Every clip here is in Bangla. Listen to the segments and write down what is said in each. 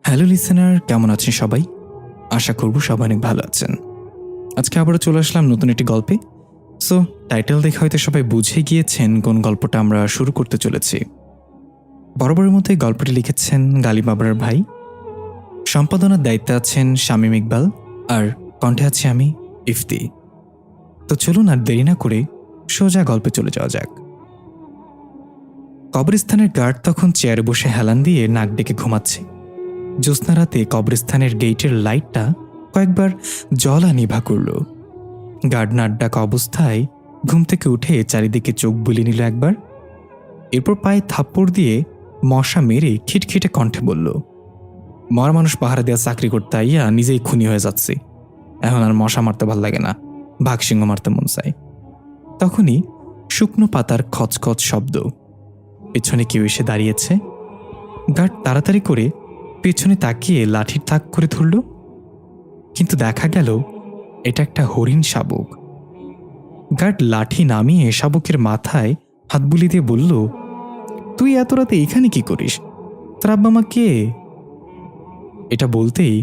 হ্যালো লিসেনার, কেমন আছেন সবাই? আশা করব সবাই অনেক ভালো আছেন। আজকে আবারও চলে আসলাম নতুন একটি গল্পে। সো টাইটেল দেখে হয়তো সবাই বুঝে গিয়েছেন কোন গল্পটা আমরা শুরু করতে চলেছি। বরাবরের মতো এই গল্পটি লিখেছেন গালিব আবরার ভাই, সম্পাদনার দায়িত্বে আছেন শামীম ইকবাল, আর কণ্ঠে আছি আমি ইফতি। তো চলুন আর দেরি না করে সোজা গল্পে চলে যাওয়া যাক। কবরস্থানের গার্ড তখন চেয়ারে বসে হেলান দিয়ে নাক ডেকে ঘুমাচ্ছে। জ্যোৎস্না রাতে কবরস্থানের গেইটের লাইটটা কয়েকবার জ্বলা নিভা করল। গার্ড নাক ডাকা অবস্থায় ঘুম থেকে উঠে চারিদিকে চোখ বুলিয়ে নিল একবার, এরপর পায়ে থাপ্পড় দিয়ে মশা মেরে খিটখিটে কণ্ঠে বলল, মরা মানুষ পাহারা দেওয়া চাকরি করতে আইয়া নিজেই খুনি হয়ে যাচ্ছে, এখন আর মশা মারতে ভাল লাগে না, বাঘসিংহ মারতে মন চায়। তখনই শুকনো পাতার খচখচ শব্দ, পেছনে কেউ এসে দাঁড়িয়েছে। গার্ড তাড়াতাড়ি করে পেছনে তাকিয়ে লাঠির তাক করে ধরল, কিন্তু দেখা গেল এটা একটা হরিণ শাবক। গার্ড লাঠি নামিয়ে শাবকের মাথায় হাত বুলি দিয়ে বলল, তুই এত রাতে এখানে কি করিস? তোর আব্বা মা কে? এটা বলতেই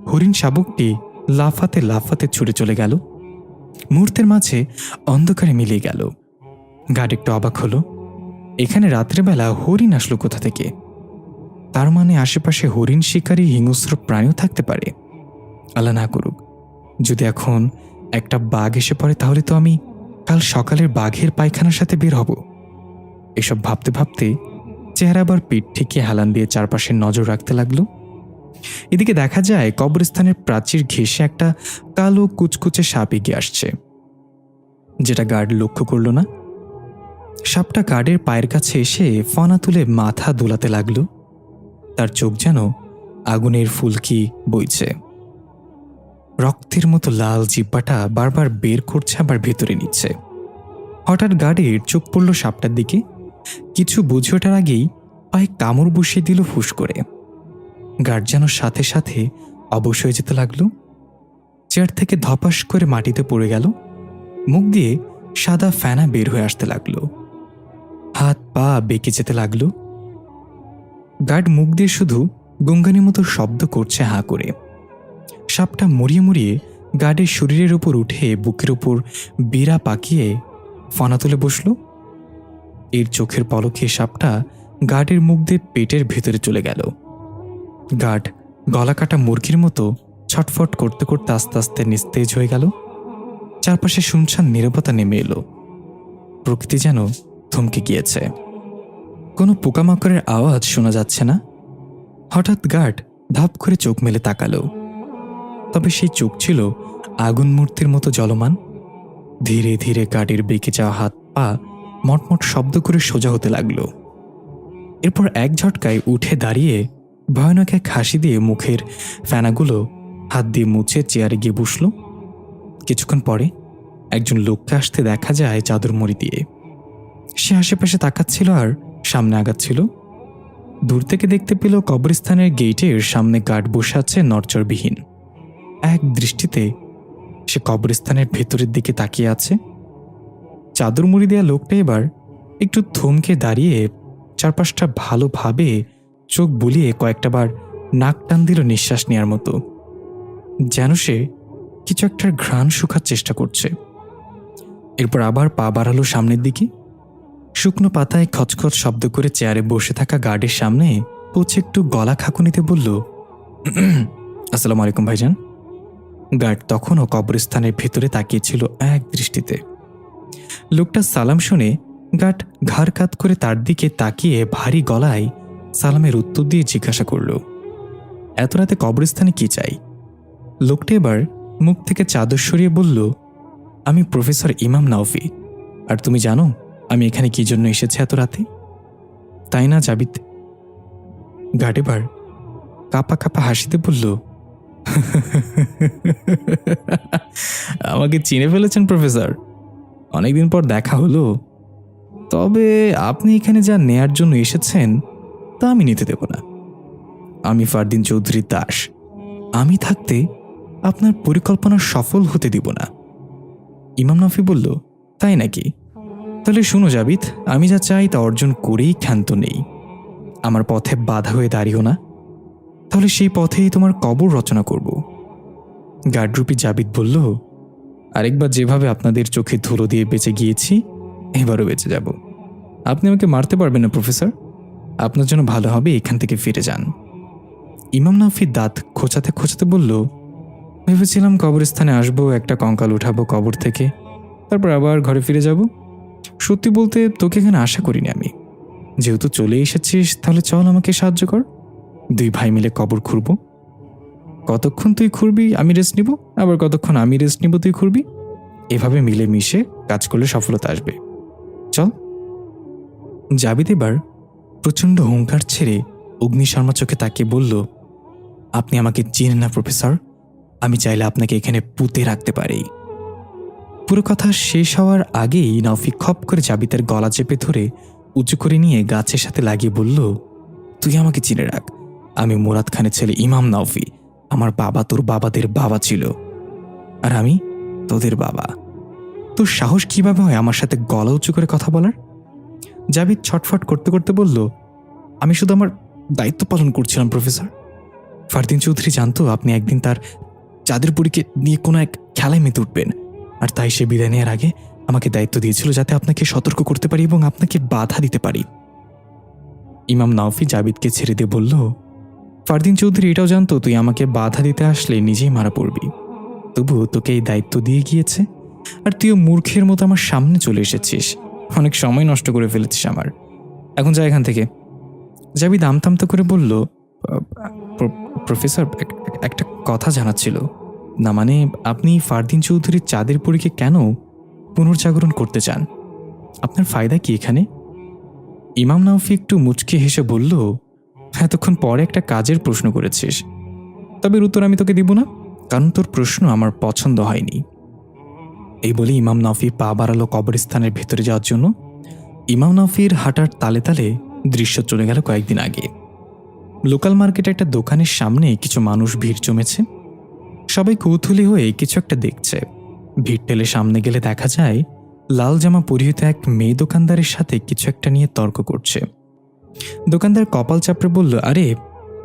হরিণ শাবকটি লাফাতে লাফাতে ছুটে চলে গেল। মুহূর্তের মাঝে অন্ধকারে মিলিয়ে গেল। গার্ড একটু অবাক হলো, এখানে রাত্রেবেলা হরিণ আসলো কোথা থেকে? তার মানে আশেপাশে হরিণ শিকারী হিংস্র প্রাণীও থাকতে পারে। আল্লাহ না করুক, যদি এখন একটা বাঘ এসে পড়ে তাহলে তো আমি কাল সকালের বাঘের পায়খানার সাথে বের হব। এসব ভাবতে ভাবতে চেহারা আবার পিঠ ঠেকিয়ে হেলান দিয়ে চারপাশে নজর রাখতে লাগলো। এদিকে দেখা যায় কবরস্থানের প্রাচীর ঘেঁষে একটা কালো কুচকুচে সাপ এগিয়ে আসছে, যেটা গার্ড লক্ষ্য করল না। সাপটা গার্ডের পায়ের কাছে এসে ফনা তুলে মাথা দোলাতে লাগলো। তার চোখ যেন আগুনের ফুলকি বইছে। রক্তের মতো লাল জিহ্বাটা বারবার বের করছে আবার ভেতরে নিচ্ছে। হঠাৎ গার্ডের চোখ পড়ল সাপটার দিকে। কিছু বুঝে ওঠার আগেই পায়ে কামড় বসিয়ে দিল ফুস করে। গার্ড যেন সাথে সাথে অবশ হয়ে যেতে লাগলো। চেয়ার থেকে ধপাস করে মাটিতে পড়ে গেল। মুখ দিয়ে সাদা ফেনা বের হয়ে আসতে লাগলো। হাত পা বেঁকে যেতে লাগলো। গার্ড মুখ দিয়ে শুধু গঙ্গানির মতো শব্দ করছে হাঁ করে। সাপটা মুড়িয়ে মুড়িয়ে গার্ডের শরীরের উপর উঠে বুকের উপর বিড়া পাকিয়ে ফনা তুলে বসল। এর চোখের পলকে সাপটা গার্ডের মুখ দিয়ে পেটের ভেতরে চলে গেল। গার্ড গলা কাটা মুরগির মতো ছটফট করতে করতে আস্তে আস্তে নিস্তেজ হয়ে গেল। চারপাশে শুনশান নীরবতা নেমে এলো। প্রকৃতি যেন থমকে গিয়েছে। কোনো পোকামাকড়ের আওয়াজ শোনা যাচ্ছে না। হঠাৎ গার্ড ধাপ করে চোখ মেলে তাকালো, তবে সেই চোখ ছিল আগুন মূর্তির মতো জলমান। ধীরে ধীরে গার্ডের বেঁকে যাওয়া হাত পা মটমট শব্দ করে সোজা হতে লাগলো। এরপর এক ঝটকায় উঠে দাঁড়িয়ে ভয়ানক এক হাসি দিয়ে মুখের ফেনাগুলো হাত দিয়ে মুছে চেয়ারে গিয়ে বসল। কিছুক্ষণ পরে একজন লোককে আসতে দেখা যায় চাদর মুড়ি দিয়ে। সে আশেপাশে তাকাচ্ছিল আর সামনে আগাচ্ছিল। দূর থেকে দেখতে পেল কবরস্থানের গেইটের সামনে গার্ড বসে আছে নড়চড়বিহীন। এক দৃষ্টিতে সে কবরস্থানের ভেতরের দিকে তাকিয়ে আছে। চাদর মুড়ি দেওয়া লোকটা এবার একটু থমকে দাঁড়িয়ে চারপাশটা ভালোভাবে চোখ বুলিয়ে কয়েকটা বার নাক টান দিল নিঃশ্বাস নেওয়ার মতো, যেন সে কিছু একটার ঘ্রাণ শুকার চেষ্টা করছে। এরপর আবার পা বাড়ালো সামনের দিকে। শুকনো পাতায় খচখচ শব্দ করে চেয়ারে বসে থাকা গার্ডের সামনে পৌঁছে একটু গলা খাকুনিতে বলল, আসসালামু আলাইকুম ভাইজান। গার্ড তখনও কবরস্থানের ভেতরে তাকিয়েছিল এক দৃষ্টিতে। লোকটা সালাম শুনে গার্ড ঘাড় কাত করে তার দিকে তাকিয়ে ভারী গলায় সালামের উত্তর দিয়ে জিজ্ঞাসা করল, এত রাতে কবরস্থানে কি চাই? লোকটা এবার মুখ থেকে চাদর সরিয়ে বলল, আমি প্রফেসর ইমাম নাওফি, আর তুমি জানো আমি এখানে কি জন্য এসেছি এত রাতে, তাই না জাবিদ? গার্ড এবার কাপা কাপা হাসিতে বলল, আমাকে চিনে ফেলেছেন প্রফেসর, অনেকদিন পর দেখা হলো। তবে আপনি এখানে যা নেয়ার জন্য এসেছেন তা আমি নিতে দেব না। আমি ফারদিন চৌধুরীর দাস। আমি থাকতে আপনার পরিকল্পনা সফল হতে দিব না। ইমাম নাফি বলল, তাই নাকি? তাহলে শুনো জাবিদ, আমি যা চাই তা অর্জন করেই ক্ষান্ত নেই। আমার পথে বাধা হয়ে দাঁড়িও না। তাহলে সেই পথেই তোমার কবর রচনা করব। গার্ডরূপী জাবিদ বলল, আরেকবার যেভাবে আপনাদের চোখে ধুলো দিয়ে বেঁচে গিয়েছি, এবারও বেঁচে যাব। আপনি আমাকে মারতে পারবেন না প্রফেসর। আপনার জন্য ভালো হবে এখান থেকে ফিরে যান। ইমাম নাফি দাঁত খোঁচাতে খোঁচাতে বলল, ভেবেছিলাম কবরস্থানে আসবো, একটা কঙ্কাল উঠাবো কবর থেকে, তারপর আবার ঘরে ফিরে যাব। সত্যি বলতে তোকে এখানে আশা করিনি আমি। যেহেতু চলে এসেছিস, তাহলে চল আমাকে সাহায্য কর। 2 ভাই মিলে কবর খুঁড়ব। কতক্ষণ তুই খুঁড়বি আমি রেস্ট নিব, আবার কতক্ষণ আমি রেস্ট নিব তুই খুঁড়বি। এভাবে মিলে মিশে কাজ করলে সফলতা আসবে। চল। জাবিদ এবার প্রচণ্ড হুঙ্কার ছেড়ে অগ্নিশর্মা চোখে তাকিয়ে বলল, আপনি আমাকে চেনেন না প্রফেসর। আমি চাইলে আপনাকে এখানে পুঁতে রাখতে পারি। পুরো কথা শেষ হওয়ার আগেই নাফি খপ করে জাবিদের গলা চেপে ধরে উঁচু করে নিয়ে গাছের সাথে লাগিয়ে বলল, তুই আমাকে চিনে রাখ। আমি মুরাদ খানের ছেলে ইমাম নাফি। আমার বাবা তোর বাবাদের বাবা ছিল, আর আমি তোদের বাবা। তোর সাহস কিভাবে হয় আমার সাথে গলা উঁচু করে কথা বলার? জাবিদ ছটফট করতে করতে বলল, আমি শুধু আমার দায়িত্ব পালন করছিলাম প্রফেসর। ফারদিন চৌধুরী জানতো আপনি একদিন তার চাঁদেরপুরীকে নিয়ে কোনো এক খেলায় মেতে উঠবেন, আর তাই সে বিদায় নেওয়ার আগে আমাকে দায়িত্ব দিয়েছিল যাতে আপনাকে সতর্ক করতে পারি এবং আপনাকে বাধা দিতে পারি। ইমাম নাওফি জাবিদকে ছেড়ে দিয়ে বলল, ফারদিন চৌধুরী এটাও জানতো তুই আমাকে বাধা দিতে আসলে নিজেই মারা পড়বি। তবু তোকে এই দায়িত্ব দিয়ে গিয়েছে, আর তুইও মূর্খের মতো আমার সামনে চলে এসেছিস। অনেক সময় নষ্ট করে ফেলেছিস আমার। এখন যা এখান থেকে। জাবিদ আমতামতা করে বলল, প্রফেসর একটা কথা জানার ছিল। না মানে, আপনি ফারদিন চৌধুরীর চাঁদেরপুরীকে কেন পুনর্জাগরণ করতে চান? আপনার ফায়দা কি এখানে? ইমাম নাওফি একটু মুচকি হেসে বলল, এতক্ষণ পরে একটা কাজের প্রশ্ন করেছিস, তবে উত্তর আমি তোকে দিব না, কারণ তোর প্রশ্ন আমার পছন্দ হয়নি। এই বলে ইমাম নাওফি পা বাড়ালো কবরস্থানের ভেতরে যাওয়ার জন্য। ইমাম নাওফির হাঁটার তালে তালে দৃশ্য চলে গেল কয়েকদিন আগে। লোকাল মার্কেটে একটা দোকানের সামনে কিছু মানুষ ভিড় জমেছে। সবাই কৌতূহলী হয়ে কিছু একটা দেখছে। ভিড় ঠেলে সামনে গেলে দেখা যায় লাল জামা পরিহিত এক মেয়ে দোকানদারের সাথে কিছু একটা নিয়ে তর্ক করছে। দোকানদার কপাল চাপড়ে বলল, আরে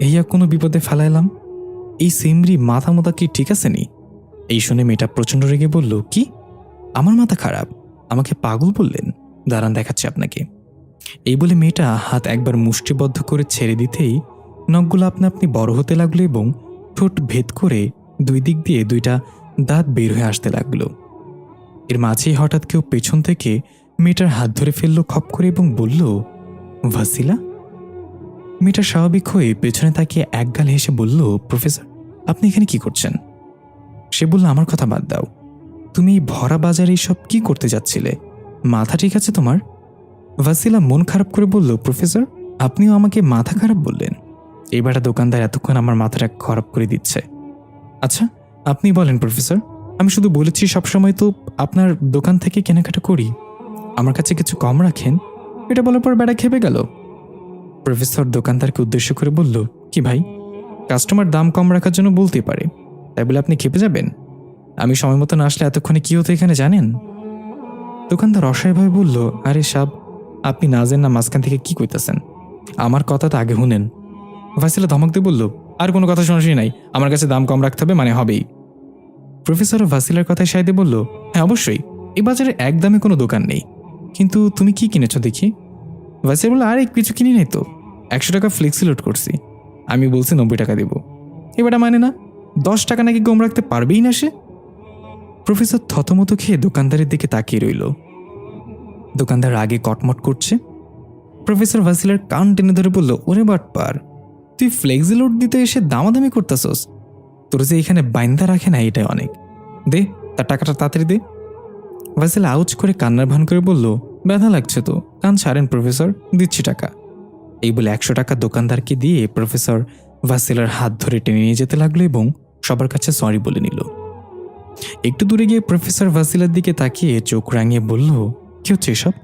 এইয়া কোনো বিপদে ফেলাইলাম। এই সিমরি মাথা মোতা কি ঠিক আছে নি? এই শুনে মেয়েটা প্রচণ্ড রেগে বলল, কি আমার মাথা খারাপ? আমাকে পাগল বললেন? দাঁড়ান দেখাচ্ছি আপনাকে। এই বলে মেয়েটা হাত একবার মুষ্টিবদ্ধ করে ছেড়ে দিতেই নখগুলো আপনা আপনি বড় হতে লাগলো এবং ঠোঁট ভেদ করে 2 দিক দিয়ে 2টা দাঁত বের হয়ে আসতে লাগলো। এর মাঝেই হঠাৎ কেউ পেছন থেকে মেয়েটার হাত ধরে ফেললো খপ করে এবং বলল, ভাসিলা। মেয়েটা স্বাভাবিক হয়ে পেছনে তাকিয়ে একগাল হেসে বলল, প্রফেসর আপনি এখানে কি করছেন? সে বলল, আমার কথা বাদ দাও। তুমি এই ভরা বাজারে সব কি করতে যাচ্ছিলে? মাথা ঠিক আছে তোমার? ভাসিলা মন খারাপ করে বলল, প্রফেসর আপনিও আমাকে মাথা খারাপ বললেন? এইবারটা দোকানদার এতক্ষণ আমার মাথাটা খারাপ করে দিচ্ছে। আচ্ছা আপনি বলেন প্রফেসর, আমি শুধু বলেছি সবসময় তো আপনার দোকান থেকে কেনাকাটা করি, আমার কাছে কিছু কম রাখেন। এটা বলার পর বেড়া খেপে গেল। প্রফেসর দোকানদারকে উদ্দেশ্য করে বলল, কি ভাই, কাস্টমার দাম কম রাখার জন্য বলতেই পারে, তাই বলে আপনি খেপে যাবেন? আমি সময় মতো না আসলে এতক্ষণে কি হতো এখানে জানেন? দোকানদার অসহায়ভাবে বলল, আরে সাব, আপনি না জানেন না মাঝখান থেকে কি কইতেছেন? আমার কথা তো আগে শুনেন। ভাসিলা ধমক দিয়ে বলল, আর কোনো কথা শোনাশি নাই, আমার কাছে দাম কম রাখতে হবে মানে হবেই। প্রফেসর ভাসিলার কথায় সাইডে বলল, হ্যাঁ অবশ্যই, এই বাজারে একদমই কোনো দোকান নেই, কিন্তু তুমি কি কিনেছ দেখি? ভাসিলা বলল, আরে কিছু কিনি নাই তো, 100 টাকা ফ্লেক্সি লোড করছি, আমি বলছি 90 টাকা দেব। এবারটা মানে না, 10 টাকা নাকি কম রাখতে পারবেই না সে। প্রফেসর থতমত খেয়ে দোকানদারের দিকে তাকিয়ে রইল। দোকানদার আগে কটমট করছে। প্রফেসর ভাসিলার কান টেনে ধরে বলল, ওরে বাটপার, তুই ফ্লেক্সি লোড দিতে এসে দামাদামি করতেছস? তোর যে এখানে বাইন্দা রাখে না এটাই অনেক, দে তার টাকাটা তাড়াতাড়ি দে। ভাসিলা আউচ করে কান্নার ভান করে বলল, ব্যথা লাগছে তো, কান ছাড়েন প্রফেসর, দিচ্ছি টাকা। এই বলে 100 টাকা দোকানদারকে দিয়ে প্রফেসর ভাসিলার হাত ধরে টেনে নিয়ে যেতে লাগলো এবং সবার কাছে সরি বলে নিল। একটু দূরে গিয়ে প্রফেসর ভাসিলার দিকে তাকিয়ে চোখ রাঙিয়ে বলল, কি হচ্ছে এসব?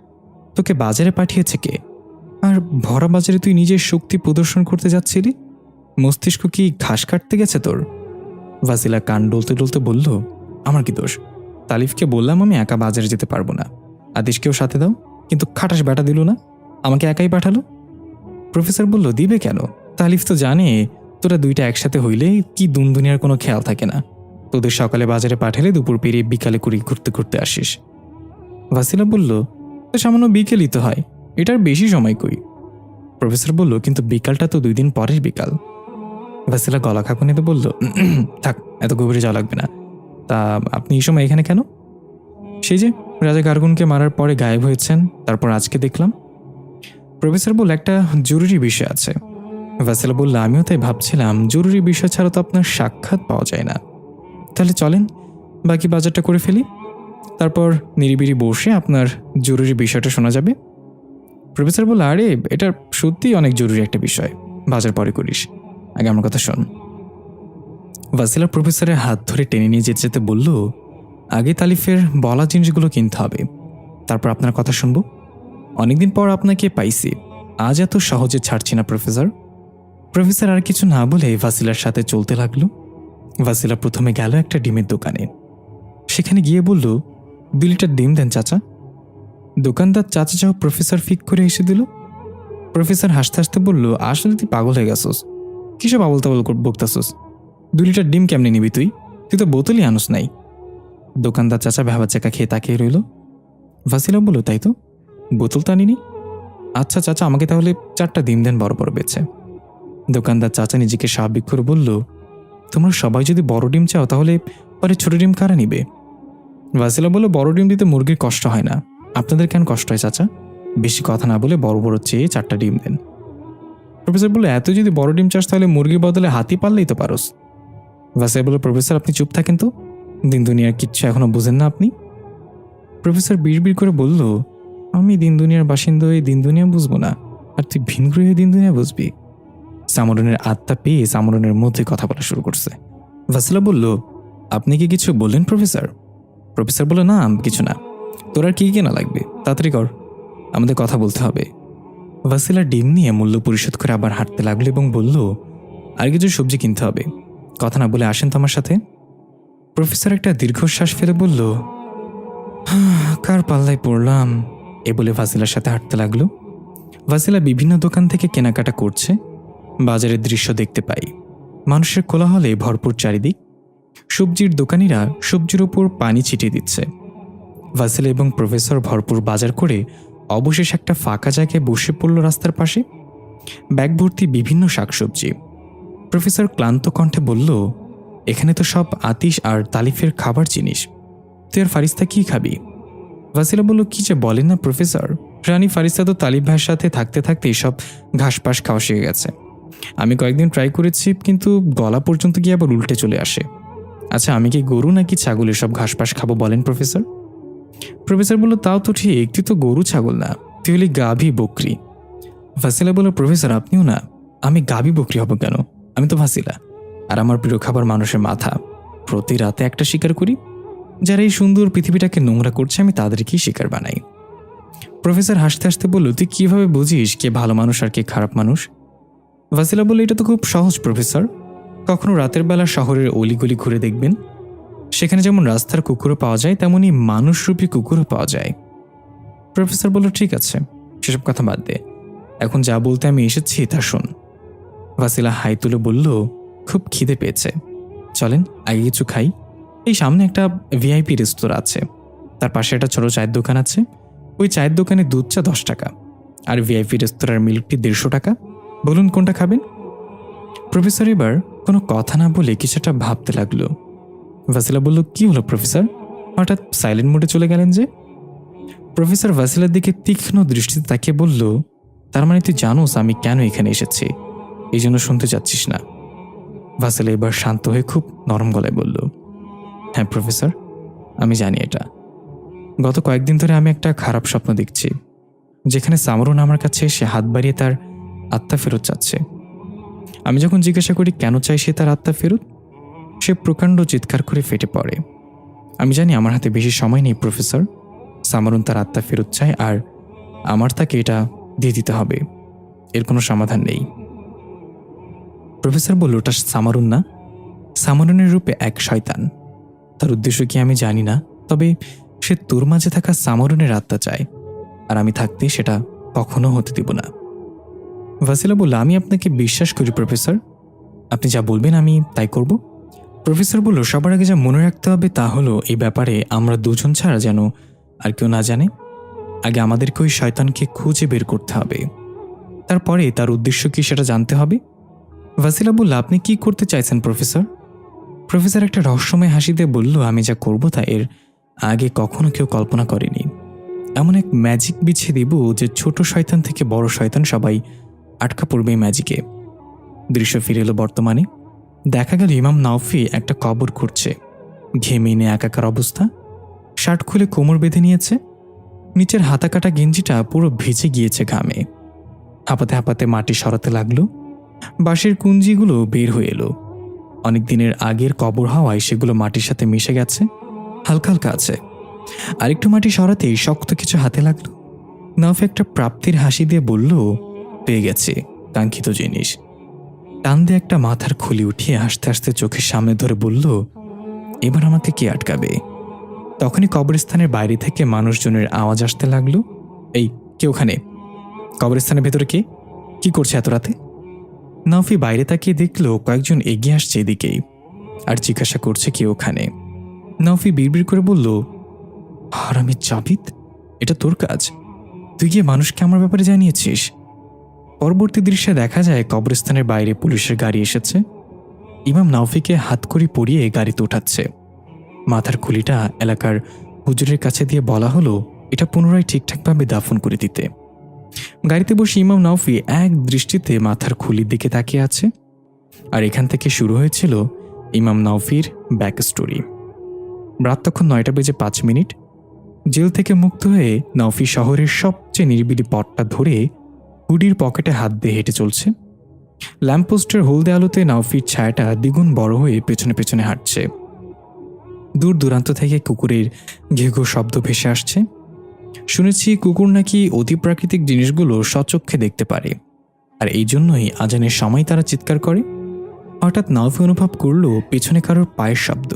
তোকে বাজারে পাঠিয়েছে কে? আর ভরা বাজারে তুই নিজের শক্তি প্রদর্শন করতে যাচ্ছিলি? মস্তিষ্ক কি ঘাস কাটতে গেছে তোর? ভাসিলা কান ডলতে ডলতে বলল, আমার কি দোষ? তালিফকে বললাম আমি একা বাজারে যেতে পারবো না, আদেশকেও সাথে দাও, কিন্তু খাটাস ব্যাটা দিল না, আমাকে একাই পাঠালো। প্রফেসর বলল, দিবে কেন? তালিফ তো জানে তোরা দুইটা একসাথে হইলে কি দুনিয়ার কোনো খেয়াল থাকে না। তোদের সকালে বাজারে পাঠালে দুপুর পেরিয়ে বিকালে কুড়ি ঘুরতে ঘুরতে আসিস। ভাসিলা বলল, তো সামান্য বিকেলই তো হয়, এটার বেশি সময় কই। প্রফেসর বলল, কিন্তু বিকালটা তো 2 দিন পরের বিকাল। ভাসিলা গলা খাকুনিতে বলল, থাক, এত গভীরে যাওয়া লাগবে না। তা আপনি এই সময় এখানে কেন? সেই যে রাজা গার্গুনকে মারার পরে গায়েব হয়েছেন, তারপর আজকে দেখলাম। প্রফেসর বলল, একটা জরুরি বিষয় আছে। ভাসিলা বলল, আমিও তাই ভাবছিলাম, জরুরি বিষয় ছাড়া তো আপনার সাক্ষাৎ পাওয়া যায় না। তাহলে চলেন বাকি বাজারটা করে ফেলি, তারপর নিরিবিরি বসে আপনার জরুরি বিষয়টা শোনা যাবে। প্রফেসর বলল, আরে এটা সত্যিই অনেক জরুরি একটা বিষয়, বাজার পরে করিস, আগে আমার কথা শোন। ভাসিলা প্রফেসরের হাত ধরে টেনে নিয়ে যেতে যেতে বলল, আগে তালিফের বলা জিনিসগুলো কিনতে হবে, তারপর আপনার কথা শুনবো। অনেকদিন পর আপনাকে পাইছি, আজ এত সহজে ছাড়ছি না প্রফেসর। প্রফেসর আর কিছু না বলে ভাসিলার সাথে চলতে লাগলো। ভাসিলা প্রথমে গেল একটা ডিমের দোকানে। সেখানে গিয়ে বলল, 2 লিটার ডিম দেন চাচা। দোকানদার চাচা চাও প্রফেসর ফিক করে এসে দিল। প্রফেসর হাসতে হাসতে বলল, আসলে তুই পাগল হয়ে গেছস, কিসব আবল তাবল বকতাছস। 2 লিটার ডিম কেমনে নিবি তুই? তুই তো বোতলই আনস নাই। দোকানদার চাচা ভেবা চেকা খেয়ে তাকিয়ে রইল। ভাসিলা বলল, তাই তো, বোতল তো আনিনি। আচ্ছা চাচা, আমাকে তাহলে 4টা ডিম দেন বড় বড় বেছে। দোকানদার চাচা নিজেকে স্বাভাবিক করে বলল, তোমরা সবাই যদি বড় ডিম চাও তাহলে পরে ছোট ডিম কারা নিবে? ভাসিলা বলল, বড় ডিম দিতে মুরগির কষ্ট হয় না, আপনাদের কেন কষ্ট হয় চাচা? বেশি কথা না বলে বড় বড় চেয়ে 4টা ডিম দেন। প্রফেসর বলল, এত যদি বড় ডিম চাস তাহলে মুরগির বদলে হাতি পারলেই তো পারোস। ভাসিলা বলল, প্রফেসর আপনি চুপ থাকেন তো, দিন দুনিয়ার কিচ্ছু এখনো বুঝেন না আপনি। প্রফেসর বিড়বিড় করে বলল, আমি দিন দুনিয়ার বাসিন্দা হয়ে দিন দুনিয়া বুঝবো না, আর তুই ভিনগ্রহে দিন দুনিয়া বুঝবি? সামরনের আত্মা পেয়ে সামরনের মধ্যে কথা বলা শুরু করছে। ভাসিলা বলল, আপনি কি কিছু বললেন প্রফেসর? প্রফেসর বলল, না কিছু না, তোর আর কি কেনা লাগবে, তাড়াতাড়ি কর, আমাদের কথা বলতে হবে। ভাসিলা ডিম নিয়ে মূল্য পরিশোধ করে আবার হাঁটতে লাগলো এবং বলল, আর কিছু সবজি কিনতে হবে, কথা না বলে আসেন তো আমার সাথে। প্রফেসর একটা দীর্ঘশ্বাস ফেলে বলল, কার পাল্লায় পড়লাম, এ বলে ভাসিলার সাথে হাঁটতে লাগলো। ভাসিলা বিভিন্ন দোকান থেকে কেনাকাটা করছে। বাজারের দৃশ্য দেখতে পাই, মানুষের কোলাহলে ভরপুর চারিদিক। সবজির দোকানিরা সবজির উপর পানি ছিটিয়ে দিচ্ছে। ভাসিলা এবং প্রফেসর ভরপুর বাজার করে অবশেষে একটা ফাঁকা জায়গায় বসে পড়ল রাস্তার পাশে, ব্যাগ ভর্তি বিভিন্ন শাকসবজি। প্রফেসর ক্লান্ত কণ্ঠে বলল, এখানে তো সব আতিশ আর তালিফের খাবার জিনিস, তুই আর ফারিস্তা কি খাবি? ভাসিলা বলল, কি যে বলেন না প্রফেসর, রানী ফারিস্তা তো তালিফ ভাইয়ের সাথে থাকতে থাকতে সব ঘাসপাস খাওয়া শিখে গেছে। আমি কয়েকদিন ট্রাই করেছি, কিন্তু গলা পর্যন্ত গিয়ে আবার উল্টে চলে আসে। আচ্ছা, আমি কি গরু নাকি ছাগল এসব ঘাসপাস খাবো বলেন প্রফেসর? প্রফেসর বলল, তাও তো ঠিক, তুই তো গরু ছাগল না, তুই হলি গাভী বকরি। ভাসিলা বলল, প্রফেসর আপনিও না, আমি গাভী বকরি হব কেন? আমি তো ভাসিলা, আর আমার প্রিয় খাবার মানুষের মাথা। প্রতি রাতে একটা শিকার করি, যারা এই সুন্দর পৃথিবীটাকে নোংরা করছে আমি তাদেরকেই শিকার বানাই। প্রফেসর হাসতে হাসতে বলল, তুই কিভাবে বুঝিস কে ভালো মানুষ আর কে খারাপ মানুষ? ভাসিলা বলল, এটা তো খুব সহজ প্রফেসর, কখনো রাতের বেলা শহরের অলিগলি ঘুরে দেখবেন, সেখানে যেমন রাস্তার কুকুরও পাওয়া যায় তেমনি মানুষরূপী কুকুরও পাওয়া যায়। প্রফেসর বলল, ঠিক আছে, সেসব কথা বাদ দে, এখন যা বলতে আমি এসেছি তা শোন। ভাসিলা হাই তুলে বলল, খুব খিদে পেয়েছে, চলেন আগে কিছু খাই। এই সামনে একটা ভিআইপি রেস্তোরাঁ আছে, তার পাশে একটা ছোট চায়ের দোকান আছে, ওই চায়ের দোকানে দুধ চা 10 টাকা, আর ভিআইপি রেস্তোরাঁর মিল্কটি 150 টাকা, বলুন কোনটা খাবেন? প্রফেসর এবার কোনো কথা না বলে কিছুটা ভাবতে লাগলো। ভাসিলা বলল, কি হলো প্রফেসর, হঠাৎ সাইলেন্ট মোডে চলে গেলেন যে? প্রফেসর ভাসিলার দিকে তীক্ষ্ণ দৃষ্টিতে তাকিয়ে বলল, তার মানে তুই জানোস আমি কেন এখানে এসেছি, এই জন্য শুনতে চাচ্ছিস না? ভাসিলা এবার শান্ত হয়ে খুব নরম গলায় বলল, হ্যাঁ প্রফেসর, আমি জানি এটা। গত কয়েকদিন ধরে আমি একটা খারাপ স্বপ্ন দেখছি, যেখানে সামরুন আমার কাছে এসে হাত বাড়িয়ে তার আত্মা ফেরত চাচ্ছে। আমি যখন জিজ্ঞাসা করি কেন চাই সে তার আত্মা ফেরত, সে প্রকাণ্ড চিৎকার করে ফেটে পড়ে। আমি জানি আমার হাতে বেশি সময় নেই প্রফেসর, সামরুন তার আত্মা ফেরত চায় আর আমার তাকে এটা দিয়ে দিতে হবে, এর কোনো সমাধান নেই। প্রফেসর বলল, ওটা সামরুন না, সামরুনের রূপে এক শয়তান, তার উদ্দেশ্য কি আমি জানি না, তবে সে তোর মাঝে থাকা সামরুনের আত্মা চায়, আর আমি থাকতে সেটা কখনো হতে দিব না। ভাসিলা বলল, আমি আপনাকে বিশ্বাস করি প্রফেসর, আপনি যা বলবেন আমি তাই করব। প্রফেসর বলল, সবার আগে যা মনে রাখতে হবে তা হলো এই ব্যাপারে আমরা দুজন ছাড়া যেন আর কেউ না জানে। আগে আমাদেরকে ওই শয়তানকে খুঁজে বের করতে হবে, তারপরে তার উদ্দেশ্য কি সেটা জানতে হবে। ভাসিলা বলল, আপনি কি করতে চাইছেন প্রফেসর? প্রফেসর একটা রহস্যময় হাসি দিয়ে বলল, আমি যা করব তা এর আগে কখনো কেউ কল্পনা করেনি। এমন এক ম্যাজিক বিছিয়ে দিব যে ছোট শয়তান থেকে বড় শয়তান সবাই আটকা পড়বে এই ম্যাজিকে। দৃশ্য ফিরে এলো বর্তমানে। দেখা গেল ইমাম নাওফি একটা কবর খুঁড়ছে। ঘেমিনে একাকার অবস্থা, শার্ট খুলে কোমর বেঁধে নিয়েছে, নিচের হাতা কাটা গেঞ্জিটা পুরো ভিজে গিয়েছে ঘামে। হাঁপাতে হাঁপাতে মাটি সরাতে লাগলো। বাঁশের কুঞ্জিগুলো বের হয়ে এলো। অনেক দিনের আগের কবর হওয়ায় সেগুলো মাটির সাথে মিশে গেছে, হালকা হালকা আছে। আরেকটু মাটি সরাতেই শক্ত কিছু হাতে লাগলো। নাওফি একটা প্রাপ্তির হাসি দিয়ে বলল, পেয়ে গেছে কাঙ্ক্ষিত জিনিস। টান দিয়ে একটা মাথার খুলি উঠিয়ে হাসতে হাসতে চোখের সামনে ধরে বলল, এবার আমাকে কে আটকাবে? তখনই কবরস্থানের বাইরে থেকে মানুষজনের আওয়াজ আসতে লাগলো। এই, কে ওখানে? কবরস্থানের ভেতরে কে? কি করছে এত রাতে? নাওফি বাইরে তাকিয়ে দেখলো কয়েকজন এগিয়ে আসছে এদিকেই, আর জিজ্ঞাসা করছে কে ওখানে। নাওফি বিড়বিড় করে বলল, হারামি জাবিদ, এটা তোর কাজ? তুই গিয়ে মানুষকে আমার ব্যাপারে জানিয়েছিস? পরবর্তী দৃশ্যে দেখা যায় কবরস্থানের বাইরে পুলিশের গাড়ি এসেছে। ইমাম নাওফিকে হাতকড়ি পরিয়ে গাড়িতে উঠাচ্ছে। মাথার খুলিটা এলাকার হুজুরের কাছে দিয়ে বলা হলো এটা পুনরায় ঠিকঠাকভাবে দাফন করে দিতে। গাড়িতে বসে ইমাম নাওফি এক দৃষ্টিতে মাথার খুলির দিকে তাকিয়ে আছে। আর এখান থেকে শুরু হয়েছিল ইমাম নাওফির ব্যাক স্টোরি। রাত তখন 9:05। জেল থেকে মুক্ত হয়ে নাওফি শহরের সবচেয়ে নিরিবিলি পথটা ধরে হুডির পকেটে হাত দিয়ে হেঁটে চলছে। ল্যাম্পপোস্টের হলদে আলোতে নাওফির ছায়াটা দ্বিগুণ বড় হয়ে পেছনে পেছনে হাঁটছে। দূর দূরান্ত থেকে কুকুরের ঘেঘো শব্দ ভেসে আসছে। শুনেছি কুকুর নাকি অতি প্রাকৃতিক জিনিসগুলো স্বচক্ষে দেখতে পারে, আর এই জন্যই আজানের সময় তারা চিৎকার করে। হঠাৎ নাওফি অনুভব করলো পেছনে কারোর পায়ের শব্দ,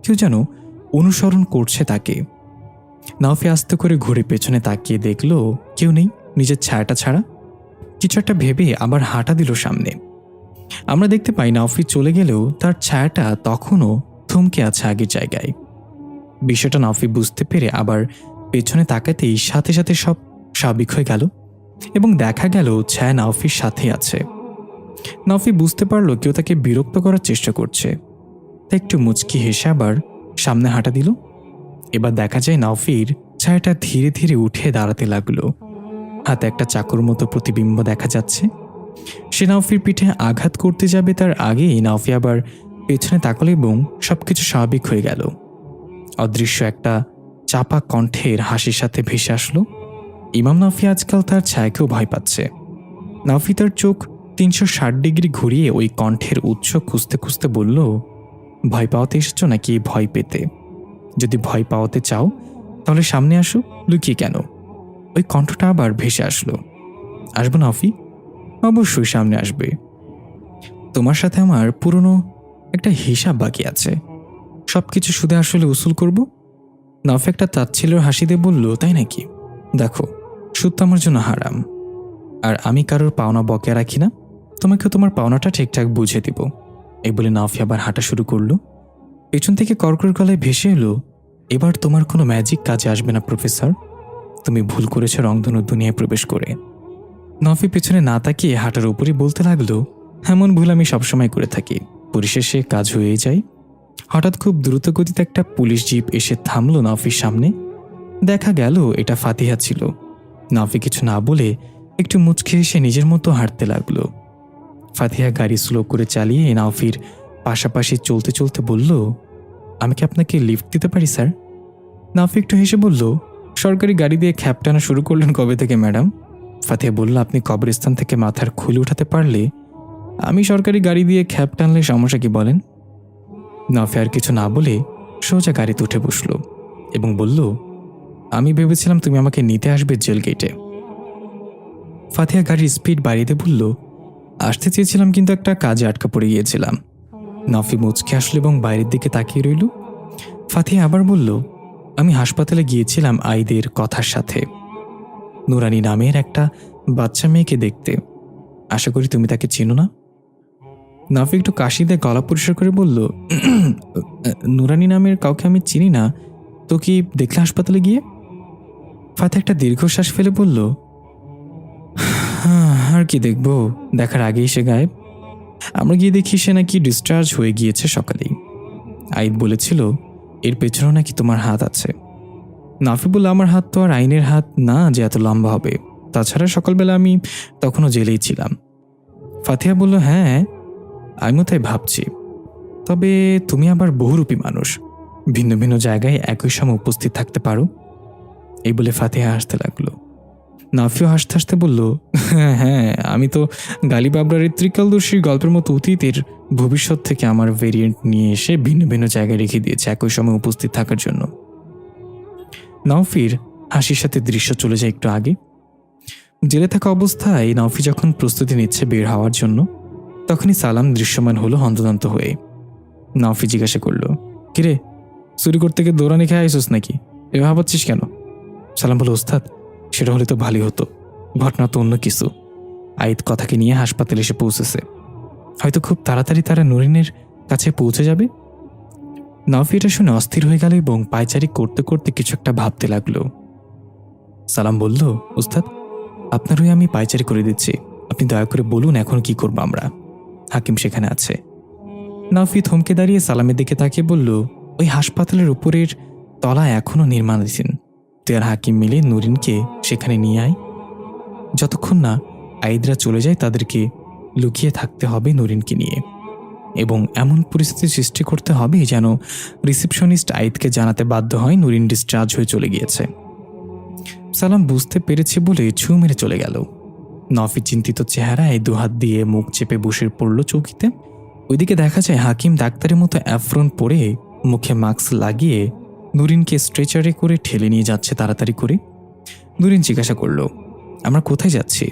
কেউ যেন অনুসরণ করছে তাকে। নাওফি আস্তে করে ঘুরে পেছনে তাকিয়ে দেখল কেউ নেই, নিজের ছায়াটা ছাড়া। কিছু একটা ভেবে আবার হাঁটা দিল সামনে। আমরা দেখতে পাই নাওফি চলে গেলেও তার ছায়াটা তখনও থমকে আছে আগের জায়গায়। বিষয়টা নাওফি বুঝতে পেরে আবার পেছনে তাকাতেই সাথে সাথে সব স্বাভাবিক হয়ে গেল এবং দেখা গেল ছায়া নাওফির সাথে আছে। নাওফি বুঝতে পারলো কেউ তাকে বিরক্ত করার চেষ্টা করছে, তাই একটু মুচকি হেসে আবার সামনে হাঁটা দিল। এবার দেখা যায় নাওফির ছায়াটা ধীরে ধীরে উঠে দাঁড়াতে লাগলো। হাতে একটা চাকুর মতো প্রতিবিম্ব দেখা যাচ্ছে। সে নাওফির পিঠে আঘাত করতে যাবে তার আগেই নাওফি আবার পেছনে তাকালো এবং সবকিছু স্বাভাবিক হয়ে গেল। অদৃশ্য একটা চাপা কণ্ঠের হাসির সাথে ভেসে আসলো, ইমাম নাওফি আজকাল তার ছায়াকেও ভয় পাচ্ছে। নাওফি তার চোখ 360 ডিগ্রি ঘুরিয়ে ওই কণ্ঠের উৎস খুঁজতে খুঁজতে বলল, ভয় পাওয়াতে এসেছো নাকি ভয় পেতে? যদি ভয় পাওয়াতে চাও তাহলে সামনে আসো, লুকিয়ে কেন? ওই কণ্ঠটা আবার ভেসে আসলো। আসবো নাওফি? অবশ্যই সামনে আসবে। তোমার সাথে আমার পুরনো একটা হিসাব বাকি আছে, সবকিছু সুদে আসলে উসুল করব। নাওফি একটা তাচ্ছিল্যের হাসি দিয়ে বলল, তাই নাকি? দেখো, সুদ তো আমার জন্য হারাম, আর আমি কারোর পাওনা বকেয়া রাখি না। তোমাকে তোমার পাওনাটা ঠিকঠাক বুঝে দিব। এই বলে নাওফি আবার হাঁটা শুরু করলো। পেছন থেকে কর্কর গলায় ভেসে এলো, এবার তোমার কোনো ম্যাজিক কাজে আসবে না প্রফেসর, তুমি ভুল করেছো রংধনুর দুনিয়ায় প্রবেশ করে। নাওফি পেছনে না তাকিয়ে হাঁটার উপরই বলতে লাগলো, এমন ভুল আমি সবসময় করে থাকি, পরিশেষে কাজ হয়ে যায়। হঠাৎ খুব দ্রুত গতিতে একটা পুলিশ জিপ এসে থামলো নাওফির সামনে। দেখা গেল এটা ফাতিহা ছিল। নাওফি কিছু না বলে একটু মুচকে এসে নিজের মতো হাঁটতে লাগলো। ফাতিহা গাড়ি স্লো করে চালিয়ে নাওফির পাশাপাশি চলতে চলতে বলল, আমি কি আপনাকে লিফট দিতে পারি স্যার? নাওফি একটু হেসে বলল, সরকারি গাড়ি দিয়ে খ্যাপ টানা শুরু করলেন কবে থেকে ম্যাডাম? ফাতিহা বলল, আপনি কবরস্থান থেকে মাথার খুলি উঠাতে পারলে আমি সরকারি গাড়ি দিয়ে খ্যাপ টানলে সমস্যা কি বলেন? নাওফি আর কিছু না বলে সোজা গাড়িতে উঠে বসল এবং বলল, আমি ভেবেছিলাম তুমি আমাকে নিতে আসবে জেল গেটে। ফাতিহা গাড়ির স্পিড বাড়িয়ে দিয়ে বলল, আসতে চেয়েছিলাম কিন্তু একটা কাজে আটকা পড়ে গিয়েছিলাম। নাওফি মুচকে আসলো এবং বাইরের দিকে তাকিয়ে রইল। ফাতিহা আবার বলল, আমি হাসপাতালে গিয়েছিলাম আইদের কথার সাথে, নুরানি নামের একটা বাচ্চা মেয়েকে দেখতে। আশা করি তুমি তাকে চিনো না? নাফি একটু কাশি দিয়ে গলা পরিষ্কার করে বলল, নুরানি নামের কাউকে আমি চিনি না, তো কি দেখলে হাসপাতালে গিয়ে? ফাতে একটা দীর্ঘশ্বাস ফেলে বলল, আর কি দেখবো, দেখার আগেই সে গায়েব। আমরা গিয়ে দেখি সে নাকি ডিসচার্জ হয়ে গিয়েছে সকালেই। আইদ বলেছিল এর পেছনেও নাকি তোমার হাত আছে। নাফি বলল, আমার হাত তো আর আইনের হাত না যে এত লম্বা হবে, তাছাড়া সকালবেলা আমি তখনও জেলেই ছিলাম। ফাতিহা বলল, হ্যাঁ আমিও তাই ভাবছি, তবে তুমি আবার বহুরূপী মানুষ, ভিন্ন ভিন্ন জায়গায় একই সময় উপস্থিত থাকতে পারো। এই বলে ফাতিহা হাসতে লাগলো। নাফিও হাসতে হাসতে বলল, হ্যাঁ আমি তো গালিব আবরারের ত্রিকালদর্শীর গল্পের মতো অতীতের ভবিষ্যৎ থেকে আমার ভেরিয়েন্ট নিয়ে এসে ভিন্ন ভিন্ন জায়গায় রেখে দিয়েছে একই সময় উপস্থিত থাকার জন্য। নওফির হাসির সাথে দৃশ্য চলে যায় একটু আগে। জেলে থাকা অবস্থায় নওফি যখন প্রস্তুতি নিচ্ছে বের হওয়ার জন্য, তখনই সালাম দৃশ্যমান হলো হন্তদন্ত হয়ে। নওফি জিজ্ঞাসা করল, কিরে চুরি করতে গিয়ে দৌড়ানি খেয়ে আইসোস নাকি? এভাবে ভাবাচ্ছিস কেন? সালাম বলল, ওস্তাদ সেটা হলে তো ভালোই হতো, ঘটনা তো অন্য কিছু। আইদ কথাকে নিয়ে হাসপাতালে এসে পৌঁছেছে, হয়তো খুব তাড়াতাড়ি তারা নুরিনের কাছে পৌঁছে যাবে। নওফি এটা শুনে অস্থির হয়ে গেল এবং পায়চারি করতে করতে কিছু একটা ভাবতে লাগলো। সালাম বলল, ওস্তাদ আপনার হয়ে আমি পায়চারি করে দিচ্ছি, আপনি দয়া করে বলুন এখন কি করবো আমরা? হাকিম সেখানে আছে। নওফি থমকে দাঁড়িয়ে সালামের দিকে তাকিয়ে বলল, ওই হাসপাতালের উপরের তলা এখনও নির্মাণাধীন, তুই আর হাকিম মিলে নুরিনকে সেখানে নিয়ে আয়। যতক্ষণ না আইদরা চলে যায় তাদেরকে লুকিয়ে থাকতে হবে নুরিনকে নিয়ে, এবং এমন পরিস্থিতি সৃষ্টি করতে হবে যেন রিসেপশনিস্ট আইদকে জানাতে বাধ্য হয় নুরিন ডিসচার্জ হয়ে চলে গিয়েছে। সালাম বুঝতে পেরেছে বলে ছু মেরে চলে গেল। নওফি চিন্তিত চেহারায় দুহাত দিয়ে মুখ চেপে বসে পড়ল চৌকিতে। ওইদিকে দেখা যায় হাকিম ডাক্তারের মতো অ্যাফ্রন পরে মুখে মাস্ক লাগিয়ে নুরিনকে স্ট্রেচারে করে ঠেলে নিয়ে যাচ্ছে তাড়াতাড়ি করে। নুরিন জিজ্ঞাসা করল, আমরা কোথায় যাচ্ছি?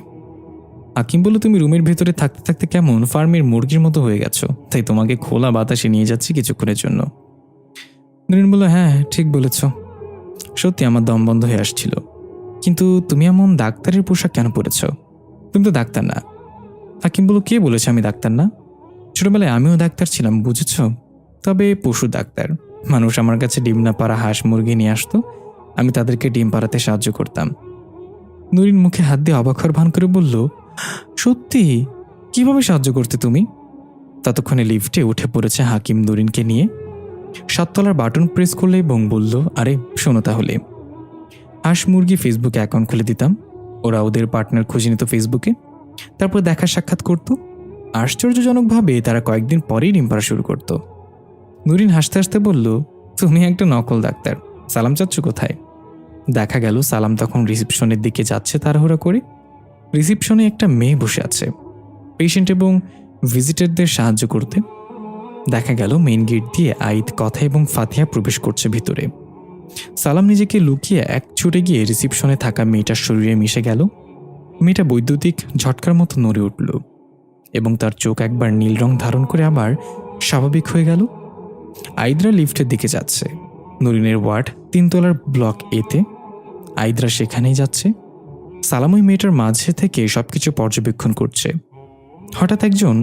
হাকিম বলল, তুমি রুমের ভেতরে থাকতে থাকতে কেমন ফার্মের মুরগির মতো হয়ে গেছো, তাই তোমাকে খোলা বাতাসে নিয়ে যাচ্ছি কিছুক্ষণের জন্য। নুরিন বলল, হ্যাঁ ঠিক বলেছ, সত্যি আমার দম বন্ধ হয়ে আসছিল, কিন্তু তুমি এমন ডাক্তারের পোশাক কেন পরেছ? তুমি তো ডাক্তার না। হাকিম বলল, কে বলেছে আমি ডাক্তার না? ছোটবেলায় আমিও ডাক্তার ছিলাম, বুঝেছ, তবে পশু ডাক্তার। মানুষ আমার কাছে ডিম না পাড়া হাঁস মুরগি নিয়ে আসতো, আমি তাদেরকে ডিম পাড়াতে সাহায্য করতাম। নুরিন মুখে হাত দিয়ে অবাক হওয়ার ভান করে বলল, সত্যি? কিভাবে সাহায্য করতে তুমি? ততক্ষণে লিফটে উঠে পড়েছে হাকিম নুরিনকে নিয়ে। 7 তলার বাটন প্রেস করলে এবং বলল, আরে শোনো তাহলে, হাঁস মুরগি ফেসবুকে অ্যাকাউন্ট খুলে দিতাম, ওরা ওদের পার্টনার খুঁজে নিত ফেসবুকে, তারপর দেখা সাক্ষাৎ করত। আশ্চর্যজনকভাবে তারা কয়েকদিন পরেই ডিম পাড়া শুরু করত। নুরিন হাসতে হাসতে বলল, তুমি একটা নকল ডাক্তার, সালাম চাচ্ছ কোথায়? দেখা গেল সালাম তখন রিসেপশনের দিকে যাচ্ছে তাড়াহুড়া করে। রিসেপশনে একটা মেয়ে বসে আছে পেশেন্ট এবং ভিজিটরদের সাহায্য করতে। দেখা গেল মেইন গেট দিয়ে আইদ, কথা এবং ফাতিহা প্রবেশ করছে ভিতরে। সালাম নিজেকে লুকিয়ে এক ছুটে গিয়ে রিসেপশনে থাকা মেয়েটার শরীরে মিশে গেল। মেয়েটা বৈদ্যুতিক ঝটকার মতো নড়ে উঠল এবং তার চোখ একবার নীল রং ধারণ করে আবার স্বাভাবিক হয়ে গেল। আইদরা লিফটের দিকে যাচ্ছে। নুরিনের ওয়ার্ড 3 তলার ব্লক এতে। আইদরা সেখানেই যাচ্ছে। সালাম ওই মেয়েটার মাঝে থেকে সবকিছু পর্যবেক্ষণ করছে। হঠাৎ একজন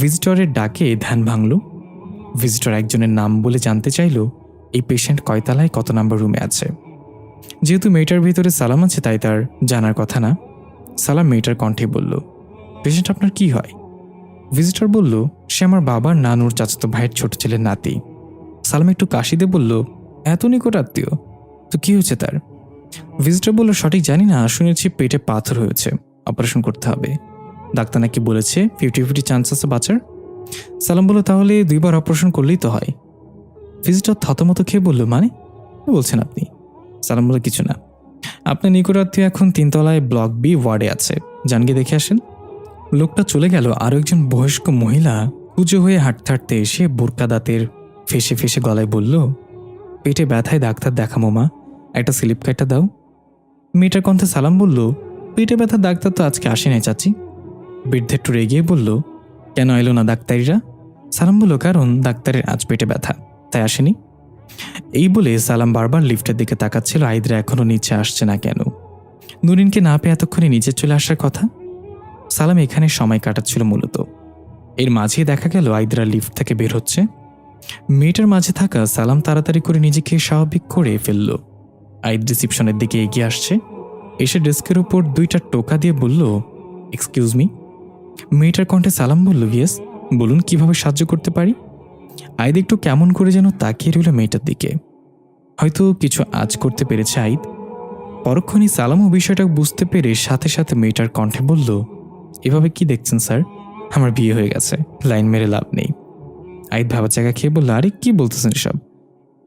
ভিজিটরের ডাকে ধ্যান ভাঙল। ভিজিটর একজনের নাম বলে জানতে চাইল এই পেশেন্ট কয়তলায় কত নাম্বার রুমে আছে। যেহেতু মেয়েটার ভিতরে সালাম আছে তাই তার জানার কথা না। সালাম মেয়েটার কণ্ঠে বলল, পেশেন্ট আপনার কি হয়? ভিজিটর বলল, সে আমার বাবার নানুর চাচাতো ভাইয়ের ছোট ছেলের নাতি। সালাম একটু কাশি দিয়ে বলল, এত নিকট আত্মীয়, তো কি হয়েছে তার? ভিজিটর বলল, সঠিক জানি না, শুনেছি পেটে পাথর হয়েছে, অপারেশন করতে হবে। ডাক্তার নাকি বলেছে 50-50 চান্স আছে বাঁচার। সালাম বলল, তাহলে 2 বার অপারেশন করলেই তো হয়। ভিজিটর থতমত খেয়ে বলল, মানে কি বলছেন আপনি? সালাম বলল, কিছু না, আপনার নিকট আত্মীয় এখন 3 তলায় ব্লক বি ওয়ার্ডে আছে, যান গিয়ে দেখে আসেন। লোকটা চলে গেল। আরও একজন বয়স্ক মহিলা পুজো হয়ে হাঁটতে হাঁটতে এসে বোরকা দাঁতের ফেসে ফেসে গলায় বলল, পেটে ব্যথায় ডাক্তার দেখামো মা, একটা স্লিপ কার্ডটা দাও। মেয়েটার কণ্ঠে সালাম বলল, পেটে ব্যথার ডাক্তার তো আজকে আসে নাই চাচি। বৃদ্ধ একটু রেগিয়ে বলল, কেন এলো না ডাক্তারিরা? সালাম বলল, কারণ ডাক্তারের আজ পেটে ব্যথা, তাই আসেনি। এই বলে সালাম বারবার লিফটের দিকে তাকাচ্ছিল, আইদরা এখনো নিচে আসছে না কেন। নুরিনকে না পেয়ে এতক্ষণে নিচে চলে আসার কথা। সালাম এখানে সময় কাটাচ্ছিল মূলত। এর মাঝেই দেখা গেল আইদরা লিফট থেকে বের হচ্ছে। মেয়েটার মাঝে থাকা সালাম তাড়াতাড়ি করে নিজেকে স্বাভাবিক করে ফেলল। আইদ রিসিপশনের দিকে এগিয়ে আসছে, এসে ডেস্কের উপর 2টা টোকা দিয়ে বলল, এক্সকিউজ মি। মেয়েটার কণ্ঠে সালাম বলল, ইয়েস, বলুন কিভাবে সাহায্য করতে পারি। আইদ একটু কেমন করে যেন তাকিয়ে রইল মেয়েটার দিকে। হয়তো কিছু আজ করতে পেরেছে আইদ। পরক্ষণই সালামও বিষয়টা বুঝতে পেরে সাথে সাথে মেয়েটার কণ্ঠে বলল, এভাবে কি দেখছেন স্যার, আমার বিয়ে হয়ে গেছে, লাইন মেরে লাভ নেই। আইদ ভাবার জায়গা খেয়ে বলল, আরে কি বলতেছেন সব,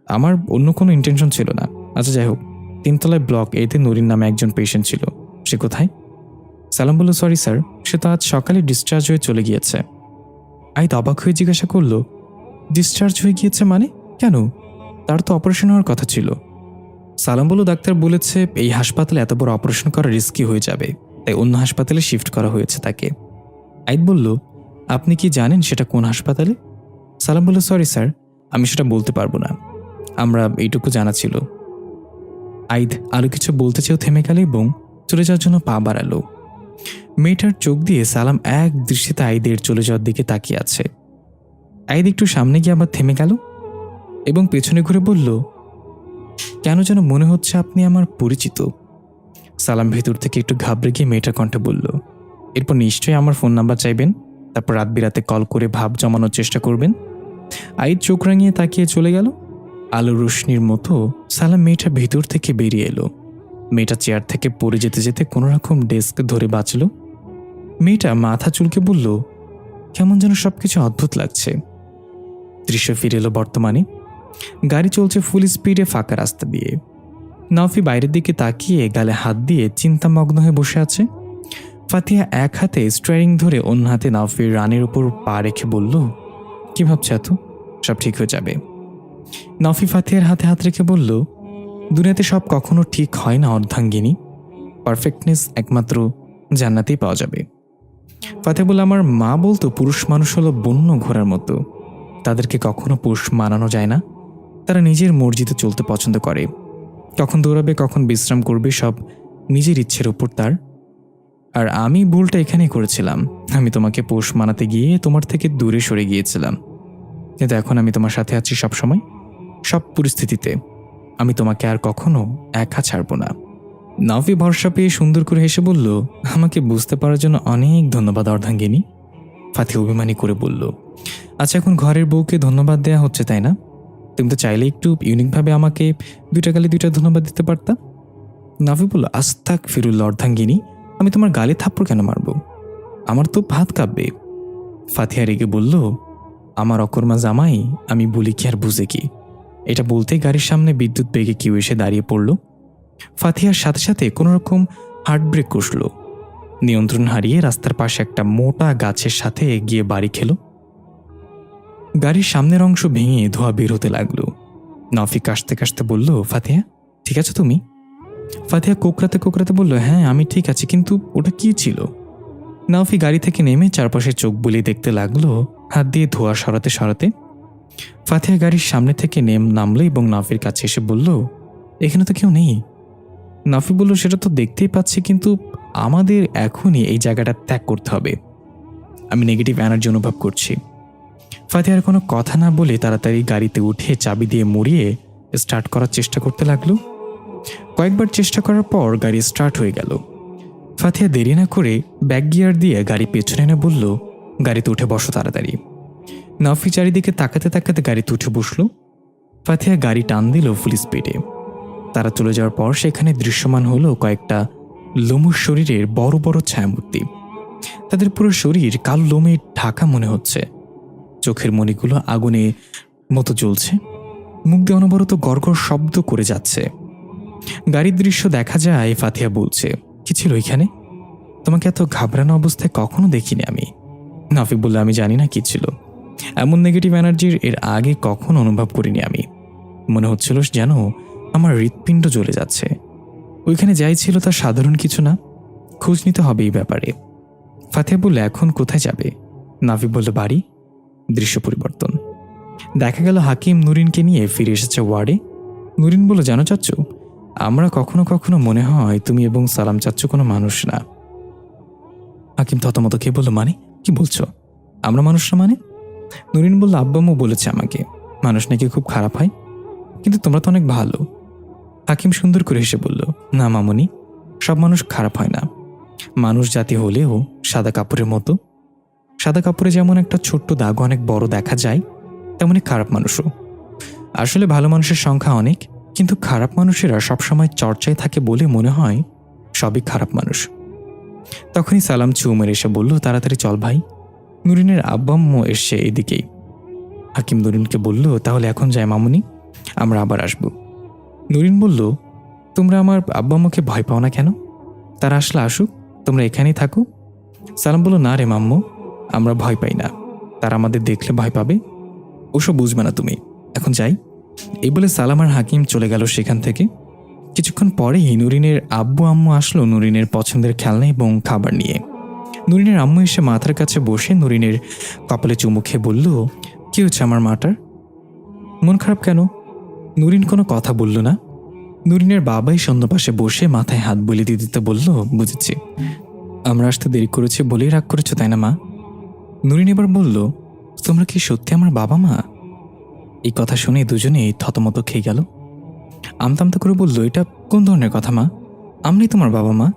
আমার অন্য কোনো ইন্টেনশন ছিল না। আচ্ছা যাই হোক, 3তলায় ব্লক এতে নুরিন নামে একজন পেশেন্ট ছিল, সে কোথায়? সালাম বলল, সরি স্যার, সে তো আজ সকালে ডিসচার্জ হয়ে চলে গিয়েছে। আইদ অবাক হয়ে জিজ্ঞাসা করল, ডিসচার্জ হয়ে গিয়েছে মানে? কেন? তার তো অপারেশন হওয়ার কথা ছিল। সালাম বলল, ডাক্তার বলেছে এই হাসপাতালে এত বড় অপারেশন করা রিস্কি হয়ে যাবে, তাই অন্য হাসপাতালে শিফট করা হয়েছে তাকে। আইদ বলল, আপনি কি জানেন সেটা কোন হাসপাতালে? সালাম বলল, সরি স্যার, আমি সেটা বলতে পারবো না, আমরা এইটুকু জানা ছিল। আইদ আরও কিছু বলতে চেয়েও থেমে গেল এবং চলে যাওয়ার জন্য পা বাড়ালো। মেয়েটার চোখ দিয়ে সালাম এক দৃষ্টিতে আইদের চলে যাওয়ার দিকে তাকিয়ে আছে। আইদ একটু সামনে গিয়ে আবার থেমে গেল এবং পেছনে ঘুরে বলল, কেন যেন মনে হচ্ছে আপনি আমার পরিচিত। সালাম ভেতর থেকে একটু ঘাবড়ে গিয়ে মেয়েটার কণ্ঠে বলল, এরপর নিশ্চয়ই আমার ফোন নাম্বার চাইবেন, তারপর রাত বিরাতে কল করে ভাব জমানোর চেষ্টা করবেন। আইদ চোখ রাঙিয়ে তাকিয়ে চলে গেল। আলো রোশনির মতো সালাম মেয়েটার ভেতর থেকে বেরিয়ে এলো। মেয়েটা চেয়ার থেকে পড়ে যেতে যেতে কোনো রকম ডেস্ক ধরে বাঁচল। মেয়েটা মাথা চুলকে বলল, কেমন যেন সবকিছু অদ্ভুত লাগছে। দৃশ্য ফিরে এলো বর্তমানে। গাড়ি চলছে ফুল স্পিডে ফাঁকা রাস্তা দিয়ে। নাফি বাইরের দিকে তাকিয়ে গালে হাত দিয়ে চিন্তামগ্ন হয়ে বসে আছে। ফাতিহা এক হাতে স্টিয়ারিং ধরে অন্য হাতে নাফির রানের উপর পা রেখে বলল, কি ভাবছ এত? সব ঠিক হয়ে যাবে। নাফি ফাতিহার হাতে হাত রেখে বলল, দুনিয়াতে সব কখনো ঠিক হয় না অর্ধাঙ্গিনী, পারফেক্টনেস একমাত্র জান্নাতেই পাওয়া যাবে। ফাতিহা বলল, আমার মা বলতো পুরুষ মানুষ হলো বন্য ঘোড়ার মতো, তাদেরকে কখনো পোষ মানানো যায় না। তারা নিজের মর্জিতে চলতে পছন্দ করে, কখন দৌড়াবে কখন বিশ্রাম করবে সব নিজের ইচ্ছের উপর তার। আর আমি ভুলটা এখানেই করেছিলাম, আমি তোমাকে পোষ মানাতে গিয়ে তোমার থেকে দূরে সরে গিয়েছিলাম, কিন্তু এখন আমি তোমার সাথে আছি সব সময়, সব পরিস্থিতিতে। আমি তোমাকে আর কখনো একা ছাড়ব না। নাফি ভরসা পেয়ে সুন্দর করে হেসে বলল, আমাকে বুঝতে পারার জন্য অনেক ধন্যবাদ অর্ধাঙ্গিনী। ফাতি অভিমানী করে বলল, আচ্ছা এখন ঘরের বউকে ধন্যবাদ দেয়া হচ্ছে তাই না? তুমি তো চাইলে একটু ইউনিকভাবে আমাকে 2টা গালে 2টা ধন্যবাদ দিতে পারতা। নাফি বলল, আস্তাক ফিরুল্লাহ অর্ধাঙ্গিনী, আমি তোমার গালে থাপ্পড় কেন মারব? আমার তো হাত কাঁপবে। ফাতিহা রেগে বলল, আমার অকর্মা জামাই, আমি বলি কি আর বুঝে কি। এটা বলতেই গাড়ির সামনে বিদ্যুৎ বেগে কেউ এসে দাঁড়িয়ে পড়ল। ফাতিহার সাথে সাথে কোনোরকম হার্ট ব্রেক কষল। নিয়ন্ত্রণ হারিয়ে রাস্তার পাশে একটা মোটা গাছের সাথে গিয়ে বাড়ি খেল। গাড়ির সামনের অংশ ভেঙে ধোঁয়া বের হতে লাগলো। নাফি কাশতে কাশতে বলল, ফাতিহা ঠিক আছে তুমি? ফাতিহা কোকড়াতে কোকড়াতে বলল, হ্যাঁ আমি ঠিক আছি, কিন্তু ওটা কি ছিল? নাফি গাড়ি থেকে নেমে চারপাশে চোখ বুলিয়ে দেখতে লাগলো, হাত দিয়ে ধোঁয়া সরাতে সরাতে। ফাতিহা গাড়ির সামনে থেকে নামলো এবং নাফির কাছে এসে বলল, এখানে তো কেউ নেই। নাফি বলল, সেটা তো দেখতেই পাচ্ছি, কিন্তু আমাদের এখনই এই জায়গাটা ত্যাগ করতে হবে। আমি নেগেটিভ এনার্জি অনুভব করছি। ফাতিহার কোনো কথা না বলে তাড়াতাড়ি গাড়িতে উঠে চাবি দিয়ে মুড়িয়ে স্টার্ট করার চেষ্টা করতে লাগলো। কয়েকবার চেষ্টা করার পর গাড়ি স্টার্ট হয়ে গেল। ফাতিহা দেরি না করে ব্যাক গিয়ার দিয়ে গাড়ি পেছনে এনে বলল, গাড়িতে উঠে বসো তাড়াতাড়ি। নাফি চারিদিকে তাকাতে তাকাতে গাড়িতে উঠে বসল। ফাতিহা গাড়ি টান দিল ফুল স্পিডে। তারা চলে যাওয়ার পর সেখানে দৃশ্যমান হলো কয়েকটা লোমুর শরীরের বড় বড় ছায়ামূর্তি। তাদের পুরো শরীর কালো লোমে ঢাকা মনে হচ্ছে, চোখের মণিগুলো আগুনে মতো জ্বলছে, মুখ দিয়ে অনবরত গড়গড় শব্দ করে যাচ্ছে। গাড়ির দৃশ্য দেখা যায়। ফাতিহা বলছে, কি ছিল এখানে? তোমাকে এত ঘাবড়ানো অবস্থায় কখনো দেখিনি আমি। নাফি বলল, আমি জানি না কি ছিল, এমন নেগেটিভ এনার্জির এর আগে কখনো অনুভব করিনি আমি। মনে হচ্ছিল যেন আমার হৃৎপিণ্ড জ্বলে যাচ্ছে। ওইখানে যাই ছিল তা সাধারণ কিছু না, খোঁজ নিতে হবে এই ব্যাপারে। ফাতিহা বলল, এখন কোথায় যাবে? নাফি বলল, বাড়ি। দৃশ্য পরিবর্তন। দেখা গেল হাকিম নুরিনকে নিয়ে ফিরে এসেছে ওয়ার্ডে। নুরিন বলল, জানো চাচ্চু, আমরা কখনো কখনো মনে হয় তুমি এবং সালাম চাচ্চু কোনো মানুষ না। হাকিম থতমত খেয়ে বলল, মানে কি বলছো? আমরা মানুষরা মানে? নুরিন বলল, আব্বু আম্মু বলেছে আমাকে মানুষ নাকি খুব খারাপ হয়, কিন্তু তোমরা তো অনেক ভালো। হাকিম সুন্দর করে হেসে বলল, না মামুনি, সব মানুষ খারাপ হয় না। মানুষ জাতি হলেও সাদা কাপড়ের মতো। সাদা কাপড়ে যেমন একটা ছোট্ট দাগ অনেক বড় দেখা যায়, তেমনি খারাপ মানুষও। আসলে ভালো মানুষের সংখ্যা অনেক, কিন্তু খারাপ মানুষেরা সবসময় চর্চায় থাকে বলে মনে হয় সবই খারাপ মানুষ। তখনই সালাম চুমের এসে বলল, তাড়াতাড়ি চল ভাই, নুরিনের আব্বা আম্মু এসছে এদিকেই। হাকিম নুরিনকে বলল, তাহলে এখন যাই মামুনি, আমরা আবার আসব। নুরিন বলল, তোমরা আমার আব্বা আম্মুকে ভয় পাও না কেন? তারা আসলে আসুক, তোমরা এখানেই থাকো। সালাম বলল, না রে মাম্মু, আমরা ভয় পাই না, তারা আমাদের দেখলে ভয় পাবে, ওসব বুঝবে না তুমি, এখন যাই। এই বলে সালাম আর হাকিম চলে গেল সেখান থেকে। কিছুক্ষণ পরেই নুরিনের আব্বু আম্মু আসলো নুরিনের পছন্দের খেলনা এবং খাবার নিয়ে। নুরিনের আম্মু এসে মাথার কাছে বসে নুরিনের কপালে চুমু খেয়ে বলল, কি হচ্ছে আমার মাটার? মন খারাপ কেন? নুরিন কোনো কথা বলল না। নুরিনের বাবাই সন্ধ্যা পাশে বসে মাথায় হাত বুলিয়ে দিতে বলল, বুঝেছি, আমরা আসতে দেরি করেছি বলেই রাগ করেছো তাই না মা? নুরিন এবার বলল, তোমরা কি সত্যি আমার বাবা মা? এই কথা শুনে দুজনেই থতমত খেয়ে গেল। আমতামতা করে বলল, এটা কোন ধরনের কথা মা? আমরাই তোমার বাবা মা।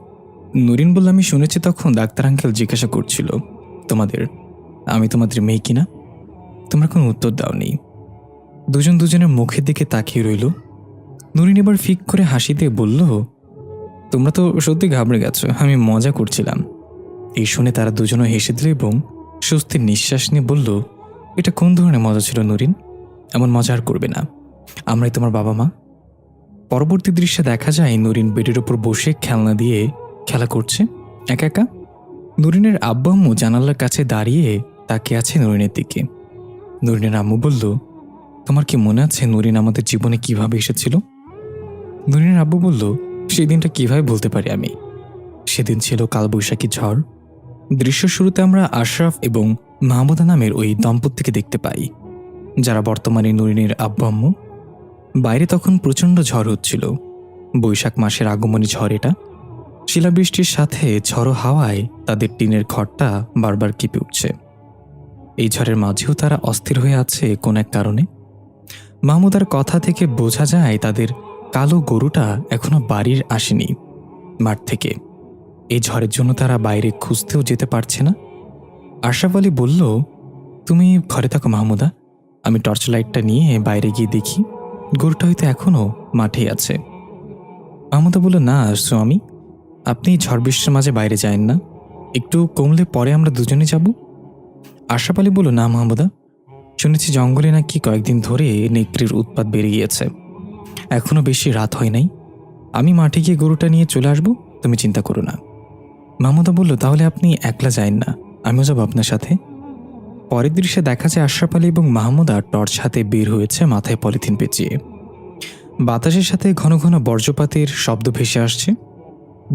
নুরিন বলল, আমি শুনেছি তখন ডাক্তার আঙ্কেল জিজ্ঞাসা করছিল আমি তোমাদের মেয়ে কিনা। তোমরা কোনো উত্তর দাওনি। দুজন দুজনের মুখের দিকে তাকিয়ে রইল। নুরিন এবার ফিক করে হাসি দিয়ে বলল, তোমরা তো সত্যি ঘাবড়ে গেছো, আমি মজা করছিলাম। এই শুনে তারা দুজনও হেসে দিল এবং স্বস্তির নিঃশ্বাস নিয়ে বলল, এটা কোন ধরনের মজা ছিল নুরিন? এমন মজা আর করবে না, আমরাই তোমার বাবা মা। পরবর্তী দৃশ্যে দেখা যায় নুরিন বেডের ওপর বসে খেলনা দিয়ে খেলা করছে একা একা। নুরিনের আব্বু আম্মু জানালার কাছে দাঁড়িয়ে তাকিয়ে আছে নুরিনের দিকে। নুরিনের আম্মু বলল, তোমার কি মনে আছে নুরিন আমাদের জীবনে কিভাবে এসেছিল? নুরিনের আব্বু বলল, সেই দিনটা কিভাবে বলতে পারি আমি। সেদিন ছিল কালবৈশাখী ঝড়। দৃশ্য শুরুতে আমরা আশরাফ এবং মাহমুদা নামের ওই দম্পতিকে দেখতে পাই, যারা বর্তমানে নুরিনের আব্বু আম্মু। বাইরে তখন প্রচণ্ড ঝড় হচ্ছিল, বৈশাখ মাসের আগমনী ঝড় এটা। শিলাবৃষ্টির সাথে ঝড়ো হাওয়ায় তাদের টিনের ঘরটা বারবার কেঁপে উঠছে। এই ঝড়ের মাঝেও তারা অস্থির হয়ে আছে কোন এক কারণে। মাহমুদার কথা থেকে বোঝা যায় তাদের কালো গরুটা এখনো বাড়ির আসেনি মাঠ থেকে। এই ঝড়ের জন্য তারা বাইরে খুঁজতেও যেতে পারছে না। আশরাফ আলী বলল, তুমি ঘরে থাকো মাহমুদা, আমি টর্চ লাইটটা নিয়ে বাইরে গিয়ে দেখি গরুটা হয়তো এখনো মাঠেই আছে। মাহমুদা বলল, না স্বামী, আপনি ঝড় বৃষ্টির মাঝে বাইরে যায়েন না, একটু কমলে পরে আমরা দুজনে যাব। আশরাফ আলী বলল, না মাহমুদা, শুনেছি জঙ্গলে নাকি কয়েকদিন ধরে নেকড়ের উৎপাত বেড়ে গিয়েছে, এখনো বেশি রাত হয় নাই, আমি মাঠে গিয়ে গরুটা নিয়ে চলে আসবো, তুমি চিন্তা করো না। মাহমুদা বলল, তাহলে আপনি একলা যায়েন না, আমিও যাবো আপনার সাথে। পরের দৃশ্যে দেখা যায় আশরাফ আলী এবং মাহমুদা টর্চ হাতে বের হয়েছে মাথায় পলিথিন পেঁচিয়ে। বাতাসের সাথে ঘন ঘন বজ্রপাতের শব্দ ভেসে আসছে।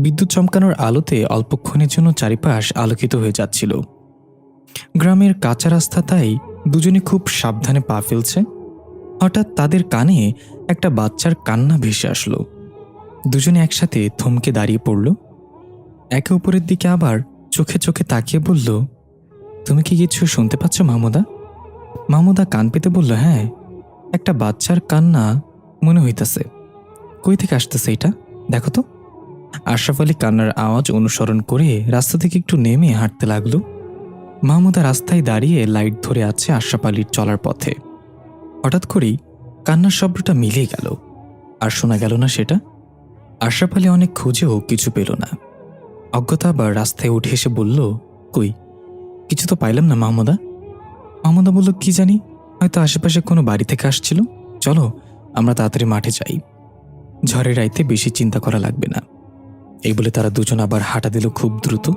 বিদ্যুৎ চমকানোর আলোতে অল্পক্ষণের জন্য চারিপাশ আলোকিত হয়ে যাচ্ছিল। গ্রামের কাঁচা রাস্তা, তাই দুজনে খুব সাবধানে পা ফেলছে। হঠাৎ তাদের কানে একটা বাচ্চার কান্না ভেসে আসলো। দুজনে একসাথে থমকে দাঁড়িয়ে পড়ল। একে অপরের দিকে আবার চোখে চোখে তাকিয়ে বলল, তুমি কি কিছু শুনতে পাচ্ছ মাহমুদা? মাহমুদা কান পেতে বলল, হ্যাঁ, একটা বাচ্চার কান্না মনে হইতেছে। কই থেকে আসতেছে এটা, দেখো তো। আশরাফ আলী কান্নার আওয়াজ অনুসরণ করে রাস্তা থেকে একটু নেমে হাঁটতে লাগলো। মাহমুদা রাস্তায় দাঁড়িয়ে লাইট ধরে আছে আশরাফ আলীর চলার পথে। হঠাৎ করেই কান্নার শব্দটা মিলে গেল, আর শোনা গেল না সেটা। আশরাফ আলী অনেক খুঁজেও কিছু পেল না। অজ্ঞতা আবার রাস্তায় উঠে এসে বলল, কই, কিছু তো পাইলাম না মাহমুদা। মাহমুদা বলল, কি জানি, হয়তো আশেপাশে কোনো বাড়ি থেকে আসছিল, চলো আমরা তাড়াতাড়ি মাঠে যাই, ঝড়ের রাইতে বেশি চিন্তা করা লাগবে না। এই বলে তারা দুজন আবার হাঁটা দিল খুব দ্রুত।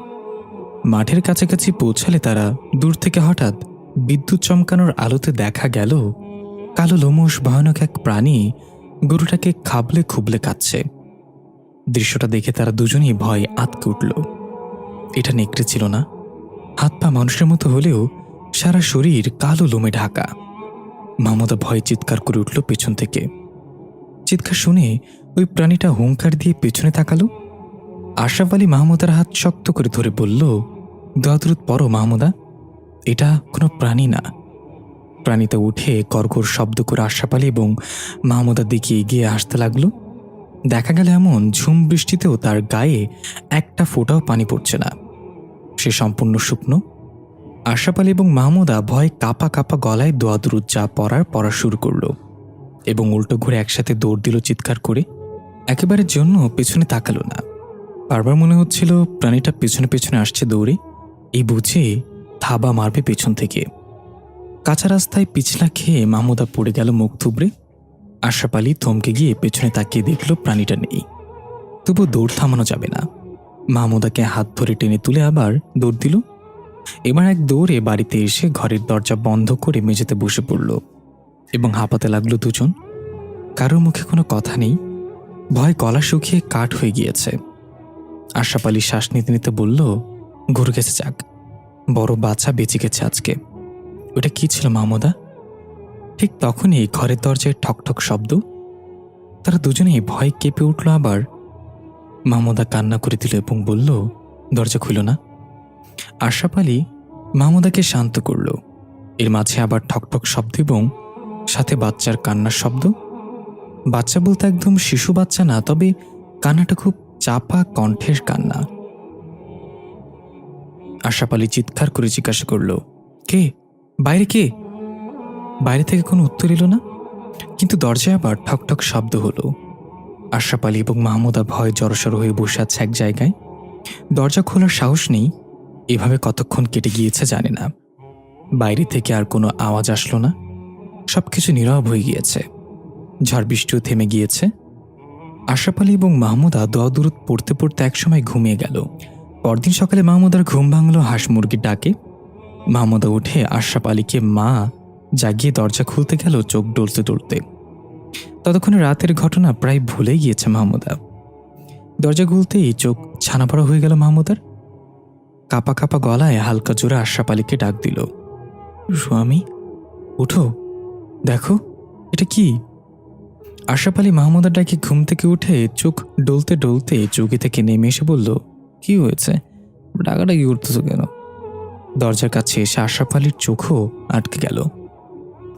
মাঠের কাছাকাছি পৌঁছালে তারা দূর থেকে হঠাৎ বিদ্যুৎ চমকানোর আলোতে দেখা গেল কালো লোমশ ভয়ানক এক প্রাণী গরুটাকে খাবলে খুবলে কাচ্ছে। দৃশ্যটা দেখে তারা দুজনেই ভয়ে আঁতকে উঠল। এটা নেকড়ে ছিল না, হাত পা মানুষের মতো হলেও সারা শরীর কালো লোমে ঢাকা। মাহমুদা ভয়ে চিৎকার করে উঠল পেছন থেকে। চিৎকার শুনে ওই প্রাণীটা হুঙ্কার দিয়ে পেছনে তাকালো। আশরাফ আলী মাহমুদার হাত শক্ত করে ধরে বলল, দোয়া দরুদ পড়ো মাহমুদা, এটা কোনো প্রাণী না। প্রাণীতে উঠে কর্কর শব্দ করে আশরাফ আলী এবং মাহমুদার দিকে এগিয়ে আসতে লাগলো। দেখা গেল এমন ঝুম বৃষ্টিতেও তার গায়ে একটা ফোঁটাও পানি পড়ছে না, সে সম্পূর্ণ শুকনো। আশরাফ আলী এবং মাহমুদা ভয়ে কাঁপা কাঁপা গলায় দোয়া দুরুদ যা পড়া শুরু করলো এবং উল্টো ঘুরে একসাথে দৌড় দিল চিৎকার করে। একেবারের জন্য পেছনে তাকালো না। বারবার মনে হচ্ছিল প্রাণীটা পেছনে পেছনে আসছে দৌড়ে, এই বুঝে থাবা মারবে পেছন থেকে। কাঁচা রাস্তায় পিছলা খেয়ে মাহমুদা পড়ে গেল মুখ থুবড়ে। আশরাফ আলী থমকে গিয়ে পেছনে তাকিয়ে দেখল প্রাণীটা নেই। তবু দৌড় থামানো যাবে না। মাহমুদাকে হাত ধরে টেনে তুলে আবার দৌড় দিল। এবার এক দৌড়ে বাড়িতে এসে ঘরের দরজা বন্ধ করে মেঝেতে বসে পড়ল এবং হাঁপাতে লাগলো দুজন। কারোর মুখে কোনো কথা নেই, ভয় গলা শুকিয়ে কাঠ হয়ে গিয়েছে। আশরাফ আলী শ্বাস নিতে নিতে বলল, ঘুরে গেছে যাক, বড় বাচ্চা বেঁচে গেছে আজকে। ওটা কি ছিল মাহমুদা? ঠিক তখনই ঘরের দরজায় ঠকঠক শব্দ। তারা দুজনেই ভয় কেঁপে উঠল। আবার মাহমুদা কান্না করে দিল এবং বলল, দরজা খুলো না। আশরাফ আলী মাহমুদাকে শান্ত করল। এর মাঝে আবার ঠকঠক শব্দ এবং সাথে বাচ্চার কান্নার শব্দ। বাচ্চা বলতে একদম শিশু বাচ্চা না, তবে কান্নাটা খুব চাপা কণ্ঠের কান্না। আশরাফ আলী চিৎকার করে জিজ্ঞাসা করল, কে? বাইরে কে? বাইরে থেকে কোনো উত্তর এলো না, কিন্তু দরজায় আবার ঠকঠক শব্দ হলো। আশরাফ আলী এবং মাহমুদা ভয়ে জড়সড় হয়ে বসে আছে এক জায়গায়। দরজা খোলার সাহস নেই। এভাবে কতক্ষণ কেটে গিয়েছে জানে না। বাইরে থেকে আর কোনো আওয়াজ আসলো না, সবকিছু নীরব হয়ে গিয়েছে। ঝড় বৃষ্টিও থেমে গিয়েছে। আশরাফ আলী এবং মাহমুদা দোয়া দুরুদ পড়তে পড়তে একসময় ঘুমিয়ে গেল। পরদিন সকালে মাহমুদার ঘুম ভাঙল হাঁস মুরগির ডাকে। মাহমুদা উঠে আশরাফ আলীকে মা জাগিয়ে দরজা খুলতে গেল চোখ ডলতে ডলতে। ততক্ষণে রাতের ঘটনা প্রায় ভুলে গিয়েছে মাহমুদা। দরজা খুলতেই চোখ ছানাপড়া হয়ে গেল মাহমুদার। কাঁপা কাঁপা গলায় হালকা জোরে আশরাফ আলীকে ডাক দিল, স্বামী উঠো, দেখো এটা কি। আশরাফ আলী মাহমুদার ডাকে ঘুম থেকে উঠে চোখ ডলতে ডলতে চৌকি থেকে নেমে এসে বলল, কি হয়েছে, ডাকাডাকি করতেছো কেন? দরজার কাছে এসে আশরাফ আলীর চোখও আটকে গেল।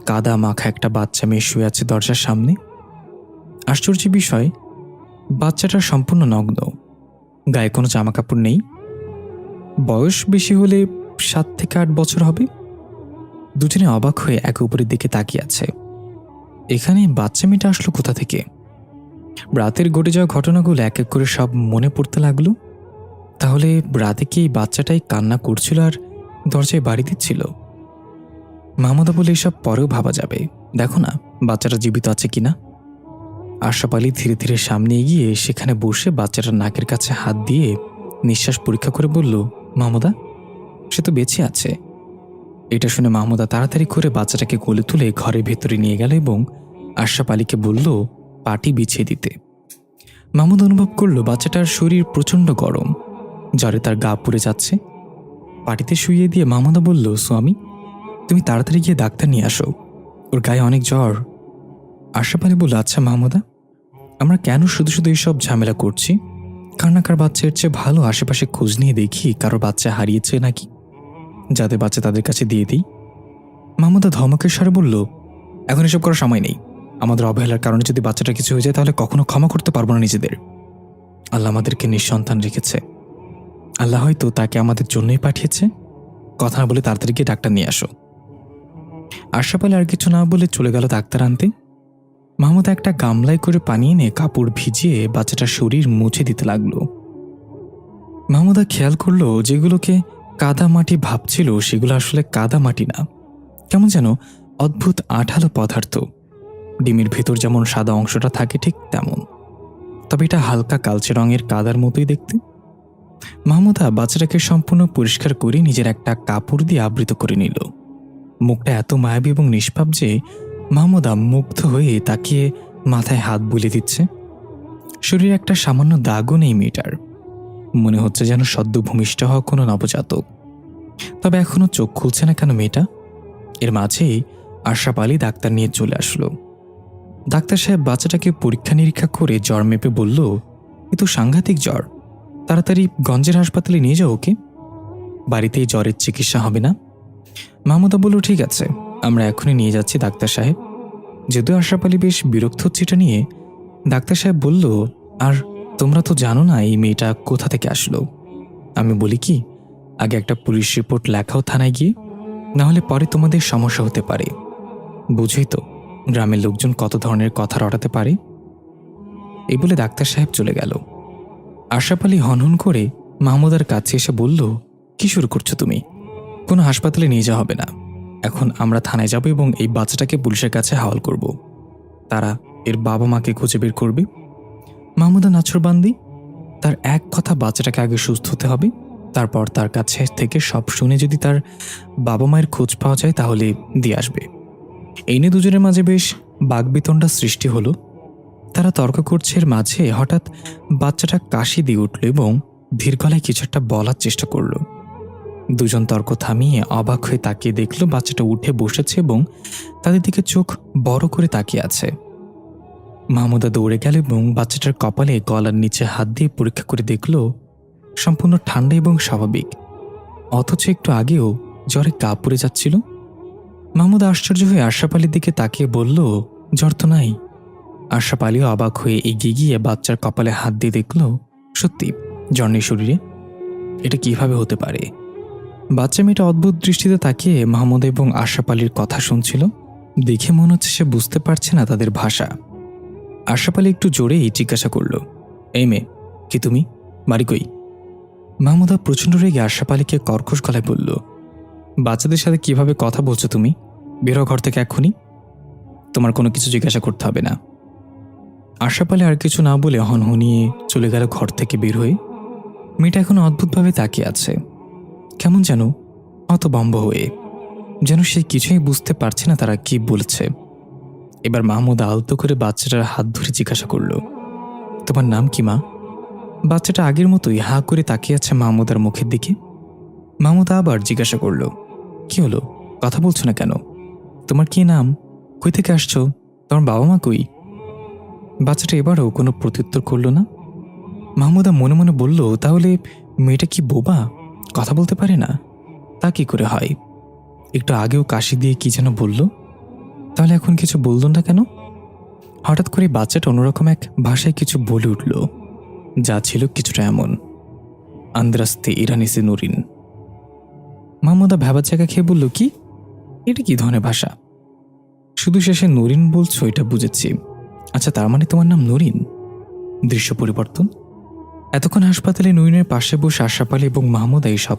কাদা মাখা একটা বাচ্চা মেয়ে শুয়ে আছে দরজার সামনে। আশ্চর্য বিষয়, বাচ্চাটা সম্পূর্ণ নগ্ন, গায়ে কোনো জামা কাপড় নেই। বয়স বেশি হলে 7 থেকে 8 বছর হবে। দুজনে অবাক হয়ে একে অপরের দিকে তাকিয়ে আছে। এখানে বাচ্চা মেয়েটা আসলো কোথা থেকে? রাতের ঘটে যাওয়া ঘটনাগুলো এক এক করে সব মনে পড়তে লাগলো। তাহলে রাতে কি এই বাচ্চাটাই কান্না করছিল আর দরজায় বাড়ি দিচ্ছিল? মাহমুদা বলে, এসব পরেও ভাবা যাবে, দেখো না বাচ্চাটা জীবিত আছে কিনা। আশরাফ আলী ধীরে ধীরে সামনে এগিয়ে সেখানে বসে বাচ্চাটার নাকের কাছে হাত দিয়ে নিঃশ্বাস পরীক্ষা করে বলল, মাহমুদা সে তো বেঁচে আছে। এটা শুনে মাহমুদা তাড়াতাড়ি করে বাচ্চাটাকে কোলে তুলে ঘরের ভেতরে নিয়ে গেল এবং আশরাফ আলীকে বলল পাটি বিছিয়ে দিতে। মাহমুদ অনুভব করল বাচ্চাটার শরীর প্রচণ্ড গরম, জ্বরে তার গা পুড়ে যাচ্ছে। পাটিতে শুইয়ে দিয়ে মাহমুদা বলল, স্বামী তুমি তাড়াতাড়ি গিয়ে ডাক্তার নিয়ে আসো, ওর গায়ে অনেক জ্বর। আশরাফ আলী বলল, আচ্ছা মাহমুদা, আমরা কেন শুধু শুধু এইসব ঝামেলা করছি? কান্নাকার বাচ্চার চেয়ে ভালো আশেপাশে খোঁজ নিয়ে দেখি কারো বাচ্চা হারিয়েছে নাকি, যাদের বাচ্চা তাদের কাছে দিয়ে দিই। মাহমুদা ধমকের স্বরে বলল, এখন এসব করার সময় নেই। আমাদের অবহেলার কারণে যদি বাচ্চাটা কিছু হয়ে যায় তাহলে কখনো ক্ষমা করতে পারবো না নিজেদের। আল্লাহ আমাদেরকে নিঃসন্তান রেখেছে, আল্লাহ হয়তো তাকে আমাদের জন্যই পাঠিয়েছে। কথা না বলে তাড়াতাড়ি গিয়ে ডাক্তার নিয়ে আসো। আশরাফ আলী আর কিছু না বলে চলে গেল ডাক্তার আনতে। মাহমুদা একটা গামলায় করে পানি এনে কাপড় ভিজিয়ে বাচ্চাটার শরীর মুছে দিতে লাগলো। মাহমুদা খেয়াল করলো যেগুলোকে কাদা মাটি ভাবছিল সেগুলো আসলে কাদা মাটি না, কেমন যেন অদ্ভুত আঠালো পদার্থ। ডিমের ভেতর যেমন সাদা অংশটা থাকে ঠিক তেমন, তবে এটা হালকা কালচে রঙের কাদার মতোই দেখতে। মাহমুদা বাচ্চাটাকে সম্পূর্ণ পরিষ্কার করে নিজের একটা কাপড় দিয়ে আবৃত করে নিল। মুখটা এত মায়াবী এবং নিষ্পাপ যে মাহমুদা মুগ্ধ হয়ে তাকিয়ে মাথায় হাত বুলিয়ে দিচ্ছে। শরীরে একটা সামান্য দাগও নেই মেয়েটার, মনে হচ্ছে যেন সদ্য ভূমিষ্ঠ হওয়া কোনো নবজাতক। তবে এখনো চোখ খুলছে না কেন মেয়েটা? এর মাঝেই আশরাফ আলী ডাক্তার নিয়ে চলে আসলো। ডাক্তার সাহেব বাচ্চাটাকে পরীক্ষা নিরীক্ষা করে জ্বর মেপে বলল, এ তো সাংঘাতিক জ্বর, তাড়াতাড়ি গঞ্জের হাসপাতালে নিয়ে যাও ওকে, বাড়িতেই জ্বরের চিকিৎসা হবে না। মাহমুদা বলল, ঠিক আছে, আমরা এখনই নিয়ে যাচ্ছি ডাক্তার সাহেব। যদিও আশরাফ আলী বেশ বিরক্ত হচ্ছে এটা নিয়ে, ডাক্তার সাহেব বলল, আর তোমরা তো জানো না এই মেয়েটা কোথা থেকে আসলো। আমি বলি কি, আগে একটা পুলিশ রিপোর্ট লেখাও থানায় গিয়ে, না হলে পরে তোমাদের সমস্যা হতে পারে। বুঝই তো গ্রামের লোকজন কত ধরনের কথা রটাতে পারে। এই বলে ডাক্তার সাহেব চলে গেল। আশরাফ আলী হনহন করে মাহমুদার কাছে এসে বলল, কি শুরু করছো তুমি? কোনো হাসপাতালে নিয়ে যাওয়া হবে না। এখন আমরা থানায় যাব এবং এই বাচ্চাটাকে পুলিশের কাছে হাওয়াল করব। তারা এর বাবা মাকে খুঁজে বের করবে। মাহমুদা নাছরবান্দি, তার এক কথা, বাচ্চাটাকে আগে সুস্থ হতে হবে, তারপর তার কাছে থেকে সব শুনে যদি তার বাবা মায়ের খোঁজ পাওয়া যায় তাহলে দিয়ে আসবে। এই নিয়ে দুজনের মাঝে বেশ বাকবিতণ্ডা সৃষ্টি হলো। তারা তর্ক করছে, এর মাঝে হঠাৎ বাচ্চাটা কাশি দিয়ে উঠল এবং ধীর গলায় কিছু একটা বলার চেষ্টা করল। দুজন তর্ক থামিয়ে অবাক হয়ে তাকিয়ে দেখল বাচ্চাটা উঠে বসেছে এবং তাদের দিকে চোখ বড় করে তাকিয়ে আছে। মাহমুদা দৌড়ে গেল এবং বাচ্চাটার কপালে গলার নিচে হাত দিয়ে পরীক্ষা করে দেখল সম্পূর্ণ ঠান্ডা এবং স্বাভাবিক, অথচ একটু আগেও জ্বরে গা পুড়ে যাচ্ছিল। মাহমুদা আশ্চর্য হয়ে আশরাফ আলীর দিকে তাকিয়ে বলল, জ্বর তো নাই। আশরাফ আলীও অবাক হয়ে এগিয়ে গিয়ে বাচ্চার কপালে হাত দিয়ে দেখল সত্যি জ্বর নেই শরীরে। এটা কিভাবে হতে পারে? বাচ্চা মেয়েটা অদ্ভুত দৃষ্টিতে তাকিয়ে মাহমুদ এবং আশরাফ আলীর কথা শুনছিল। দেখে মনে হচ্ছে সে বুঝতে পারছে না তাদের ভাষা। আশরাফ আলী একটু জোরেই জিজ্ঞাসা করল, এই মেয়ে, কি তুমি? বাড়ি কই? মাহমুদা প্রচণ্ড রেগে আশরাফ আলীকে কর্কশ গলায় বলল, বাচ্চাদের সাথে কিভাবে কথা বলছো তুমি? বেরো ঘর থেকে এক্ষুনি। তোমার কোনো কিছু জিজ্ঞাসা করতে হবে না। আশরাফ আলী আর কিছু না বলে হনহনিয়ে চলে গেল ঘর থেকে বের হয়ে। মেয়েটা এখন অদ্ভুতভাবে তাকিয়ে আছে, কেমন যেন হতভম্ব হয়ে, যেন সে কিছুই বুঝতে পারছে না তারা কি বলছে। এবার মাহমুদ আলতো করে বাচ্চাটার হাত ধরে জিজ্ঞাসা করল, তোমার নাম কি মা? বাচ্চাটা আগের মতোই হাঁ করে তাকিয়ে আছে মাহমুদার মুখের দিকে। মাহমুদ আবার জিজ্ঞাসা করল, কি হলো, কথা বলছো না কেন? তোমার কি নাম? কই থেকে আসছো? তোমার বাবা মা কই? বাচ্চাটা এবারও কোনো প্রত্যুত্তর করল না। মাহমুদা মনে মনে বলল, তাহলে মেয়েটা কি বোবা, কথা বলতে পারে না? তা কি করে হয়? একটু আগেও কাশি দিয়ে কি যেন বলল, তাহলে এখন কিছু বলল না কেন? হঠাৎ করে বাচ্চাটা অন্যরকম এক ভাষায় কিছু বলে উঠল, যা ছিল কিছুটা এমন, আন্দ্রাস্তে ইরানিসে নুরিন। মাহমুদা ভাবার জায়গা খেয়ে বলল, কি, এটা কি ধরনের ভাষা? শুধু শেষে নুরিন বলছো এটা বুঝেছি। আচ্ছা, তার মানে তোমার নাম নুরিন? দৃশ্য পরিবর্তন। এতক্ষণ হাসপাতালে নুরিনের পাশে বসে আশরাফ আলী এবং মাহমুদা এইসব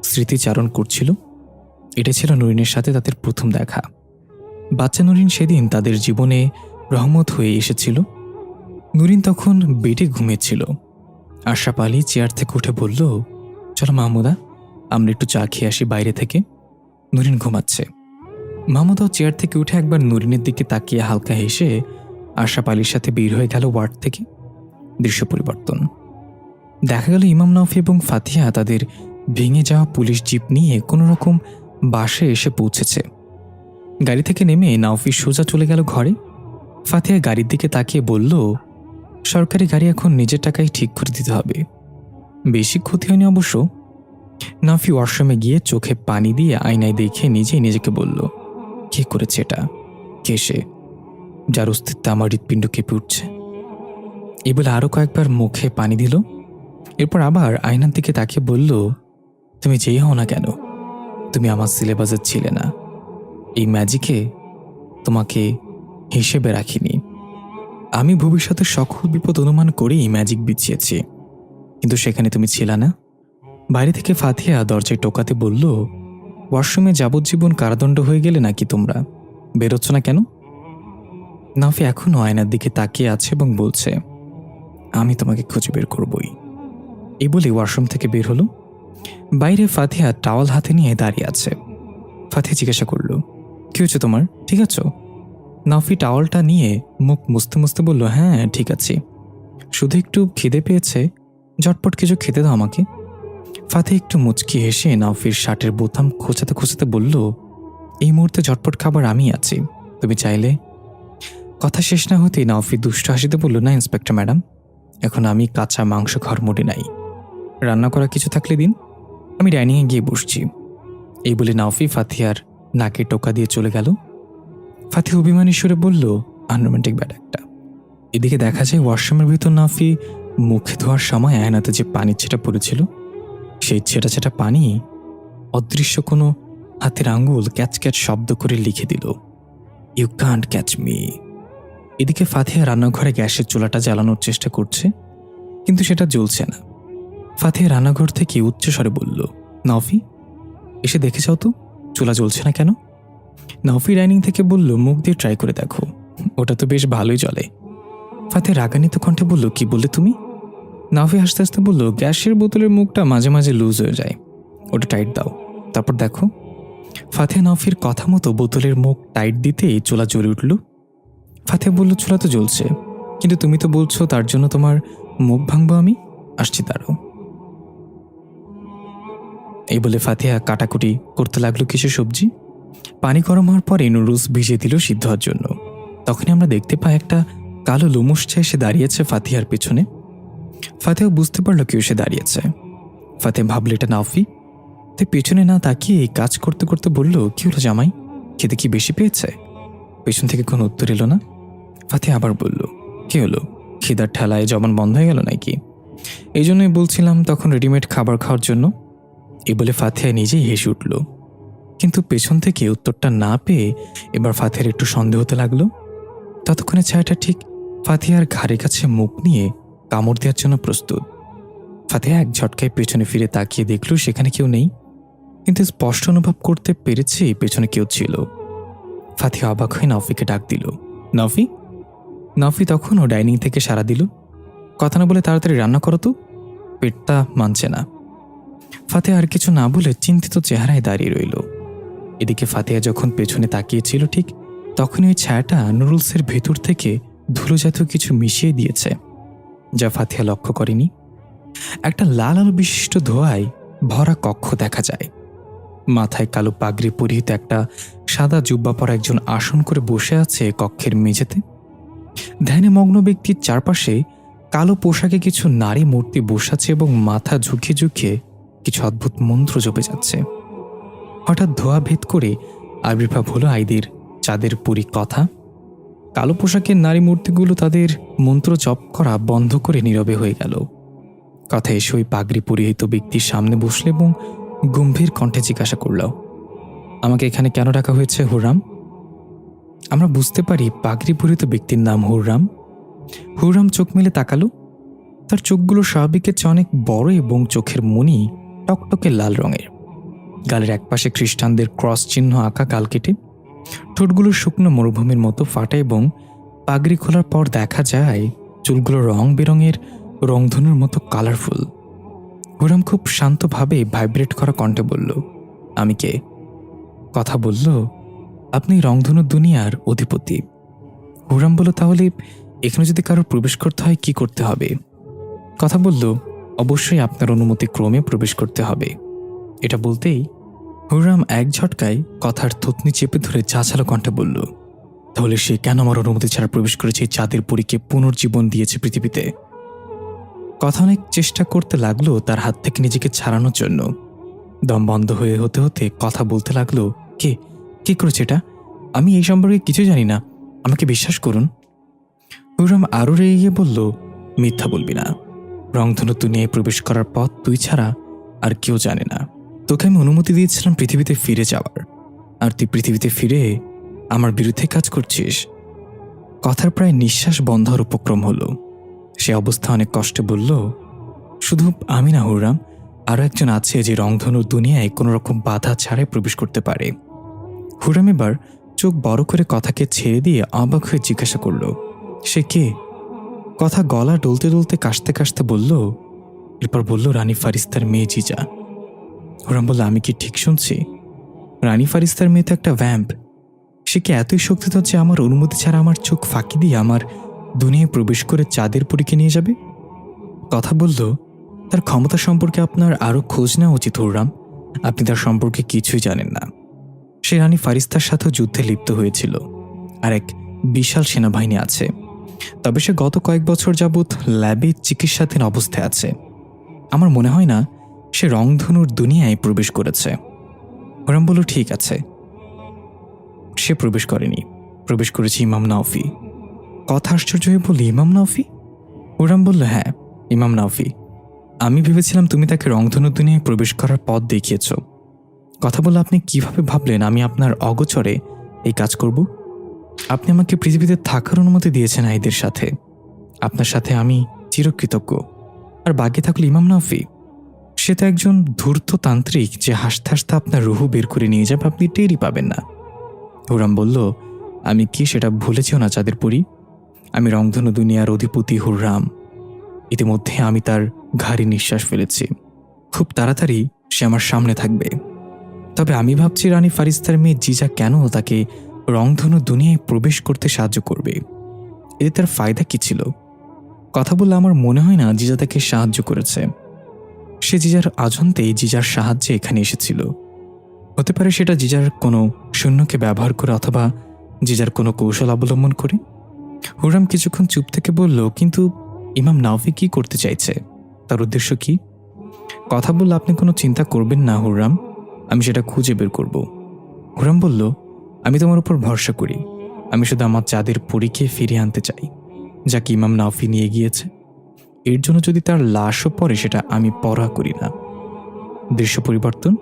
স্মৃতিচারণ করছিল। এটা ছিল নুরিনের সাথে তাদের প্রথম দেখা। বাচ্চা নুরিন সেদিন তাদের জীবনে রহমত হয়ে এসেছিল। নুরিন তখন বেডে ঘুমিয়েছিল। আশরাফ আলী চেয়ার থেকে উঠে বলল, চলো মাহমুদা, আমরা একটু চা খেয়ে আসি বাইরে থেকে। নুরিন ঘুমাচ্ছে। মাহমুদাও চেয়ার থেকে উঠে একবার নুরিনের দিকে তাকিয়ে হালকা হেসে আশরাফ আলীর সাথে বের হয়ে গেল ওয়ার্ড থেকে। দৃশ্য পরিবর্তন। দেখা গেল ইমাম নাফি এবং ফাতিহা তাদের ভেঙে যাওয়া পুলিশ জিপ নিয়ে কোনো রকম বাসে এসে পৌঁছেছে। গাড়ি থেকে নেমে নাওফি সোজা চলে গেল ঘরে। ফাতিহা গাড়ির দিকে তাকিয়ে বলল, সরকারি গাড়ি এখন নিজের টাকায় ঠিক করে দিতে হবে। বেশি ক্ষতি হয়নি অবশ্য। নাফি ওয়াশরুমে গিয়ে চোখে পানি দিয়ে আয়নায় দেখে নিজেই নিজেকে বলল, কে করেছে এটা? কে সে, যার অস্তিত্বে আমার হৃৎপিণ্ড কেঁপে উঠছে? এই বলে আরো কয়েকবার মুখে পানি দিল। এরপর আবার আয়নার দিকে তাকিয়ে বলল, তুমি যেই হও না কেন, তুমি আমার সিলেবাসে ছিলে না। এই ম্যাজিকে তোমাকে হিসেবে রাখিনি। আমি ভবিষ্যতের সকল বিপদ অনুমান করেই ম্যাজিক বিছিয়েছি, কিন্তু সেখানে তুমি ছিলে না। বাইরে থেকে ফাতিহা দরজায় টোকাতে বলল, ওয়াশরুমে যাবজ্জীবন কারাদণ্ড হয়ে গেলে নাকি তোমরা? বেরোচ্ছ না কেন? নাফি এখনও আয়নার দিকে তাকিয়ে আছে এবং বলছে, আমি তোমাকে খুঁজে বের করবই। এই বলে ওয়াশরুম থেকে বের হলো। বাইরে ফাতিহা টাওয়াল হাতে নিয়ে দাঁড়িয়ে আছে। ফাতিহা জিজ্ঞাসা করল, কি হয়েছে তোমার, ঠিক আছো? নাফি টাওয়ালটা নিয়ে মুখ মুছতে মুছতে বলল, হ্যাঁ ঠিক আছে, শুধু একটু খিদে পেয়েছে, ঝটপট কিছু খেতে দাও আমাকে। ফাতিহা একটু মুচকি হেসে নাফির শার্টের বোতাম খোঁচাতে খোঁচাতে বলল, এই মুহূর্তে ঝটপট খাবার আমি আছি, তুমি চাইলে। কথা শেষ না হতেই নাফি দুষ্ট হাসিতে বলল, না ইন্সপেক্টর ম্যাডাম, এখন আমি কাঁচা মাংস খাওয়ার মোডে নাই। রান্না করা কিছু থাকলে দিন, আমি ডাইনিংয়ে গিয়ে বসছি। এই বলে নাওফি ফাতিহার নাকে টোকা দিয়ে চলে গেল। ফাতিহা অভিমানী সুরে বলল, আনরোম্যান্টিক ব্যাড একটা। এদিকে দেখা যায় ওয়াশরুমের ভিতর নাওফি মুখে ধোয়ার সময় আয়নাতে যে পানির ছেটা পড়েছিল, সেই ছেটা ছেটা পানি অদৃশ্য কোনো হাতের আঙ্গুল ক্যাচ ক্যাচ শব্দ করে লিখে দিল, ইউ কান্ট ক্যাচ মি। এদিকে ফাতিহা রান্নাঘরে গ্যাসের চুলাটা জ্বালানোর চেষ্টা করছে, কিন্তু সেটা জ্বলছে না। ফাতিহা রান্নাঘর থেকে উচ্চস্বরে বলল, নাওফি এসে দেখে যাও তো চুলা জ্বলছে না কেন। নাওফি ডাইনিং থেকে বলল, মুখ দিয়ে ট্রাই করে দেখো, ওটা তো বেশ ভালোই জ্বলে। ফাতিহা রাগান্বিত কণ্ঠে বলল, কি বললে তুমি? নাওফি হাসতে হাসতে বলল, গ্যাসের বোতলের মুখটা মাঝে মাঝে লুজ হয়ে যায়, ওটা টাইট দাও, তারপর দেখো। ফাতিহা নাওফির কথা মতো বোতলের মুখ টাইট দিতেই চুলা জ্বলে উঠল। ফাতিহা বলল, চুলা তো জ্বলছে, কিন্তু তুমি তো বলছো তার জন্য তোমার মুখ ভাঙবো আমি, আসছি দাঁড়াও। এই বলে ফাতিহা কাটাকুটি করতে লাগলো কিছু সবজি। পানি গরম হওয়ার পরে নুডলস ভিজিয়ে দিল সিদ্ধ হওয়ার জন্য। তখনই আমরা দেখতে পাই একটা কালো লোমুসছা এসে দাঁড়িয়েছে ফাতিহার পেছনে। ফাতিহা বুঝতে পারলো কেউ এসে দাঁড়িয়েছে। ফাতিহা ভাবলো এটা নাওফি। তাই পেছনে না তাকিয়ে কাজ করতে করতে বলল, কি হলো জামাই, খেতে কি বেশি পেয়েছে? পেছন থেকে কোনো উত্তর এলো না। ফাতিহা আবার বলল, কি হলো, খিদার ঠেলায় জবান বন্ধ হয়ে গেল নাকি? এই জন্যই বলছিলাম তখন রেডিমেড খাবার খাওয়ার জন্য। এই বলে ফাতিহা নিজেই হেসে উঠল। কিন্তু পেছন থেকে উত্তরটা না পেয়ে এবার ফাতিহার একটু সন্দেহ হতে লাগলো। ততক্ষণে ছায়াটা ঠিক ফাতিহার ঘাড়ের কাছে মুখ নিয়ে কামড় দেওয়ার জন্য প্রস্তুত। ফাতিহা এক ঝটকায় পেছনে ফিরে তাকিয়ে দেখল সেখানে কেউ নেই, কিন্তু স্পষ্ট অনুভব করতে পেরেছে পেছনে কেউ ছিল। ফাতিহা অবাক হয়ে নাওফিকে ডাক দিল, নাওফি। নাওফি তখনও ডাইনিং থেকে সাড়া দিল, কথা না বলে তাড়াতাড়ি রান্না করো তো, পেটটা মানছে না। ফাতিহা আর কিছু না বলে চিন্তিত চেহারায় দাঁড়িয়ে রইল। এদিকে ফাতিহা যখন পেছনে তাকিয়েছিল ঠিক তখনই ওই ছায়াটা নুডলসের ভেতর থেকে ধুলো জাতীয় কিছু মিশিয়ে দিয়েছে, যা ফাতিহা লক্ষ্য করেনি। একটা লাল আলো বিশিষ্ট ধোঁয়ায় ভরা কক্ষ দেখা যায়। মাথায় কালো পাগড়ি পরিহিত একটা সাদা জুব্বা পরা একজন আসন করে বসে আছে কক্ষের মেঝেতে। ধ্যানে মগ্ন ব্যক্তির চারপাশে কালো পোশাকে কিছু নারী মূর্তি বসে আছে এবং মাথা ঝুঁকিয়ে ঝুঁকিয়ে কিছু অদ্ভুত মন্ত্র জপে যাচ্ছে। হঠাৎ ধোঁয়া ভেদ করে আবির্ভাব হলো আইদের চাঁদের পুরী কথা। কালো পোশাকের নারী মূর্তিগুলো তাদের মন্ত্র জপ করা বন্ধ করে নীরবে হয়ে গেল। কথা এসে ওই পাগড়ি পরিহিত ব্যক্তির সামনে বসল এবং গম্ভীর কণ্ঠে জিজ্ঞাসা করল, আমাকে এখানে কেন ডাকা হয়েছে হুররাম? আমরা বুঝতে পারি পাগড়ি পরিহিত ব্যক্তির নাম হুররাম। হুররাম চোখ মেলে তাকালো। তার চোখগুলো স্বাভাবিকের চেয়ে অনেক বড় এবং চোখের মণি টকটকে লাল রঙের। গালের একপাশে খ্রিস্টানদের ক্রস চিহ্ন আঁকা গাল কেটে, ঠোঁটগুলো শুকনো মরুভূমির মতো ফাটা এবং পাগড়ি খোলার পর দেখা যায় চুলগুলো রং বেরঙের রংধনুর মতো কালারফুল। হুররাম খুব শান্তভাবে ভাইব্রেট করা কণ্ঠে বলল, আমি কে? কথা বলল, আপনি রংধনুর দুনিয়ার অধিপতি। হুররাম বলল, তাহলে এখানে যদি কারো প্রবেশ করতে হয় কি করতে হবে? কথা বলল, অবশ্যই আপনার অনুমতি ক্রমে প্রবেশ করতে হবে। এটা বলতেই হুররাম এক ঝটকায় কথার থুতনি চেপে ধরে চাচালো কণ্ঠে বলল, তাহলে সে কেন আমার অনুমতি ছাড়া প্রবেশ করেছে চাঁদের পরীকে পুনর্জীবন দিয়েছে পৃথিবীতে? কথা অনেক চেষ্টা করতে লাগলো তার হাত থেকে নিজেকে ছাড়ানোর জন্য। দম বন্ধ হয়ে হতে হতে কথা বলতে লাগলো, কে করেছে এটা? আমি এই সম্পর্কে কিছু জানি না, আমাকে বিশ্বাস করুন। হুররাম আরও রেগে গিয়ে বলল, মিথ্যা বলবি না। রংধনু দুনিয়ায় প্রবেশ করার পথ তুই ছাড়া আর কেউ জানে না। তোকে আমি অনুমতি দিয়েছিলাম পৃথিবীতে ফিরে যাওয়ার, আর তুই পৃথিবীতে ফিরে আমার বিরুদ্ধে কাজ করছিস। কথার প্রায় নিঃশ্বাস বন্ধ হওয়ার উপক্রম হলো। সে অবস্থা অনেক কষ্টে বলল, শুধু আমি না হুররাম, আরও একজন আছে যে রংধনুর দুনিয়ায় কোনো রকম বাধা ছাড়াই প্রবেশ করতে পারে। হুররাম এবার চোখ বড় করে কথাকে ছেড়ে দিয়ে অবাক হয়ে জিজ্ঞাসা করল, সে কে? কথা গলা ডলতে ডলতে কাশতে কাশতে বলল, এরপর বলল, রানী ফারিস্তার মেয়ে জিজা। হুররাম বলল, আমি কি ঠিক শুনছি? রানী ফারিস্তার মেয়ে তো একটা ভ্যাম্প। সে কি এতই শক্তিধর যে আমার অনুমতি ছাড়া আমার চোখ ফাঁকি দিয়ে আমার দুনিয়ায় প্রবেশ করে চাঁদের পরীকে নিয়ে যাবে? কথা বলল, তার ক্ষমতা সম্পর্কে আপনার আরও খোঁজ নেওয়া উচিত হুররাম। আপনি তার সম্পর্কে কিছুই জানেন না। সে রানী ফারিস্তার সাথেও যুদ্ধে লিপ্ত হয়েছিল, আর এক বিশাল সেনাবাহিনী আছে। তবে সে গত কয়েক বছর যাবৎ ল্যাবে চিকিৎসাধীন অবস্থায় আছে। আমার মনে হয় না সে রংধনুর দুনিয়ায় প্রবেশ করেছে। হুররাম বলল, ঠিক আছে। সে প্রবেশ করেনি, প্রবেশ করেছে ইমাম নাওফি। কথা আশ্চর্য হয়ে বলল, ইমাম নাওফি? হুররাম বলল, হ্যাঁ, ইমাম নাওফি। আমি ভেবেছিলাম তুমি তাকে রংধনুর দুনিয়ায় প্রবেশ করার পথ দেখিয়েছ। কথা বলে আপনি কিভাবে ভাবলেন আমি আপনার অগোচরে এই কাজ করব? আপনি আমাকে পৃথিবীতে থাকার অনুমতি দিয়েছেন আইদের সাথে। আপনার সাথে আমি চিরকৃতজ্ঞ। আর বাকি থাকলে ইমাম নাওফি, সে তো একজন ধূর্ত তান্ত্রিক যে হাসতে হাসতে আপনার রুহু বের করে নিয়ে যাবে, আপনি টেরই পাবেন না। হুররাম বলল, আমি কি সেটা ভুলেছিও না চাঁদের পরি? আমি রংধনু দুনিয়ার অধিপতি হুররাম। ইতিমধ্যে আমি তার ঘাড়ি নিঃশ্বাস ফেলেছি। খুব তাড়াতাড়ি সে আমার সামনে থাকবে। তবে আমি ভাবছি রানী ফারিস্তার মেয়ে জিজা কেন তাকে রংধনু দুনিয়ায় প্রবেশ করতে সাহায্য করবে? এতে তার ফায়দা কি ছিল? কথা বললে আমার মনে হয় না জিজা তাকে সাহায্য করেছে। সে জিজার আজন্তেই জিজার সাহায্যে এখানে এসেছিল। হতে পারে সেটা জিজার কোনো সৈন্যকে ব্যবহার করে অথবা জিজার কোনো কৌশল অবলম্বন করে। হুররাম কিছুক্ষণ চুপ থেকে বলল, কিন্তু ইমাম নাওফি কি করতে চাইছে? তার উদ্দেশ্য কি? কথা বললে, আপনি কোনো চিন্তা করবেন না হুররাম, আমি সেটা খুঁজে বের করব। হুররাম বলল, আমি তোমার উপর ভরসা করি। আমি শুধু আমার চাঁদের পরীকে ফিরিয়ে আনতে চাই, যাকে ইমাম নাওফি নিয়ে গিয়েছে। এর জন্য যদি তার লাশও পড়ে, সেটা আমি পরোয়া করি না। দৃশ্য পরিবর্তন।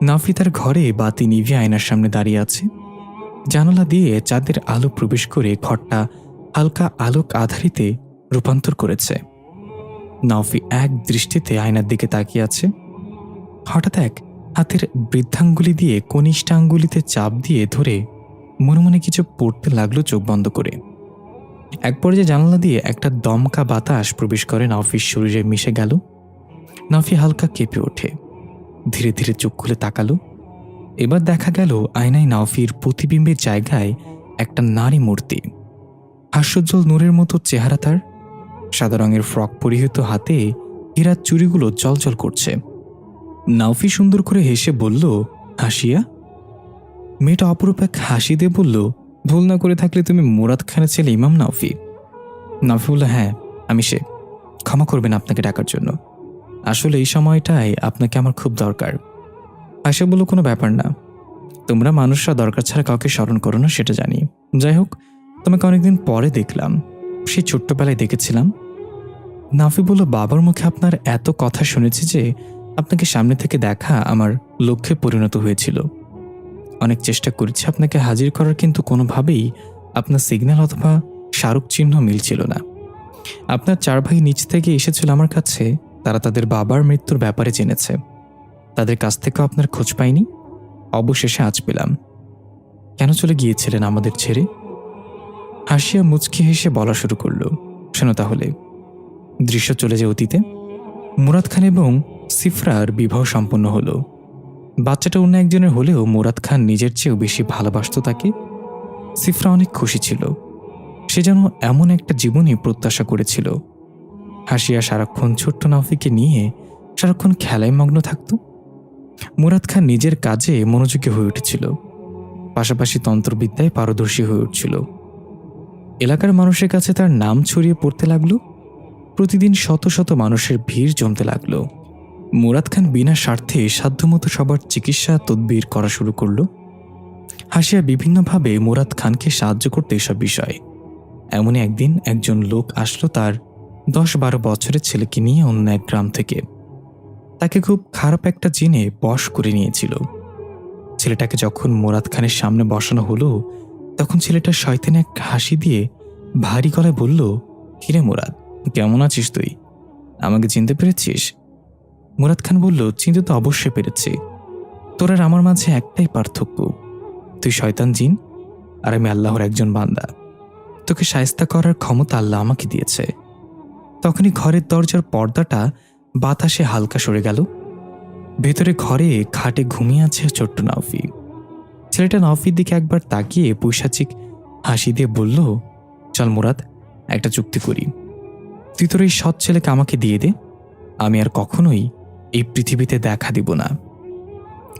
নাওফি তার ঘরে বাতি নিভিয়ে আয়নার সামনে দাঁড়িয়ে আছে। জানালা দিয়ে চাঁদের আলো প্রবেশ করে ঘরটা হালকা আলোক আধারিতে রূপান্তর করেছে। নাওফি এক দৃষ্টিতে আয়নার দিকে তাকিয়ে আছে। হঠাৎ এক হাতের বৃদ্ধাঙ্গুলি দিয়ে কনিষ্ঠাঙ্গুলিতে চাপ দিয়ে ধরে মনে মনে কিছু পড়তে লাগলো চোখ বন্ধ করে। এক পর্যায়ে জানালা দিয়ে একটা দমকা বাতাস প্রবেশ করে নাওফির শরীরে মিশে গেল। নাওফি হালকা কেঁপে ওঠে, ধীরে ধীরে চোখ খুলে তাকালো। এবার দেখা গেল আয়নায় নাওফির প্রতিবিম্বের জায়গায় একটা নারী মূর্তি। হাস্যোজ্জ্বল নূরের মতো চেহারা তার। সাদা রঙের ফ্রক পরিহিত, হাতে হীরার চুড়িগুলো জলজল করছে। নাওফি সুন্দর করে হেসে বলল, হাসিয়া? মেয়েটা অপরূপ এক হাসি দিয়ে বলল, ভুল না করে থাকলে তুমি মুরাদ খানের ছেলে ইমাম নাওফি? নাওফি বলল, হ্যাঁ, আমি সে। ক্ষমা করবেন আপনাকে ডাকার জন্য। আসলে এই সময়টায় আপনাকে আমার খুব দরকার। আয়শা বলল, কোনো ব্যাপার না, তোমরা মানুষরা দরকার ছাড়া কাউকে স্মরণ করো না, সেটা জানি। যাই হোক, তোমাকে অনেকদিন পরে দেখলাম, সেই ছোট্টবেলায় দেখেছিলাম। নাফি বলল, বাবার মুখে আপনার এত কথা শুনেছি যে আপনাকে সামনে থেকে দেখা আমার লক্ষ্যে পরিণত হয়েছিল। অনেক চেষ্টা করেছি আপনাকে হাজির করার, কিন্তু কোনোভাবেই আপনার সিগন্যাল অথবা স্মারক চিহ্ন মিলছিল না। আপনার 4 ভাই নিচ থেকে এসেছিল আমার কাছে। তারা তাদের বাবার মৃত্যুর ব্যাপারে জেনেছে। তাদের কাছ থেকেও আপনার খোঁজ পাইনি। অবশেষে আজ পেলাম। কেন চলে গিয়েছিলেন আমাদের ছেড়ে? হাসিয়া মুচকি হেসে বলা শুরু করল, শোনো তাহলে। দৃশ্য চলে যায় অতীতে। মুরাদ খান এবং সিফরার বিবাহ সম্পন্ন হলো। বাচ্চাটা অন্য একজনের হলেও মুরাদ খান নিজের চেয়েও বেশি ভালোবাসত তাকে। সিফরা অনেক খুশি ছিল। সে যেন এমন একটা জীবনই প্রত্যাশা করেছিল। হাসিয়া সারাক্ষণ ছোট্ট নাওফিকে নিয়ে সারাক্ষণ খেলায় মগ্ন থাকত। মুরাদ খান নিজের কাজে মনোযোগী হয়ে উঠেছিল, পাশাপাশি তন্ত্রবিদ্যায় পারদর্শী হয়ে উঠছিল। এলাকার মানুষের কাছে তার নাম ছড়িয়ে পড়তে লাগলো। প্রতিদিন শত শত মানুষের ভিড় জমতে লাগলো। মুরাদ খান বিনা স্বার্থে সাধ্যমতো সবার চিকিৎসা তদবির করা শুরু করল। হাসিয়া বিভিন্নভাবে মুরাদ খানকে সাহায্য করতে এসব বিষয়ে। এমনই একদিন একজন লোক আসলো তার 10-12 বছরের ছেলেকে নিয়ে অন্য এক গ্রাম থেকে। তাকে খুব খারাপ একটা জিনে বশ করে নিয়েছিল। ছেলেটাকে যখন মুরাদ খানের সামনে বসানো হলো, তখন ছেলেটা শয়তানে এক হাসি দিয়ে ভারী গলায় বলল, কিরে মুরাদ, কেমন আছিস তুই? আমাকে চিনতে পেরেছিস? মুরাদ খান বলল, চিনতে তো অবশ্যই পেরেছি। তোর আর আমার মাঝে একটাই পার্থক্য, তুই শয়তান জিন আর আমি আল্লাহর একজন বান্দা। তোকে শায়েস্তা করার ক্ষমতা আল্লাহ আমাকে দিয়েছে। তখনই ঘরের দরজার পর্দাটা বাতাসে হালকা সরে গেল। ভেতরে ঘরে খাটে ঘুমিয়ে আছে ছোট্ট নাওফি। ছেলেটা নাওফির দিকে একবার তাকিয়ে পৈশাচিক হাসি দিয়ে বলল, চল মুরাদ, একটা চুক্তি করি। তুই তোর এই সৎ ছেলেকে আমাকে দিয়ে দে, আমি আর কখনোই এই পৃথিবীতে দেখা দিব না।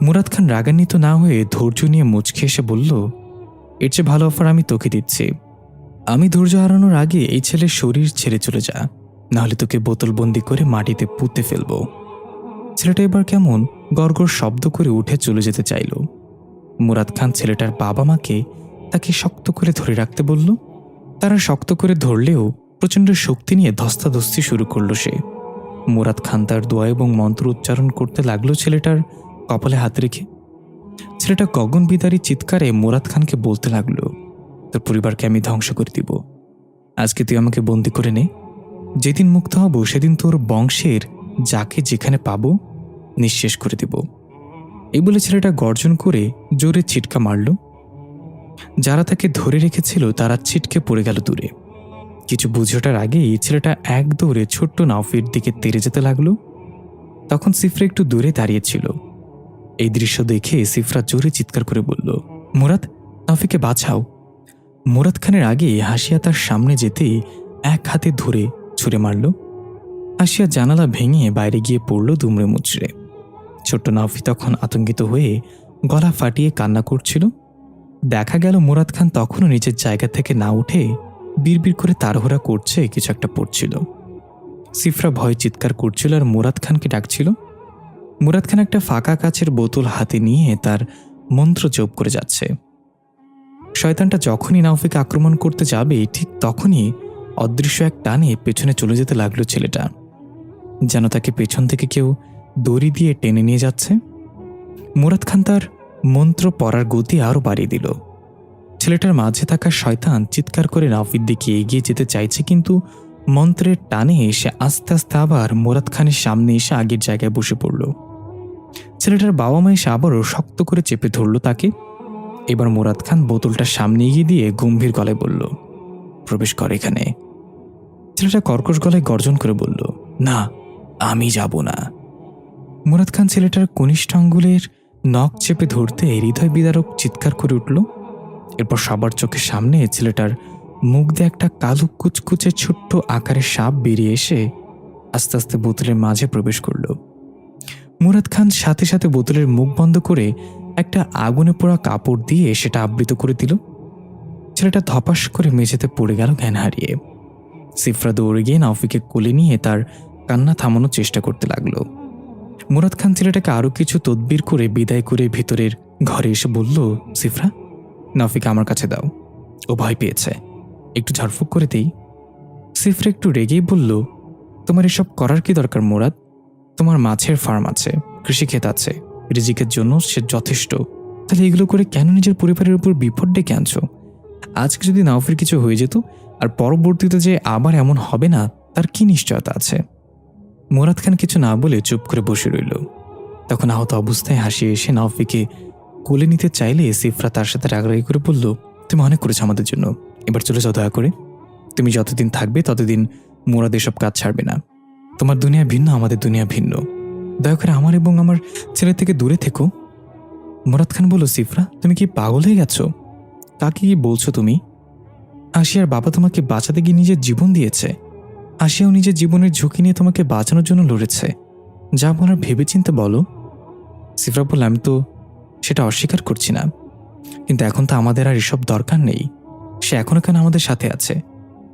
মুরাদ খান রাগান্বিত না হয়ে ধৈর্য নিয়ে মুচকে এসে বলল, এর চেয়ে ভালো অফার আমি তোকে দিচ্ছি। আমি ধৈর্য হারানোর আগে এই ছেলের শরীর ছেড়ে চলে যা, নাহলে তোকে বোতলবন্দি করে মাটিতে পুঁতে ফেলবো। ছেলেটা এবার কেমন গড়গড় শব্দ করে উঠে চলে যেতে চাইল। মুরাদ খান ছেলেটার বাবা মাকে তাকে শক্ত করে ধরে রাখতে বলল। তারা শক্ত করে ধরলেও প্রচণ্ড শক্তি নিয়ে ধস্তাধস্তি শুরু করলো সে। মুরাদ খান তার দোয়া এবং মন্ত্র উচ্চারণ করতে লাগলো ছেলেটার কপালে হাত রেখে। ছেলেটা গগন বিদারী চিৎকারে মুরাদ খানকে বলতে লাগলো, তোর পরিবারকে আমি ধ্বংস করে দিব। আজকে তুই আমাকে বন্দি করে নে, যেদিন মুক্ত হব সেদিন তোর বংশের যাকে যেখানে পাবো নিঃশেষ করে দিব। এই বলে ছেলেটা গর্জন করে জোরে ছিটকা মারল। যারা তাকে ধরে রেখেছিল তারা ছিটকে পড়ে গেল দূরে। কিছু বুঝে ওঠার আগেই ছেলেটা এক দৌড়ে ছোট্ট নাওফির দিকে তেড়ে যেতে লাগলো। তখন সিফরা একটু দূরে দাঁড়িয়েছিল। এই দৃশ্য দেখে সিফরা জোরে চিৎকার করে বলল, মুরাদ, নাওফিকে বাঁচাও। মুরাদ খানের আগে হাসিয়া তার সামনে যেতেই এক হাতে ধরে ছুঁড়ে মারল। হাসিয়া জানালা ভেঙে বাইরে গিয়ে পড়ল দুমড়ে মুচড়ে। ছোট্ট নাওফি তখন আতঙ্কিত হয়ে গলা ফাটিয়ে কান্না করছিল। দেখা গেল মুরাদ খান তখনও নিজের জায়গা থেকে না উঠে বিড়বিড় করে তাড়াহুড়া করছে, কিছু একটা পড়ছিল। সিফরা ভয় চিৎকার করছিল আর মুরাদ খানকে ডাকছিল। মুরাদ খান একটা ফাঁকা কাচের বোতল হাতে নিয়ে তার মন্ত্র জপ করে যাচ্ছে। শয়তানটা যখনই নাওফিকে আক্রমণ করতে যাবে ঠিক তখনই অদৃশ্য এক টানে পেছনে চলে যেতে লাগলো ছেলেটা, যেন তাকে পেছন থেকে কেউ দড়ি দিয়ে টেনে নিয়ে যাচ্ছে। মুরাদ খান তার মন্ত্র পড়ার গতি আরও বাড়িয়ে দিল। ছেলেটার মাঝে থাকা শয়তান চিৎকার করে নাওফির দিকে এগিয়ে যেতে চাইছে, কিন্তু মন্ত্রের টানে এসে আস্তে আস্তে আবার মুরাদ খানের সামনে এসে আগের জায়গায় বসে পড়ল। ছেলেটার বাবা মা এসে আবারও শক্ত করে চেপে ধরল তাকে। এবার মুরাদ খান বোতলটা সামনে এগিয়ে দিয়ে গম্ভীর গলায় বলল, প্রবেশ কর এখানে। ছেলেটা কর্কশ গলায় গর্জন করে বলল, না, আমি যাব না। মুরাদ খান ছেলেটার কনিষ্ঠ আঙ্গুলের নখ চেপে ধরতে হৃদয় বিদারক চিৎকার করে উঠল। এরপর সবার চোখের সামনে ছেলেটার মুখ দিয়ে একটা কালো কুচকুচে ছোট্ট আকারের সাপ বেরিয়ে এসে আস্তে আস্তে বোতলের মাঝে প্রবেশ করল। মুরাদ খান সাথে সাথে বোতলের মুখ বন্ধ করে একটা আগুনে পোড়া কাপড় দিয়ে সেটা আবৃত করে দিল। ছেলেটা ধপাস করে মেঝেতে পড়ে গেল জ্ঞান হারিয়ে। সিফরা দৌড়ে গিয়ে নাওফিকে কোলে নিয়ে তার কান্না থামানোর চেষ্টা করতে লাগলো। মুরাদ খান ছেলেটাকে আরও কিছু তদবির করে বিদায় করে ভিতরের ঘরে এসে বলল, সিফরা, নাওফিকে আমার কাছে দাও, ও ভয় পেয়েছে, একটু ঝাড়ফুঁক করে দেই। সিফরা একটু রেগেই বলল, তোমার এসব করার কি দরকার মুরাদ? তোমার মাছের ফার্ম আছে, কৃষিক্ষেত আছে, রিজিকের জন্য সে যথেষ্ট। তাহলে এগুলো করে কেন নিজের পরিবারের উপর বিপদ ডেকে আনছো? আজকে যদি নাওফির কিছু হয়ে যেত আর পরবর্তীতে যে আবার এমন হবে না, তার কি নিশ্চয়তা আছে? মুরাদ খান কিছু না বলে চুপ করে বসে রইল। তখন আহত অবস্থায় হাসিয়ে এসে নাওফিকে কোলে নিতে চাইলে সিফরা তার সাথে রাগারাগি করে বলল, তুমি অনেক করেছো আমাদের জন্য, এবার চলে যাও দয়া করে। তুমি যতদিন থাকবে ততদিন মুরাদ এসব কাজ ছাড়বে না। তোমার দুনিয়া ভিন্ন, আমাদের দুনিয়া ভিন্ন। দয়া করে আমার এবং আমার ছেলে থেকে দূরে থেকো। মুরাদ খান বলল, সিফরা, তুমি কি পাগল হয়ে গেছো? কাকে কি বলছো তুমি? আশিয়ার বাবা তোমাকে বাঁচাতে গিয়ে নিজের জীবন দিয়েছে। আশিয়াও নিজের জীবনের ঝুঁকি নিয়ে তোমাকে বাঁচানোর জন্য লড়েছে। যা বলার ভেবেচিন্তে বলো। সিফরা বলল, আমি তো সেটা অস্বীকার করছি না, কিন্তু এখন তো আমাদের আর এসব দরকার নেই। সে এখনো কেন আমাদের সাথে আছে,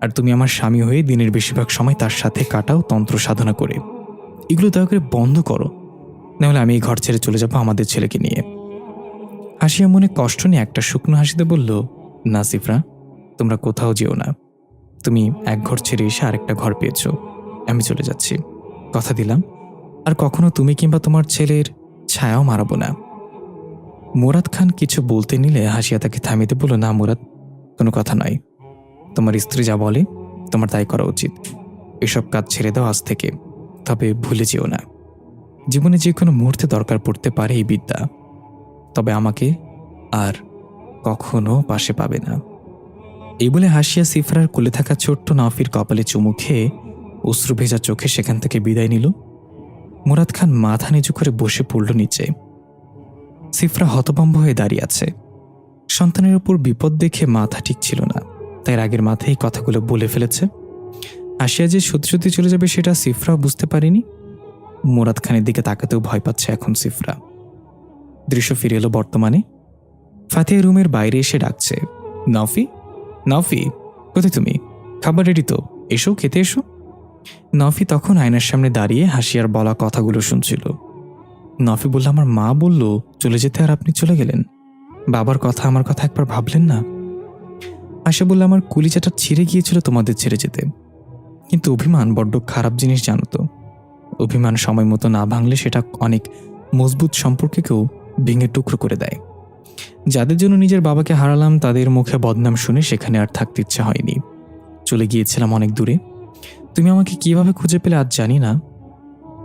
আর তুমি আমার স্বামী হয়ে দিনের বেশিরভাগ সময় তার সাথে কাটাও তন্ত্র সাধনা করে। এগুলো দয়া করে বন্ধ করো, নাহলে আমি এই ঘর ছেড়ে চলে যাবো আমাদের ছেলেকে নিয়ে। হাসিয়া মনে কষ্ট নিয়ে একটা শুকনো হাসিতে বলল, না সিফরা, তোমরা কোথাও যেও না। তুমি এক ঘর ছেড়ে এসে আরেকটা ঘর পেয়েছ, আমি চলে যাচ্ছি। কথা দিলাম আর কখনো তুমি কিংবা তোমার ছেলের ছায়াও মারাবো না। মুরাদ খান কিছু বলতে নিলে হাসিয়া তাকে থামিয়ে বলল, না মুরাদ, কোনো কথা নয়। তোমার স্ত্রী যা বলে তোমার তাই করা উচিত। এসব কাজ ছেড়ে দাও আজ থেকে, তবে ভুলে যেও না, জীবনে যে কোনো মুহূর্তে দরকার পড়তে পারে এই বিদ্যা। তবে আমাকে আর কখনো পাশে পাবে না। এই বলে হাসিয়া সিফরার কোলে থাকা ছোট্ট নাওফির কপালে চুমু খেয়ে অশ্রু ভেজা চোখে সেখান থেকে বিদায় নিল। মুরাদ খান মাথা নিচু করে বসে পড়ল নিচে। সিফরা হতভম্ব হয়ে দাঁড়িয়ে আছে। সন্তানের উপর বিপদ দেখে মাথা ঠিক ছিল না, তাই রাগের মাথায় এই কথাগুলো বলে ফেলেছে। হাসিয়া যে সত্যি সত্যি চলে যাবে সেটা সিফরাও বুঝতে পারেনি। মুরাদ খানের দিকে তাকাতেও ভয় পাচ্ছে এখন সিফরা। দৃশ্য ফিরে এলো বর্তমানে। ফাতিহা রুমের বাইরে এসে ডাকছে, নাওফি, নাওফি, কোথায় তুমি? খাবার রেডি তো, এসো, খেতে এসো। নাওফি তখন আয়নার সামনে দাঁড়িয়ে হাসিয়ার বলা কথাগুলো শুনছিল। নফি বলল, আমার মা বলল চলে যেতে, আর আপনি চলে গেলেন। বাবার কথা আমার কথা একবার ভাবলেন না? আশা বলল, আমার কলিজাটা ছিঁড়ে গিয়েছিল তোমাদের ছেড়ে যেতে, কিন্তু অভিমান বড্ড খারাপ জিনিস, জানো তো। অভিমান সময় মতো না ভাঙলে সেটা অনেক মজবুত সম্পর্ককেও ভেঙে টুকরো করে দেয়। যাদের জন্য নিজের বাবাকে হারালাম তাদের মুখে বদনাম শুনে সেখানে আর থাকতে ইচ্ছা হয়নি। চলে গিয়েছিলাম অনেক দূরে। তুমি আমাকে কিভাবে খুঁজে পেলে আজ জানি না।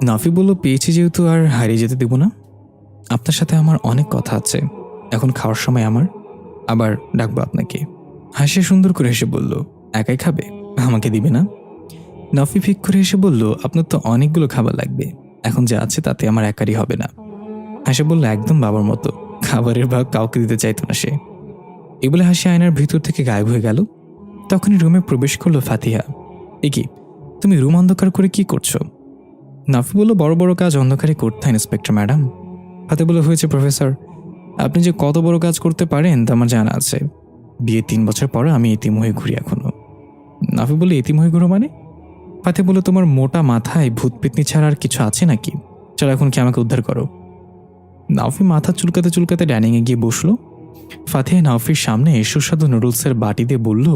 নাফি বলল, পেয়েছি যেহেতু আর হারিয়ে যেতে দেব না। আপনার সাথে আমার অনেক কথা আছে, এখন খাওয়ার সময় আমার, আবার ডাকবো আপনাকে। হাসে সুন্দর করে হেসে বলল, একাই খাবে, আমাকে দিবে না? নাফি ফিক করে হেসে বলল, আপনার তো অনেকগুলো খাবার লাগবে, এখন যা আছে তাতে আমার একারই হবে না। হাসে বলল, একদম বাবার মতো, খাবারের ভাগ কাউকে দিতে চাইতো না সে। এ বলে হাসি আয়নার ভিতর থেকে গায়েব হয়ে গেল। তখনই রুমে প্রবেশ করলো ফাতিহা। এ কি, তুমি রুম অন্ধকার করে কি করছো? নাফি বলল, বড় বড় কাজ অন্ধকারে করতে হয় ইন্সপেক্টর ম্যাডাম। ফাতে বলে, হয়েছে প্রফেসর, আপনি যে কত বড় কাজ করতে পারেন তা আমার জানা আছে। বিয়ে 3 বছর পরে আমি এতিম হয়ে ঘুরি এখনো। নাফি বলে, এতিম হয়ে ঘুরো মানে? ফাতে বলে, তোমার মোটা মাথায় ভূত পেতনি ছাড়া আর কিছু আছে নাকি? চলো এখন কি আমাকে উদ্ধার করো। নাফি মাথা চুলকাতে চুলকাতে ডাইনিংয়ে গিয়ে বসলো। ফাতিহা নাফির সামনে সুস্বাদু নুডলসের বাটি দিয়ে বলল,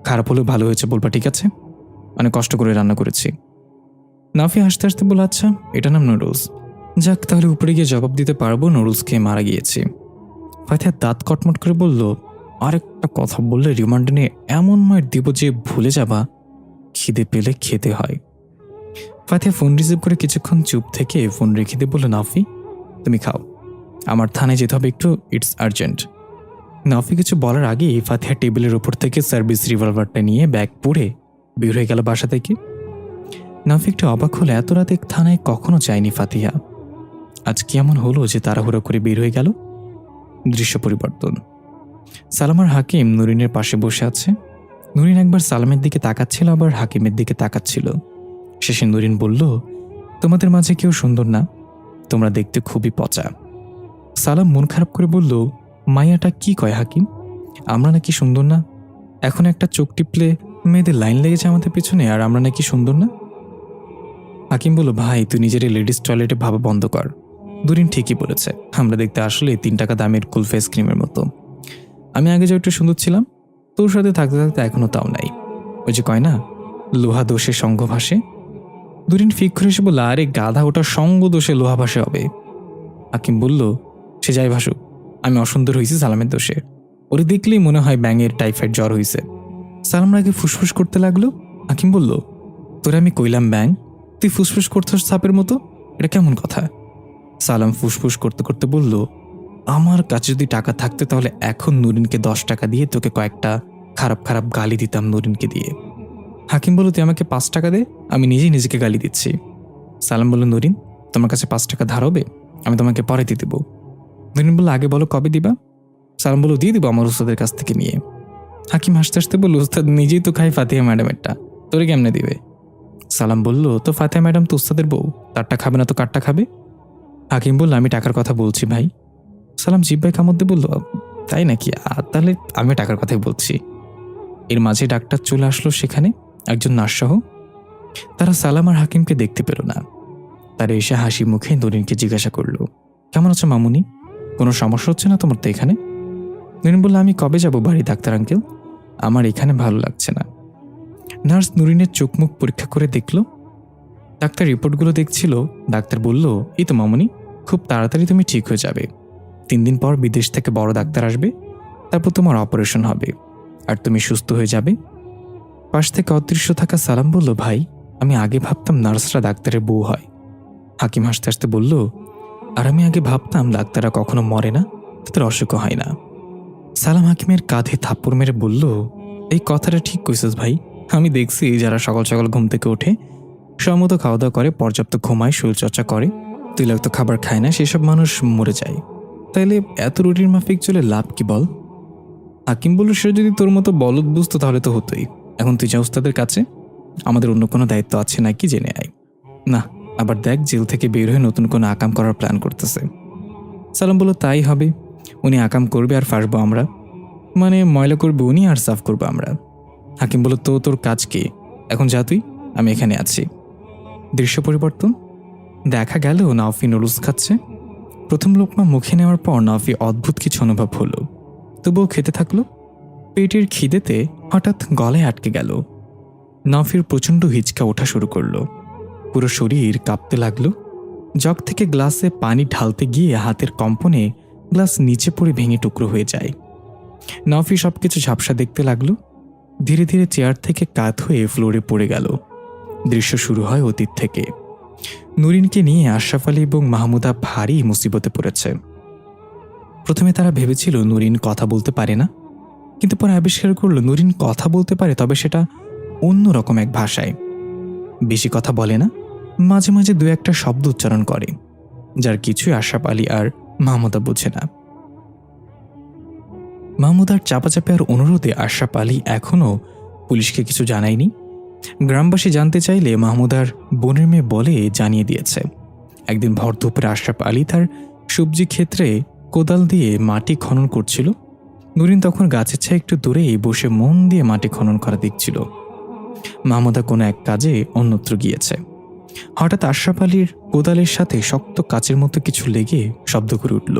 খারাপ হলেও ভালো হয়েছে বলবা, ঠিক আছে? অনেক কষ্ট করে রান্না করেছি। নাফি হাসতে হাসতে বলল, আচ্ছা এটা নাম নুডলস। যাক, তাহলে উপরে গিয়ে জবাব দিতে পারবো নুডলস খেয়ে মারা গিয়েছি। ফাতিহা দাঁত কটমট করে বলল, আরেকটা কথা বললে রিমান্ডে নিয়ে এমন মার দিব যে ভুলে যাবা, খিদে পেলে খেতে হয়। ফাতিহা ফোন রিসিভ করে কিছুক্ষণ চুপ থেকে ফোন রেখে দিয়ে বলল, নাফি তুমি খাও, আমার থানায় যেতে হবে একটু, ইটস আর্জেন্ট। নাফি কিছু বলার আগেই ফাতিহা টেবিলের উপর থেকে সার্ভিস রিভলভারটা নিয়ে ব্যাগ পরে বের হয়ে গেল বাসা থেকে। নাফি একটু অবাক হলে এত রাতে থানায় কখনো যায়নি ফাতিহা। আজ কি এমন হলো যে তাড়াহুড়ো করে বের হয়ে গেল? দৃশ্য পরিবর্তন। সালাম আর হাকিম নুরিনের পাশে বসে আছে। নুরিন একবার সালামের দিকে তাকাচ্ছিল, আবার হাকিমের দিকে তাকাচ্ছিল। শেষে নুরিন বলল, তোমাদের মাঝে কেউ সুন্দর না, তোমরা দেখতে খুবই পচা। সালাম মন খারাপ করে বলল, মাইয়াটা কি কয় হাকিম, আমরা নাকি সুন্দর না? এখন একটা চোখ টিপলে মেয়েদের লাইন লেগেছে আমাদের পেছনে, আর আমরা নাকি সুন্দর না? হাকিম বলল, ভাই তুই নিজের লেডিস টয়লেটে ভাবা বন্ধ কর। দুরিন ঠিকই বলেছে, আমরা দেখতে আসলে 3 টাকা দামের কুল ফেস ক্রিমের মতো। আমি আগে যে একটু সুন্দর ছিলাম, তোর সাথে থাকতে থাকতে এখনো তাও নাই। ওই যে কয় না, লোহা দোষে সঙ্গ ভাসে। দুরিন ফিক করে এসে বলল, আরে গাধা, ওটা সঙ্গ দোষে লোহা ভাসে হবে। হাকিম বলল, সে যাই ভাসুক, আমি অসুন্দর হয়েছি সালামের দোষে। ওরে দেখলেই মনে হয় ব্যাঙের টাইফয়েড জ্বর হয়েছে। সালাম আগে ফুসফুস করতে লাগলো। হাকিম বলল, তোরে আমি কইলাম ব্যাং, তুই ফুসফুস করছস সাপের মতো, এটা কেমন কথা? সালাম ফুসফুস করতে করতে বলল, আমার কাছে যদি টাকা থাকতো তাহলে এখন নুরিনকে 10 টাকা দিয়ে তোকে কয়েকটা খারাপ খারাপ গালি দিতাম নুরিনকে দিয়ে। হাকিম বলল, তুই আমাকে 5 টাকা দে, আমি নিজেই নিজেকে গালি দিচ্ছি। সালাম বলল, নুরিন তোমার কাছে 5 টাকা ধার হবে, আমি তোমাকে পরে দিয়ে দেবো। নুরিন বলল, আগে বলো কবে দিবা? সালাম বলল, দিয়ে দিব আমার উস্তাদের কাছ থেকে নিয়ে। হাকিম হাসতে হাসতে বলল, উস্তাদ নিজেই তো খাই ফাতিহা ম্যাডামেরটা, তোরে কেমনে দিবে? সালাম বলল, তো ফাতিহা ম্যাডাম তো উস্তাদের বউ, তারটা খাবে না তো কারটা খাবে? হাকিম বলল, আমি টাকার কথা বলছি ভাই। সালাম জিব্বাই কামড় দিয়ে বলল, তাই নাকি, তাহলে আমি টাকার কথাই বলছি। এর মাঝে ডাক্তার চলে আসলো সেখানে, একজন নার্সসহ। তারা সালাম আর হাকিমকে দেখতে পেল না। তারা এসে হাসি মুখে নুরিনকে জিজ্ঞাসা করলো, কেমন আছো মামুনি, কোনো সমস্যা হচ্ছে না তোমার তো এখানে? নুরিন বলল, আমি কবে যাব বাড়ি ডাক্তার আঙ্কেল, আমার এখানে ভালো লাগছে না। নার্স নুরিনের চোখ মুখ পরীক্ষা করে দেখল। ডাক্তার রিপোর্টগুলো দেখছিল। ডাক্তার বলল, এই তো মামুনি, খুব তাড়াতাড়ি তুমি ঠিক হয়ে যাবে। 3 দিন পর বিদেশ থেকে বড় ডাক্তার আসবে, তারপর তোমার অপারেশন হবে, আর তুমি সুস্থ হয়ে যাবে। পাশ থেকে অদৃশ্য থাকা সালাম বলল, ভাই আমি আগে ভাবতাম নার্সরা ডাক্তারের বউ হয়। হাকিম হাসতে হাসতে বলল, আর আমি আগে ভাবতাম ডাক্তাররা কখনো মরে না, তাদের অসুখও হয় না। সালাম হাকিমের কাঁধে থাপ্পড় মেরে বলল, এই কথাটা ঠিক কইছিস ভাই, আমি দেখছি যারা সকাল সকাল ঘুম থেকে ওঠে, সময়মতো খাওয়া দাওয়া করে, পর্যাপ্ত ঘুমায়, শরীরচর্চা করে, তৈলাক্ত খাবার খায় না, সেসব মানুষ মরে যায়। তাইলে এত রুটির মাফিক চলে লাভ কি বল? হাকিম বলল, সে যদি তোর মতো বলদ বুঝতো তাহলে তো হতোই। এখন তুই যা উস্তাদের কাছে, আমাদের অন্য কোনো দায়িত্ব আছে নাকি জেনে আয়। না, আবার দেখ জেল থেকে বের হয়ে নতুন কোনো আকাম করার প্ল্যান করতেছে। সালাম বলল, তাই হবে, উনি আকাম করবে আর ফাঁসবো আমরা, মানে ময়লা করবে উনি আর সাফ করবো আমরা। হাকিম বলল, তো তোর কাজ কি, এখন যা তুই, আমি এখানে আছি। দৃশ্য পরিবর্তন। দেখা গেল নাওফি নুডলস খাচ্ছে, প্রথম লোকমা মুখে নেওয়ার পর নাফি অদ্ভুত কিছু অনুভব হলো, তবুও খেতে থাকলো। পেটের খিদেতে হঠাৎ গলায় আটকে গেল। নাফির প্রচণ্ড হিচকা ওঠা শুরু করলো, পুরো শরীর কাঁপতে লাগলো। জগ থেকে গ্লাসে পানি ঢালতে গিয়ে হাতের কম্পনে গ্লাস নিচে পড়ে ভেঙে টুকরো হয়ে যায়। নাফি সবকিছু ঝাপসা দেখতে লাগলো। ধীরে ধীরে চেয়ার থেকে কাত হয়ে ফ্লোরে পড়ে গেল। দৃশ্য শুরু হয় অতীত থেকে। নুরিনকে নিয়ে আশরাফ আলী এবং মাহমুদা ভারী মুসিবতে পড়েছে। প্রথমে তারা ভেবেছিল নুরিন কথা বলতে পারে না, কিন্তু পরে আবিষ্কার করলো নুরিন কথা বলতে পারে, তবে সেটা অন্যরকম এক ভাষায়। বেশি কথা বলে না, মাঝে মাঝে দু একটা শব্দ উচ্চারণ করে, যার কিছুই আশরাফ আলী আর মাহমুদা বোঝে না। মাহমুদার চাপাচাপি আর অনুরোধে আশরাফ আলী এখনও পুলিশকে কিছু জানায়নি। গ্রামবাসী জানতে চাইলে মাহমুদার বোনের মেয়ে বলে জানিয়ে দিয়েছে। একদিন ভর দুপুরে আশরাফ আলী তার সবজি ক্ষেত্রে কোদাল দিয়ে মাটি খনন করছিল। নুরিন তখন গাছের ছায় একটু দূরেই বসে মন দিয়ে মাটি খনন করা দেখছিল। মাহমুদা কোনো এক কাজে অন্যত্র গিয়েছে। হঠাৎ আশরাফ আলীর কোদালের সাথে শক্ত কাচের মতো কিছু লেগে শব্দ করে উঠল।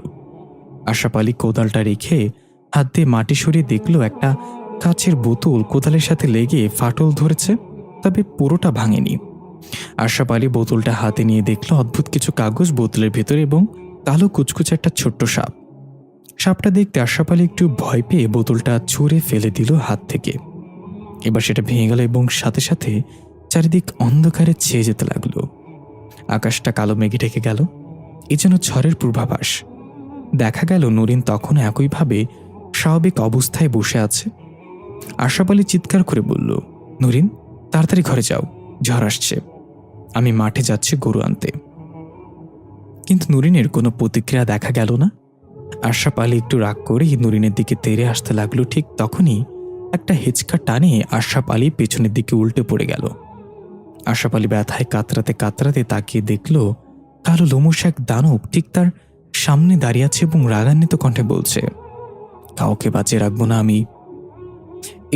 আশরাফ আলী কোদালটা রেখে হাত দিয়ে মাটি সরিয়ে দেখল একটা কাচের বোতল কোদালের সাথে লেগে ফাটল ধরেছে, তবে পুরোটা ভাঙেনি। আশরাফ আলী বোতলটা হাতে নিয়ে দেখল অদ্ভুত কিছু কাগজ বোতলের ভেতরে এবং কালো কুচকুচে একটা ছোট্ট সাপ। সাপটা দেখতে আশরাফ আলী একটু ভয় পেয়ে বোতলটা ছুঁড়ে ফেলে দিল হাত থেকে। এবার সেটা ভেঙে গেল এবং সাথে সাথে চারিদিক অন্ধকারে ছেয়ে যেতে লাগলো। আকাশটা কালো মেঘে ঢেকে গেল, এ যেন ঝড়ের পূর্বাভাস। দেখা গেল নুরিন তখন একইভাবে স্বাভাবিক অবস্থায় বসে আছে। আশরাফ আলী চিৎকার করে বলল, নুরিন, তাড়াতাড়ি ঘরে যাও, ঝড় আসছে, আমি মাঠে যাচ্ছি গরু আনতে। কিন্তু নুরিনের কোনো প্রতিক্রিয়া দেখা গেল না। আশরাফ আলী একটু রাগ করে নুরিনের দিকে তেড়ে আসতে লাগলো। ঠিক তখনই একটা হেঁচকা টানে আশরাফ আলী পেছনের দিকে উল্টে পড়ে গেল। আশরাফ আলী ব্যথায় কাতরাতে কাতরাতে তাকিয়ে দেখল কালো লোমশ এক দানব ঠিক তার সামনে দাঁড়িয়ে আছে এবং রাগান্বিত কণ্ঠে বলছে, কাউকে বাঁচিয়ে রাখবো না আমি।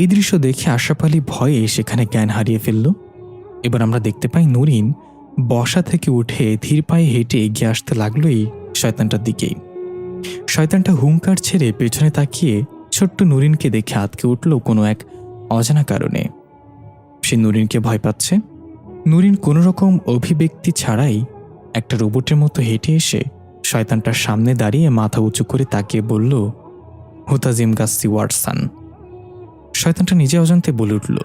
এই দৃশ্য দেখে আশরাফ আলী ভয়ে সেখানে জ্ঞান হারিয়ে ফেলল। এবার আমরা দেখতে পাই নুরিন বসা থেকে উঠে ধীর পায়ে হেঁটে এগিয়ে আসতে লাগলো এই শয়তানটার দিকেই। শয়তানটা হুঙ্কার ছেড়ে পেছনে তাকিয়ে ছোট্ট নুরিনকে দেখে আঁতকে উঠল কোনো এক অজানা কারণে। সে নুরিনকে ভয় পাচ্ছে। নুরিন কোনো রকম অভিব্যক্তি ছাড়াই একটা রোবটের মতো হেঁটে এসে শয়তানটার সামনে দাঁড়িয়ে মাথা উঁচু করে তাকিয়ে বলল, হুতাজিম গাসি ওয়াটসন। শয়তানটা নিজে অজান্তে বলে উঠল,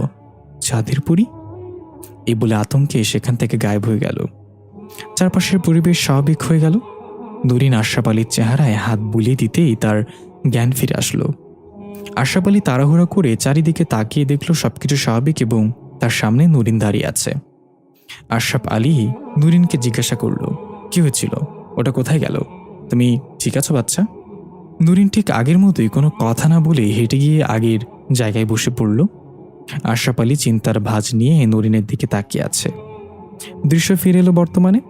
চাঁদের পুরি। এই বলে আতঙ্কে সেখান থেকে গায়েব হয়ে গেল। চারপাশের পরিবেশ স্বাভাবিক হয়ে গেল। নুরিন আশরাফ আলীর চেহারায় হাত বুলিয়ে দিতেই তার জ্ঞান ফিরে আসলো। আশরাফ আলী তাড়াহুড়া করে চারিদিকে তাকিয়ে দেখল সবকিছু স্বাভাবিক এবং তার সামনে নুরিন দাঁড়িয়ে আছে। আশরাফ আলী নুরিনকে জিজ্ঞাসা করল, কি হয়েছিল, ওটা কোথায় গেল, তুমি ঠিক আছো বাচ্চা? নুরিন ঠিক আগের মতোই কোনো কথা না বলে হেঁটে গিয়ে আগের জায়গায় বসে পড়ল। আশরাফ আলী চিন্তার ভাঁজ নিয়ে নুরিনের দিকে তাকিয়ে আছে। দৃশ্য ফিরে এলো বর্তমানে।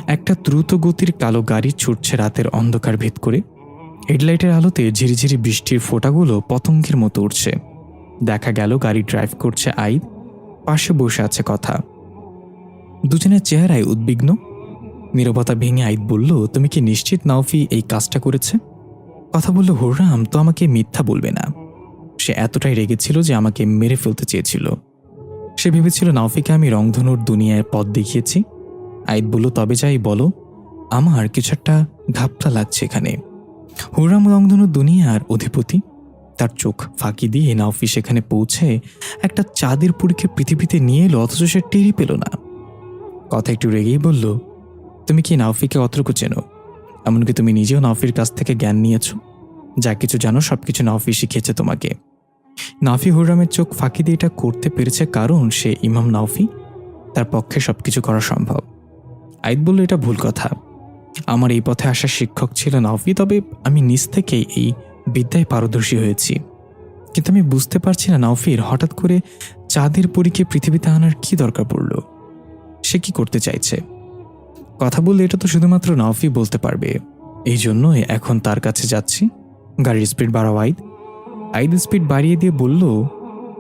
একটা দ্রুত গতির কালো গাড়ি ছুটছে রাতের অন্ধকার ভেদ করে। হেডলাইটের আলোতে ঝিরিঝিরি বৃষ্টির ফোঁটাগুলো পতঙ্গের মতো উঠছে। দেখা গেল গাড়ি ড্রাইভ করছে আইদ, পাশে বসে আছে কথা। দুজনের চেহারায় উদ্বিগ্ন। নীরবতা ভেঙে আইদ বলল, তুমি কি নিশ্চিত নাওফি এই কাজটা করেছে? কথা বলল, হুররাম তো আমাকে মিথ্যা বলবে না। সে এতটাই রেগেছিল যে আমাকে মেরে ফেলতে চেয়েছিল। সে ভেবেছিল নাওফিকে আমি রংধনুর দুনিয়ায় পথ দেখিয়েছি। আইদ বলল, তবে যাই বলো, আমার কিছু একটা ঘাপটা লাগছে এখানে। হুররাম রংধনুর দুনিয়ার অধিপতি। তার চোখ ফাঁকি দিয়ে নাওফি সেখানে পৌঁছে একটা চাঁদের পুরীকে পৃথিবীতে নিয়ে এলো, অথচ সে টেরই পেল না। কথা একটু রেগেই বলল, তুমি কি নাওফিকে অতটুকু চেনো? এমনকি তুমি নিজেও নাওফির কাছ থেকে জ্ঞান নিয়েছ। যা কিছু জানো সবকিছু নাওফি শিখিয়েছে তোমাকে। নাওফি হুররামের চোখ ফাঁকি দিয়ে এটা করতে পেরেছে কারণ সে ইমাম নাওফি, তার পক্ষে সবকিছু করা সম্ভব। আইদ বলল, এটা ভুল কথা। আমার এই পথে আসার শিক্ষক ছিল নাওফি, তবে আমি নিজ থেকেই এই বিদ্যায় পারদর্শী হয়েছি। কিন্তু আমি বুঝতে পারছি না নাওফির হঠাৎ করে চাঁদের পরীকে পৃথিবীতে আনার কি দরকার পড়ল। সে কি করতে চাইছে? কথা বললে এটা তো শুধুমাত্র নাওফি বলতে পারবে। এই জন্যই এখন তার কাছে যাচ্ছি। গাড়ির স্পিড বাড়াও আইদ। আইদ স্পিড বাড়িয়ে দিয়ে বলল,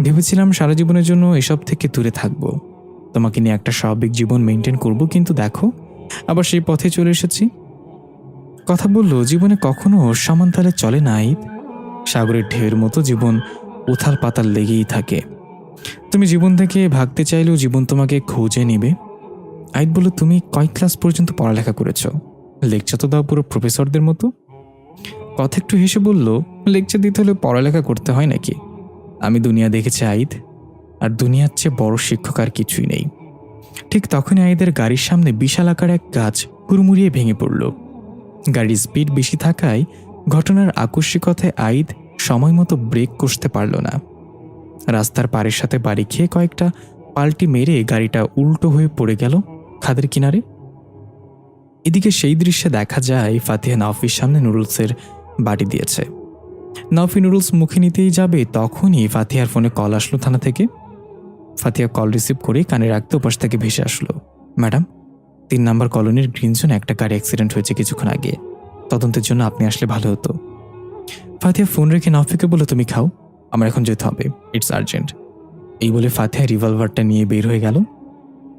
ভেবেছিলাম সারা জীবনের জন্য এসব থেকে দূরে থাকব, তোমাকে নিয়ে একটা স্বাভাবিক জীবন মেনটেন করব, কিন্তু দেখো আবার সেই পথে চলে এসেছি। কথা বলল, জীবনে কখনো সমান তালে চলে না আইদ। সাগরের ঢেউয়ের মতো জীবন উথাল পাতাল লেগেই থাকে। তুমি জীবন থেকে ভাগতে চাইলেও জীবন তোমাকে খুঁজে নিবে। আইদ বলল, তুমি কয় ক্লাস পর্যন্ত পড়ালেখা করেছ? লেকচার তো দাও পুরো প্রফেসরদের মতো। কথা একটু হেসে বলল, লেকচার দিতে হলে পড়ালেখা করতে হয় নাকি? আমি দুনিয়া দেখেছি আইদ, আর দুনিয়ার চেয়ে বড় শিক্ষক আর কিছুই নেই। ঠিক তখনই আইদের গাড়ির সামনে বিশাল আকার এক গাছ হুড়মুড়িয়ে ভেঙে পড়ল। গাড়ির স্পিড বেশি থাকায় ঘটনার আকস্মিকতায় আইদ সময় মতো ব্রেক কষতে পারল না। রাস্তার পাড়ের সাথে বাড়ি খেয়ে কয়েকটা পাল্টি মেরে গাড়িটা উল্টো হয়ে পড়ে গেল খাদের কিনারে। এদিকে সেই দৃশ্যে দেখা যায় ফাতিহা নাওফির সামনে নুডলসের বাটি দিয়েছে। নাওফি নুডলস মুখে নিতেই যাবে, তখনই ফাতিহার ফোনে কল আসলো থানা থেকে। ফাতিহা কল রিসিভ করে কানে রাখতে ওপাশ থেকে ভেসে আসলো, ম্যাডাম 3 নম্বর কলোনির গ্রিন জোনে একটা গাড়ি অ্যাক্সিডেন্ট হয়েছে কিছুক্ষণ আগে, তদন্তের জন্য আপনি আসলে ভালো হতো। ফাতিহা ফোন রেখে নাওফিকে বলল, তুমি খাও, আমার এখন যেতে হবে, ইটস আর্জেন্ট। এই বলে ফাতিহা রিভলভারটা নিয়ে বের হয়ে গেল।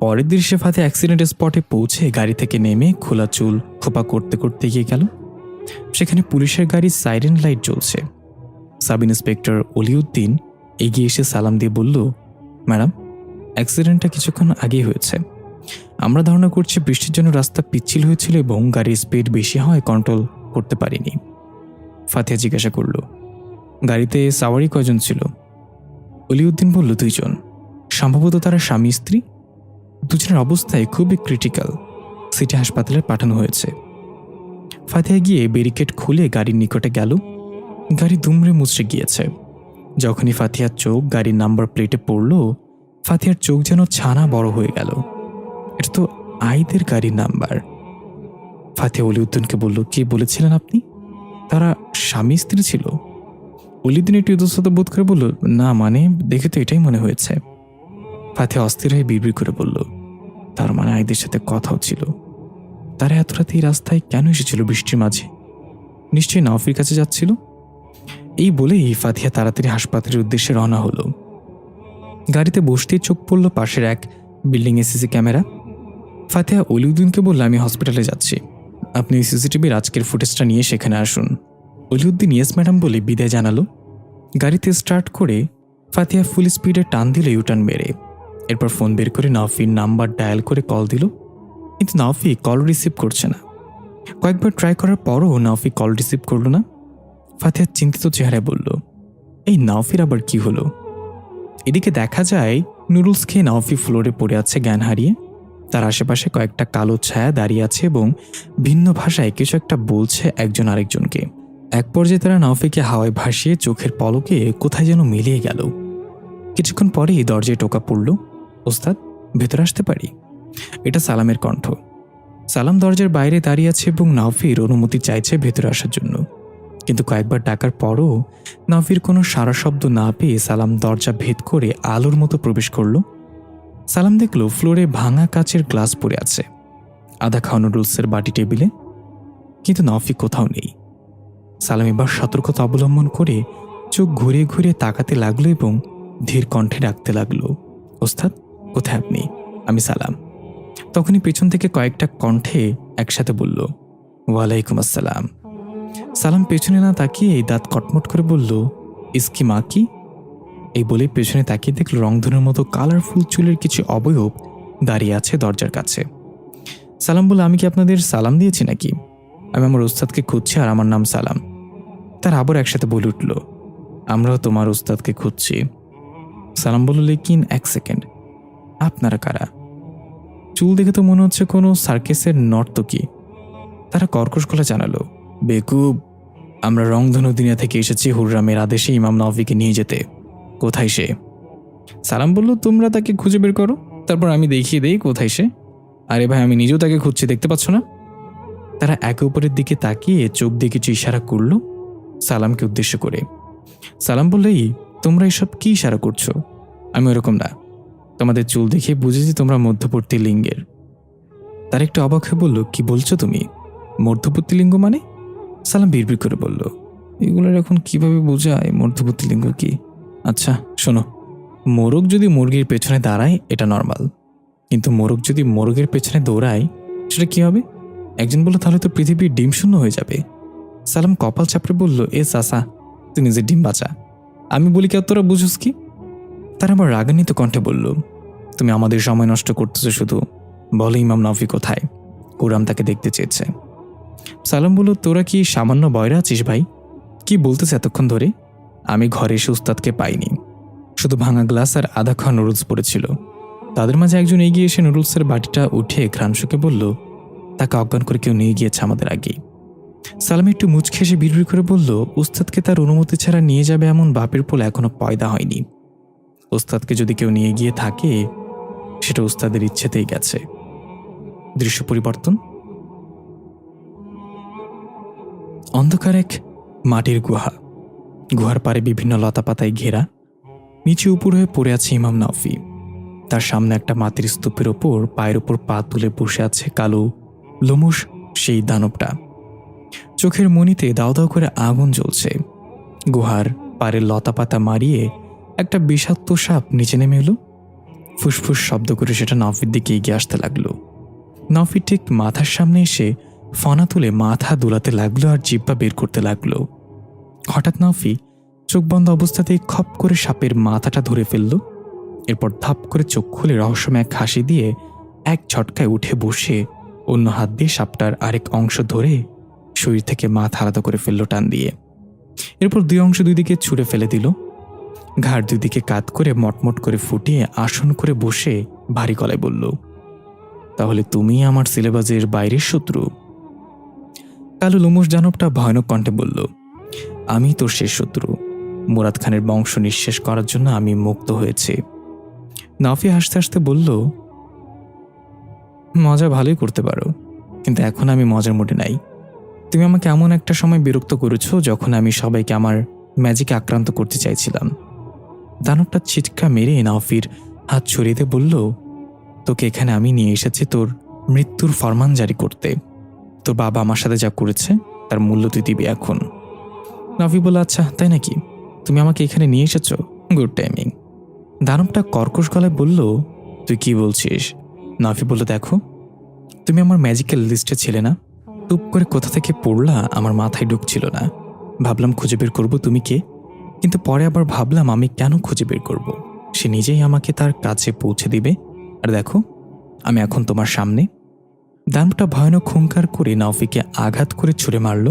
পরের দৃশ্যে ফাতিহা অ্যাক্সিডেন্ট স্পটে পৌঁছে গাড়ি থেকে নেমে খোলা চুল খোপা করতে করতে গিয়ে গেল। সেখানে পুলিশের গাড়ির সাইরেন লাইট জ্বলছে। সাব ইন্সপেক্টর অলিউদ্দিন এগিয়ে এসে সালাম দিয়ে বলল, ম্যাডাম অ্যাক্সিডেন্টটা কিছুক্ষণ আগেই হয়েছে। আমরা ধারণা করছি বৃষ্টির জন্য রাস্তা পিচ্ছিল হয়েছিল এবং গাড়ির স্পিড বেশি হয় কন্ট্রোল করতে পারিনি। ফাতিহা জিজ্ঞাসা করল, গাড়িতে সাওয়ারি কয়জন ছিল? অলিউদ্দিন বলল, 2 জন। সম্ভবত তারা স্বামী স্ত্রী। দুজনের অবস্থায় খুবই ক্রিটিক্যাল, সিটি হাসপাতালে পাঠানো হয়েছে। ফাতিহা গিয়ে ব্যারিকেড খুলে গাড়ির নিকটে গেল। গাড়ি দুমড়ে মুচড়ে গিয়েছে। যখনই ফাতিহার চোখ গাড়ির নাম্বার প্লেটে পড়ল, ফাতিহার চোখ যেন ছানা বড় হয়ে গেল। এটা তো আইদের গাড়ির নাম্বার। ফাতিহা অলিউদ্দিনকে বলল, কি বলেছিলেন আপনি? তারা স্বামী স্ত্রী ছিল? অলিউদ্দিন একটু ইতস্তত বোধ করে বলল, না মানে দেখে তো এটাই মনে হয়েছে। ফাতিহা অস্থির হয়ে বিড়বিড় করে বলল, তার মানে আইদের সাথে কথাও ছিল। তারা এত রাতে এই রাস্তায় কেন এসেছিল বৃষ্টির মাঝে? নিশ্চয়ই নাওফির কাছে যাচ্ছিল। এই বলেই ফাতিহা তাড়াতাড়ি হাসপাতালের উদ্দেশ্যে রওনা হলো। গাড়িতে বসতেই চোখ পড়ল পাশের এক বিল্ডিংয়ে সিসি ক্যামেরা। ফাতিহা অলিউদ্দিনকে বলল, আমি হসপিটালে যাচ্ছি, আপনি সিসিটিভির আজকের ফুটেজটা নিয়ে সেখানে আসুন। অলিউদ্দিন ইয়েস ম্যাডাম বলে বিদায় জানালো। গাড়িতে স্টার্ট করে ফাতিহা ফুল স্পিডে টান দিল ইউটার্ন মেরে। এরপর ফোন বের করে নাওফির নাম্বার ডায়াল করে কল দিল, কিন্তু নাওফি কল রিসিভ করছে না। কয়েকবার ট্রাই করার পরও নাওফি কল রিসিভ করল না। ফাতিহা চিন্তিত চেহারায় বলল, এই নাওফির আবার কি হলো? এদিকে দেখা যায় নুডলস খেয়ে নাওফি ফ্লোরে পড়ে আছে জ্ঞান হারিয়ে। তার আশেপাশে কয়েকটা কালো ছায়া দাঁড়িয়ে আছে এবং ভিন্ন ভাষায় কিছু একটা বলছে একজন আরেকজনকে। এক পর্যায়ে তারা নাওফিকে হাওয়ায় ভাসিয়ে চোখের পলকে কোথায় যেন মিলিয়ে গেল। কিছুক্ষণ পরেই দরজায় টোকা পড়ল, ওস্তাদ ভেতরে আসতে পারি? এটা সালামের কণ্ঠ। সালাম দরজার বাইরে দাঁড়িয়ে আছে এবং নাওফির অনুমতি চাইছে ভেতরে আসার জন্য। কিন্তু কয়েকবার ডাকার পরও নাওফির কোনো সারা শব্দ না পেয়ে সালাম দরজা ভেদ করে আলোর মতো প্রবেশ করল। সালাম দেখল ফ্লোরে ভাঙা কাচের গ্লাস পড়ে আছে, আধা খাওয়া নুডলসের বাটি টেবিলে, কিন্তু নাওফি কোথাও নেই। সালাম এবার সতর্কতা অবলম্বন করে চোখ ঘুরিয়ে ঘুরিয়ে তাকাতে লাগলো এবং ধীর কণ্ঠে ডাকতে লাগলো, ওস্তাদ কোথায় আপনি? আমি সালাম। তখনই পেছন থেকে কয়েকটা কণ্ঠে একসাথে বলল, ওয়ালাইকুম আসসালাম। সালাম পেছনে না তাকিয়ে দাঁত কটমট করে বলল, ইসকি মা কি? এই বলে পেছনে তাকিয়ে দেখল রংধনুর মতো কালারফুল চুলের কিছু অবয়ব দাঁড়িয়ে আছে দরজার কাছে। সালাম বলল, আমি কি আপনাদের সালাম দিয়েছি নাকি? আমি আমার উস্তাদকে খুঁজছি আর আমার নাম সালাম। তার আবার একসাথে বলে উঠল, আমরাও তোমার উস্তাদকে খুঁজছি। সালাম বলল, লেকিন এক সেকেন্ড, আপনারা কারা? চুল দেখে তো মনে হচ্ছে কোনো সার্কেসের নর্তকী। তারা কর্কশ গলা জানালো, বেকুব, আমরা রংধনু দুনিয়া থেকে এসেছি হুররামের আদেশে ইমাম নাওফিকে নিয়ে যেতে। কোথায় সে? সালাম বলল, তোমরা তাকে খুঁজে বের করো, তারপর আমি দেখিয়ে দেই কোথায় সে। আরে ভাই, আমি নিজেও তাকে খুঁজছি, দেখতে পাচ্ছ না? তারা একে অপরের দিকে তাকিয়ে চোখ দিয়ে কিছু ইশারা করল সালামকে উদ্দেশ্য করে। সালাম বলল, এই তোমরা এসব কি ইশারা করছো? আমি ওরকম না, তোমাদের চুল দেখে বুঝেছি তোমরা মধ্যবর্তী লিঙ্গের। তার একটু অবাক হয়ে বলল, কি বলছো তুমি? মধ্যবর্তী লিঙ্গ মানে? সালাম বিড়বিড় করে বলল, এগুলোর এখন কিভাবে বোঝায় মধ্যবর্তী লিঙ্গ কি? আচ্ছা শোনো, মোরগ যদি মুরগির পেছনে দাঁড়ায় এটা নর্মাল, কিন্তু মোরগ যদি মোরগের পেছনে দৌড়ায় সেটা কি হবে? একজন বলল, তাহলে তো পৃথিবীর ডিম শূন্য হয়ে যাবে। সালাম কপাল চাপড়ে বলল, এ চাচা, তুই নিজের ডিম বাঁচা, আমি বলি কেউ তোরা বুঝুস কি? তার আবার রাগান্বিত কণ্ঠে বলল, তুমি আমাদের সময় নষ্ট করতেছো শুধু। বলো ইমাম নফি কোথায়? কুরাম তাকে দেখতে চেয়েছে। সালাম বলল, তোরা কি সামান্য বয়রা আছিস ভাই? কি বলতেছে এতক্ষণ ধরে? আমি ঘরে এসে উস্তাদকে পাইনি, শুধু ভাঙা গ্লাস আর আধা খাওয়া নুডলস পড়েছিল। তাদের মাঝে একজন এগিয়ে এসে নুডলসের বাটিটা উঠে ঘ্রাণশুকে বলল, তাকে অজ্ঞান করে কেউ নিয়ে গিয়েছে আমাদের আগেই। সালাম একটু মুচকে এসে বিড়বিড় করে বলল, উস্তাদকে তার অনুমতি ছাড়া নিয়ে যাবে এমন বাপের পোল এখনো পয়দা হয়নি। উস্তাদকে যদি কেউ নিয়ে গিয়ে থাকে, সেটা উস্তাদের ইচ্ছেতেই গেছে। দৃশ্য পরিবর্তন। অন্ধকার এক মাটির গুহা। গুহার পারে বিভিন্ন লতাপাতায় ঘেরা। নিচে উপর হয়ে পড়ে আছে ইমাম নফি। তার সামনে একটা মাটির স্তূপের ওপর পায়ের ওপর পা তুলে বসে আছে কালো লোমশ সেই দানবটা। চোখের মণিতে দাও দাও করে আগুন জ্বলছে। গুহার পাড়ের লতাপাতা মারিয়ে একটা বিষাক্ত সাপ নিচে নেমে এলো। ফুসফুস শব্দ করে সেটা নফির দিকে এগিয়ে আসতে লাগলো। নফি ঠিক মাথার সামনে এসে ফনা তুলে মাথা দোলাতে লাগলো আর জিহ্বা বের করতে লাগলো। হঠাৎ নফি চোখ বন্ধ অবস্থাতেই খপ করে সাপের মাথাটা ধরে ফেলল। এরপর ধাপ করে চোখ খুলে রহস্যময় এক হাসি দিয়ে এক ঝটকায় উঠে বসে অন্য হাত দিয়ে সাপটার আরেক অংশ ধরে শরীর থেকে মাথা আলাদা করে ফেলল টান দিয়ে। এরপর দুই অংশ দুই দিকে ছুঁড়ে ফেলে দিল। ঘাড় দুই দিকে কাত করে মটমট করে ফুটিয়ে আসন করে বসে ভারী গলায় বলল, তাহলে তুমি আমার সিলেবাসের বাইরের শত্রু? কালো লোমশ দানবটা ভয়ানক কণ্ঠে বলল, আমি তোর শেষ শত্রু। মুরাদ খানের বংশ নিঃশেষ করার জন্য আমি মুক্ত হয়েছি। নফি হাসতে হাসতে বলল, মজা ভালোই করতে পারো, কিন্তু এখন আমি মজার মুডে নাই। তুমি আমাকে এমন একটা সময় বিরক্ত করেছো যখন আমি সবাইকে আমার ম্যাজিকে আক্রান্ত করতে চাইছিলাম। দানবটা ছিটকা মেরে নফির হাত ছড়িয়ে দিয়ে বলল, তোকে এখানে আমি নিয়ে এসেছি তোর মৃত্যুর ফরমান জারি করতে। তোর বাবা আমার সাথে যা করেছে তার মূল্য তুই দিবি এখন। নফি বলল, আচ্ছা তাই নাকি? তুমি আমাকে এখানে নিয়ে এসেছো, গুড টাইমিং। দানবটা কর্কশ গলায় বলল, তুই কি বলছিস? নফি বলল, দেখো, তুমি আমার ম্যাজিক্যাল লিস্টে ছিলে না। টুপ করে কোথা থেকে পড়লা আমার মাথায় ঢুকছিল না। ভাবলাম খুঁজে বের করবো তুমি কে, কিন্তু পরে আবার ভাবলাম আমি কেন খুঁজে বের করব। সে নিজেই আমাকে তার কাছে পৌঁছে দিবে। আর দেখো, আমি এখন তোমার সামনে। দানবটা ভয়ানক হুঙ্কার করে নফিকে আঘাত করে ছুঁড়ে মারল।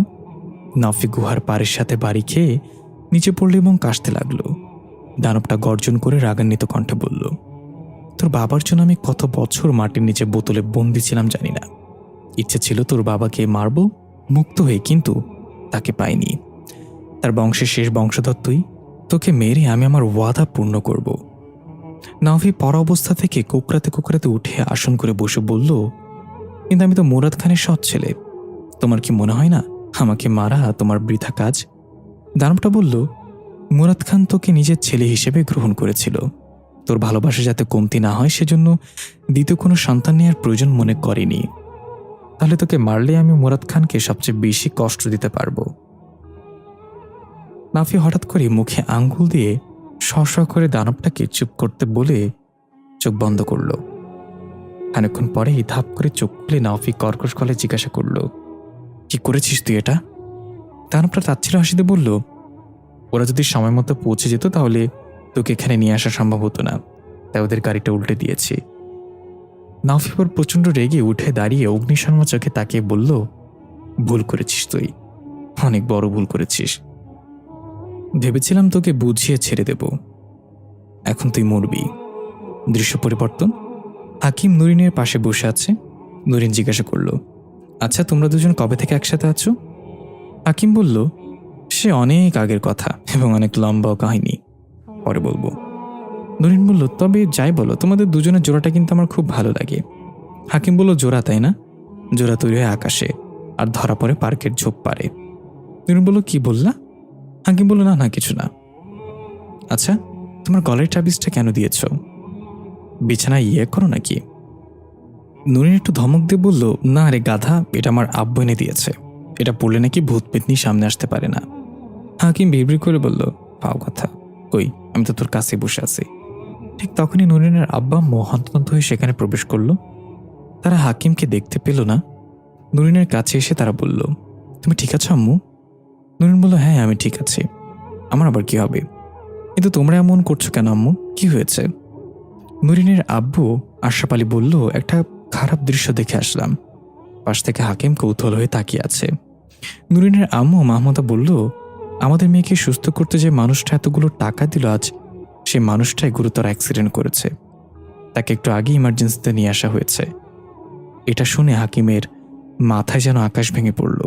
নফি গুহার পাড়ের সাথে বাড়ি খেয়ে নিচে পড়ল এবং কাশতে লাগলো। দানবটা গর্জন করে রাগান্বিত কণ্ঠে বলল, তোর বাবার জন্য আমি কত বছর মাটির নিচে বোতলে বন্দি ছিলাম জানি না। ইচ্ছে ছিল তোর বাবাকে মারব মুক্ত হয়ে, কিন্তু তাকে পাইনি। তার বংশের শেষ বংশধর তুই, তোকে মেরে আমি আমার ওয়াদা পূর্ণ করব। নফি পর অবস্থা থেকে কোকড়াতে কোকড়াতে উঠে আসন করে বসে বলল, কিন্তু আমি তো মুরাদ খানের সৎ ছেলে। তোমার কি মনে হয় না আমাকে মারা তোমার বৃথা কাজ? দানবটা বলল, মুরাদ খান তোকে নিজের ছেলে হিসেবে গ্রহণ করেছিল। তোর ভালোবাসা যাতে কমতি না হয় সেজন্য দ্বিতীয় কোনো সন্তান নেওয়ার প্রয়োজন মনে করেনি। তাহলে তোকে মারলে আমি মুরাদ খানকে সবচেয়ে বেশি কষ্ট দিতে পারবো। নাফি হঠাৎ করে মুখে আঙ্গুল দিয়ে শ করে দানবটাকে চুপ করতে বলে চোখ বন্ধ করল। খানিকক্ষণ পরেই ধাপ করে চোখ খুলে নাফি কর্কশ গলায় জিজ্ঞাসা করল, কি করেছিস তুই এটা? দানবটা তাচ্ছিল হাসিতে বলল, ওরা যদি সময় মতো পৌঁছে যেত তাহলে তোকে এখানে নিয়ে আসা সম্ভব হতো না, তাই ওদের গাড়িটা উল্টে দিয়েছি। নাফি পর প্রচণ্ড রেগে উঠে দাঁড়িয়ে অগ্নিশর্মা চোখে তাকিয়ে বলল, ভুল করেছিস তুই, অনেক বড় ভুল করেছিস। ভেবেছিলাম তোকে বুঝিয়ে ছেড়ে দেব, এখন তুই মরবি। দৃশ্য পরিবর্তন। হাকিম নুরিনের পাশে বসে আছে। নুরিন জিজ্ঞাসা করল, আচ্ছা তোমরা দুজন কবে থেকে একসাথে আছো? হাকিম বলল, সে অনেক আগের কথা এবং অনেক লম্বা কাহিনী, পরে বলবো। নুরিন বলল, তবে যাই বলো তোমাদের দুজনের জোড়াটা কিন্তু আমার খুব ভালো লাগে। হাকিম বলল, জোড়া তাই না? জোড়া তৈরি হয় আকাশে আর ধরা পড়ে পার্কের ঝোপ পারে। নুরিন বলল, কি বললা? হাকিম বলল, না না কিছু না। আচ্ছা তোমার গলার চাবিজটা কেন দিয়েছ? বিছানায় ইয়ে করো নাকি? নুরিন একটু ধমক দিয়ে বলল, না রে গাধা, এটা আমার আব্বু এনে দিয়েছে। এটা পড়লে নাকি ভূত পেতনি সামনে আসতে পারে না। হাকিম বিড়বিড় করে বলল, পাও কথা, কই আমি তো তোর কাছে বসে আছি। ঠিক তখনই নুরিনের আব্বা হন্তদন্ত হয়ে সেখানে প্রবেশ করল। তারা হাকিমকে দেখতে পেল না। নুরিনের কাছে এসে তারা বলল, তুমি ঠিক আছো আম্মু? নুরিন বলল, হ্যাঁ আমি ঠিক আছি, আমার আবার কি হবে? কিন্তু তোমরা এমন করছো কেন আম্মু, কি হয়েছে? নুরিনের আব্বু আশরাফ আলী বলল, একটা খারাপ দৃশ্য দেখে আসলাম। পাশ থেকে হাকিম কৌতূহল হয়ে তাকিয়ে আছে। নুরিনের আম্মু মাহমুদা বলল, আমাদের মেয়েকে সুস্থ করতে যে মানুষটা এতগুলো টাকা দিল, আজ সে মানুষটাই গুরুতর অ্যাক্সিডেন্ট করেছে। তাকে একটু আগে ইমার্জেন্সিতে নিয়ে আসা হয়েছে। এটা শুনে হাকিমের মাথায় যেন আকাশ ভেঙে পড়ল।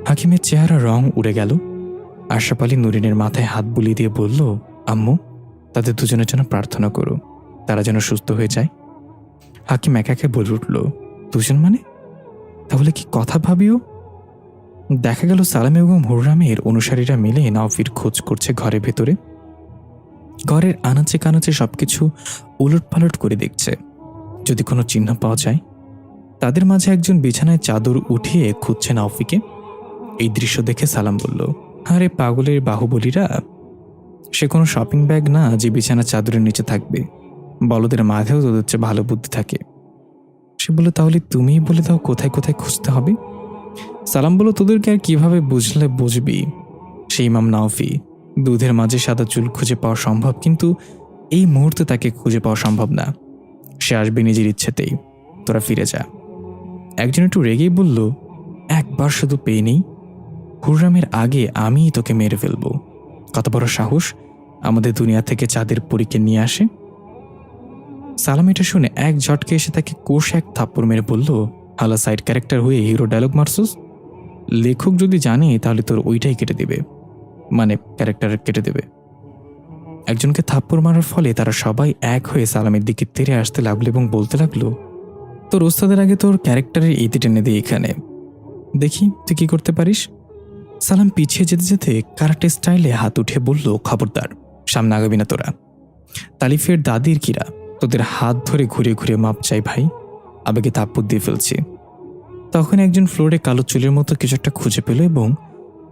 হাকিমের চেহারা রং উড়ে গেল। আশরাফ আলী নুরিনের মাথায় হাত বুলিয়ে দিয়ে বলল, আম্মু, তাদের দুজনের জন্য প্রার্থনা করো, তারা যেন সুস্থ হয়ে যায়। হাকিম একাকে বলে উঠল, দুজন মানে? তাহলে কি কথা ভাবিও? দেখা গেল সালাম এবং হুররামের অনুসারীরা মিলে নাওফির খোঁজ করছে ঘরের ভেতরে। ঘরের আনাচে কানাচে সবকিছু উলটপালট করে দেখছে, যদি কোনো চিহ্ন পাওয়া যায়। তাদের মাঝে একজন বিছানায় চাদর উঠিয়ে খুঁজছে নাওফিকে। এই দৃশ্য দেখে সালাম বলল, আরে পাগলের বাহুবলীরা, সে কোনো শপিং ব্যাগ না যে বিছানা চাদরের নিচে থাকবে। বলদের মাঝেও তোদের চেয়ে ভালো বুদ্ধি থাকে। সে বলল, তাহলে তুমিই বলে দাও কোথায় কোথায় খুঁজতে হবে। সালাম বলল, তোদেরকে আর কিভাবে বুঝবি? সেই ইমাম নাওফি, দুধের মাঝে সাদা চুল খুঁজে পাওয়া সম্ভব, কিন্তু এই মুহূর্তে তাকে খুঁজে পাওয়া সম্ভব না। সে আসবে নিজের ইচ্ছেতেই, তোরা ফিরে যা। একজন একটু রেগেই বলল, একবার শুধু পেয়ে নেই, হুররামের আগে আমিই তোকে মেরে ফেলবো। কত বড় সাহস আমাদের দুনিয়া থেকে চাঁদের পরীকে নিয়ে আসে। সালাম এটা শুনে এক ঝটকে এসে তাকে কোষে এক থাপ্পড় মেরে বলল, হালা সাইড ক্যারেক্টার হয়ে হিরো ডায়লগ মারছুস? লেখক যদি জানে তাহলে তোর ওইটাই কেটে দেবে, মানে ক্যারেক্টার কেটে দেবে। একজনকে থাপ্পড় মারার ফলে তারা সবাই এক হয়ে সালামের দিকে তেড়ে আসতে লাগলো এবং বলতে লাগলো, তোর ওস্তাদের আগে তোর ক্যারেক্টারের ইতি টেনে দিয়ে এখানে দেখি তুই কি করতে পারিস। সালাম পিছিয়ে যেতে যেতে কারাটে স্টাইলে হাত উঠে বলল, খবরদার, সামনে আগাবি না তোরা। তালিফের দাদির কিরা, তোদের হাত ধরে ঘুরে ঘুরে মাপ চাই ভাই, আবেগে থাপ্পড় দিয়ে ফেলছি। তখন একজন ফ্লোরে কালো চুলের মতো কিছু একটা খুঁজে পেল এবং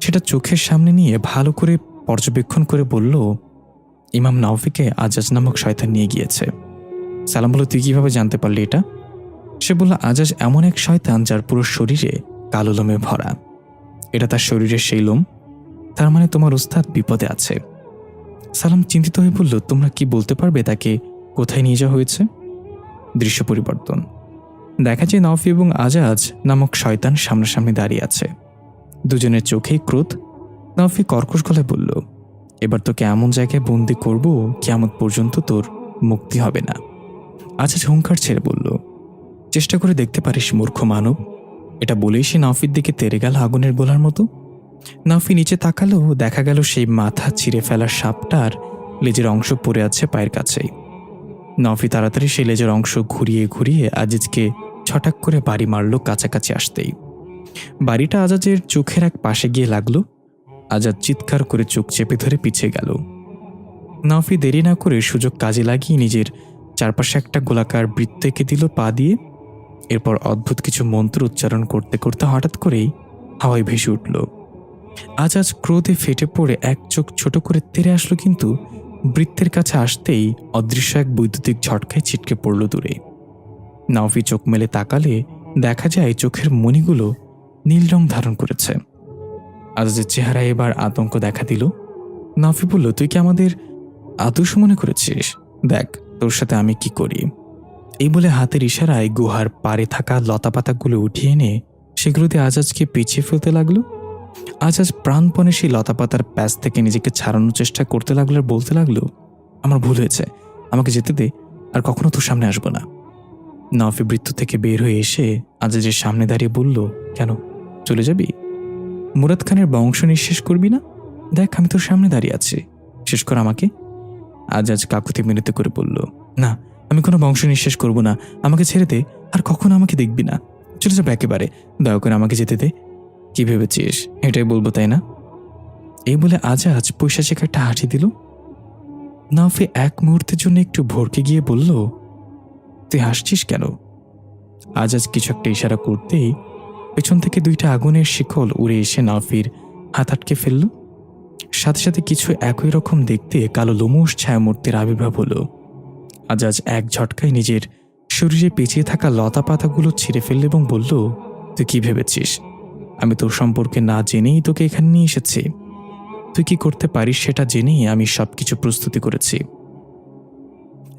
সেটা চোখের সামনে নিয়ে ভালো করে পর্যবেক্ষণ করে বলল, ইমাম নাওফিকে আজাজ নামক শয়তান নিয়ে গিয়েছে। সালাম বলল, তুই কিভাবে জানতে পারলি এটা? সে বলল, আজাজ এমন এক শয়তান যার পুরো শরীরে কালো লোমে ভরা। এটা তার শরীরের সেই লোম, তার মানে তোমার উস্তাদ বিপদে আছে। সালাম চিন্তিত হয়ে বলল, তোমরা কি বলতে পারবে তাকে কোথায় নিয়ে যাওয়া হয়েছে? দৃশ্য পরিবর্তন, দেখা যায় নাওফি এবং আজাজ নামক শয়তান সামনাসামনি দাঁড়িয়ে আছে। দুজনের চোখেই ক্রোধ। নাওফি কর্কশ গলায় বলল, এবার তোকে এমন জায়গায় বন্দি করব কিয়ামত পর্যন্ত তোর মুক্তি হবে না। আজাজ হুঙ্কার ছেড়ে বলল, চেষ্টা করে দেখতে পারিস মূর্খ মানব। এটা বলেই সে নাওফির দিকে তেড়ে গেল আগুনের গোলার মতো। নাওফি নিচে তাকালো, দেখা গেল সেই মাথা ছিঁড়ে ফেলার সাপটার লেজের অংশ পড়ে আছে পায়ের কাছেই। নাওফি তাড়াতাড়ি সেই লেজের অংশ ঘুরিয়ে ঘুরিয়ে আজিজকে ছটাক করে বাড়ি মারল কাছাকাছি আসতেই। বাড়িটা আজাজের চোখের এক পাশে গিয়ে লাগলো। আজাদ চিৎকার করে চোখ চেপে ধরে পিছিয়ে গেল। নাওফি দেরি না করে সুযোগ কাজে লাগিয়ে নিজের চারপাশে একটা গোলাকার বৃত্ত এঁকে দিল পা দিয়ে। এরপর অদ্ভুত কিছু মন্ত্র উচ্চারণ করতে করতে হঠাৎ করেই হাওয়ায় ভেসে উঠল। আজাজ ক্রোধে ফেটে পড়ে এক চোখ ছোট করে তেড়ে আসলো, কিন্তু বৃত্তের কাছে আসতেই অদৃশ্য এক বৈদ্যুতিক ঝটকায় ছিটকে পড়ল দূরে। নাওফি চোখ মেলে তাকালে দেখা যায় চোখের মণিগুলো নীল রং ধারণ করেছে। আজাজের চেহারায় এবার আতঙ্ক দেখা দিল। নাওফি বলল, তুই কি আমাদের আদর্শ মনে করেছিস? দেখ তোর সাথে আমি কি করি। এই বলে হাতের ইশারায় গুহার পাড়ে থাকা লতাপাতাগুলো উঠিয়ে এনে সেগুলো দিয়ে আজাজকে পিছিয়ে ফেলতে লাগলো। আজাজ প্রাণপণে সেই লতাপাতার প্যাচ থেকে নিজেকে ছাড়ানোর চেষ্টা করতে লাগলো আর বলতে লাগলো, আমার ভুল হয়েছে, আমাকে যেতে দে, আর কখনো তোর সামনে আসবো না। নাওফি বৃত্ত থেকে বের হয়ে এসে আজাজের সামনে দাঁড়িয়ে বলল, কেন চলে যাবি? মুরাদ খানের বংশ নিঃশেষ করবি না? দেখ আমি তোর সামনে দাঁড়িয়ে আছি, শেষ কর আমাকে। আজাজ কাকুতি মিনতি করে বলল, না আমি কোনো বংশ নিঃশেষ করব না, আমাকে ছেড়ে দে, আর কখনো আমাকে দেখবি না, চলে যাবে একেবারে, দয়া করে আমাকে যেতে দে। কি ভেবেছিস এটাই বলবো তাই না? এই বলে আজাজ পৈশাচিক একটা হাসি দিল। নাওফি এক মুহূর্তের জন্য একটু ভরকে গিয়ে বলল, তুই হাসছিস কেন? আজাজ কিছু একটা ইশারা করতেই পেছন থেকে দুইটা আগুনের শিকল উড়ে এসে নাওফির হাত আটকে ফেলল। সাথে সাথে কিছু একই রকম দেখতে কালো লোমশ ছায়ামূর্তির আবির্ভাব হলো। আজাজ এক ঝটকায় নিজের শরীরে পেঁচিয়ে থাকা লতা পাতাগুলো ছিঁড়ে ফেলল এবং বলল, তুই কি ভেবেছিস আমি তোর সম্পর্কে না জেনেই তোকে এখানে নিয়ে এসেছি? তুই কি করতে পারিস সেটা জেনেই আমি সবকিছু প্রস্তুতি করেছি।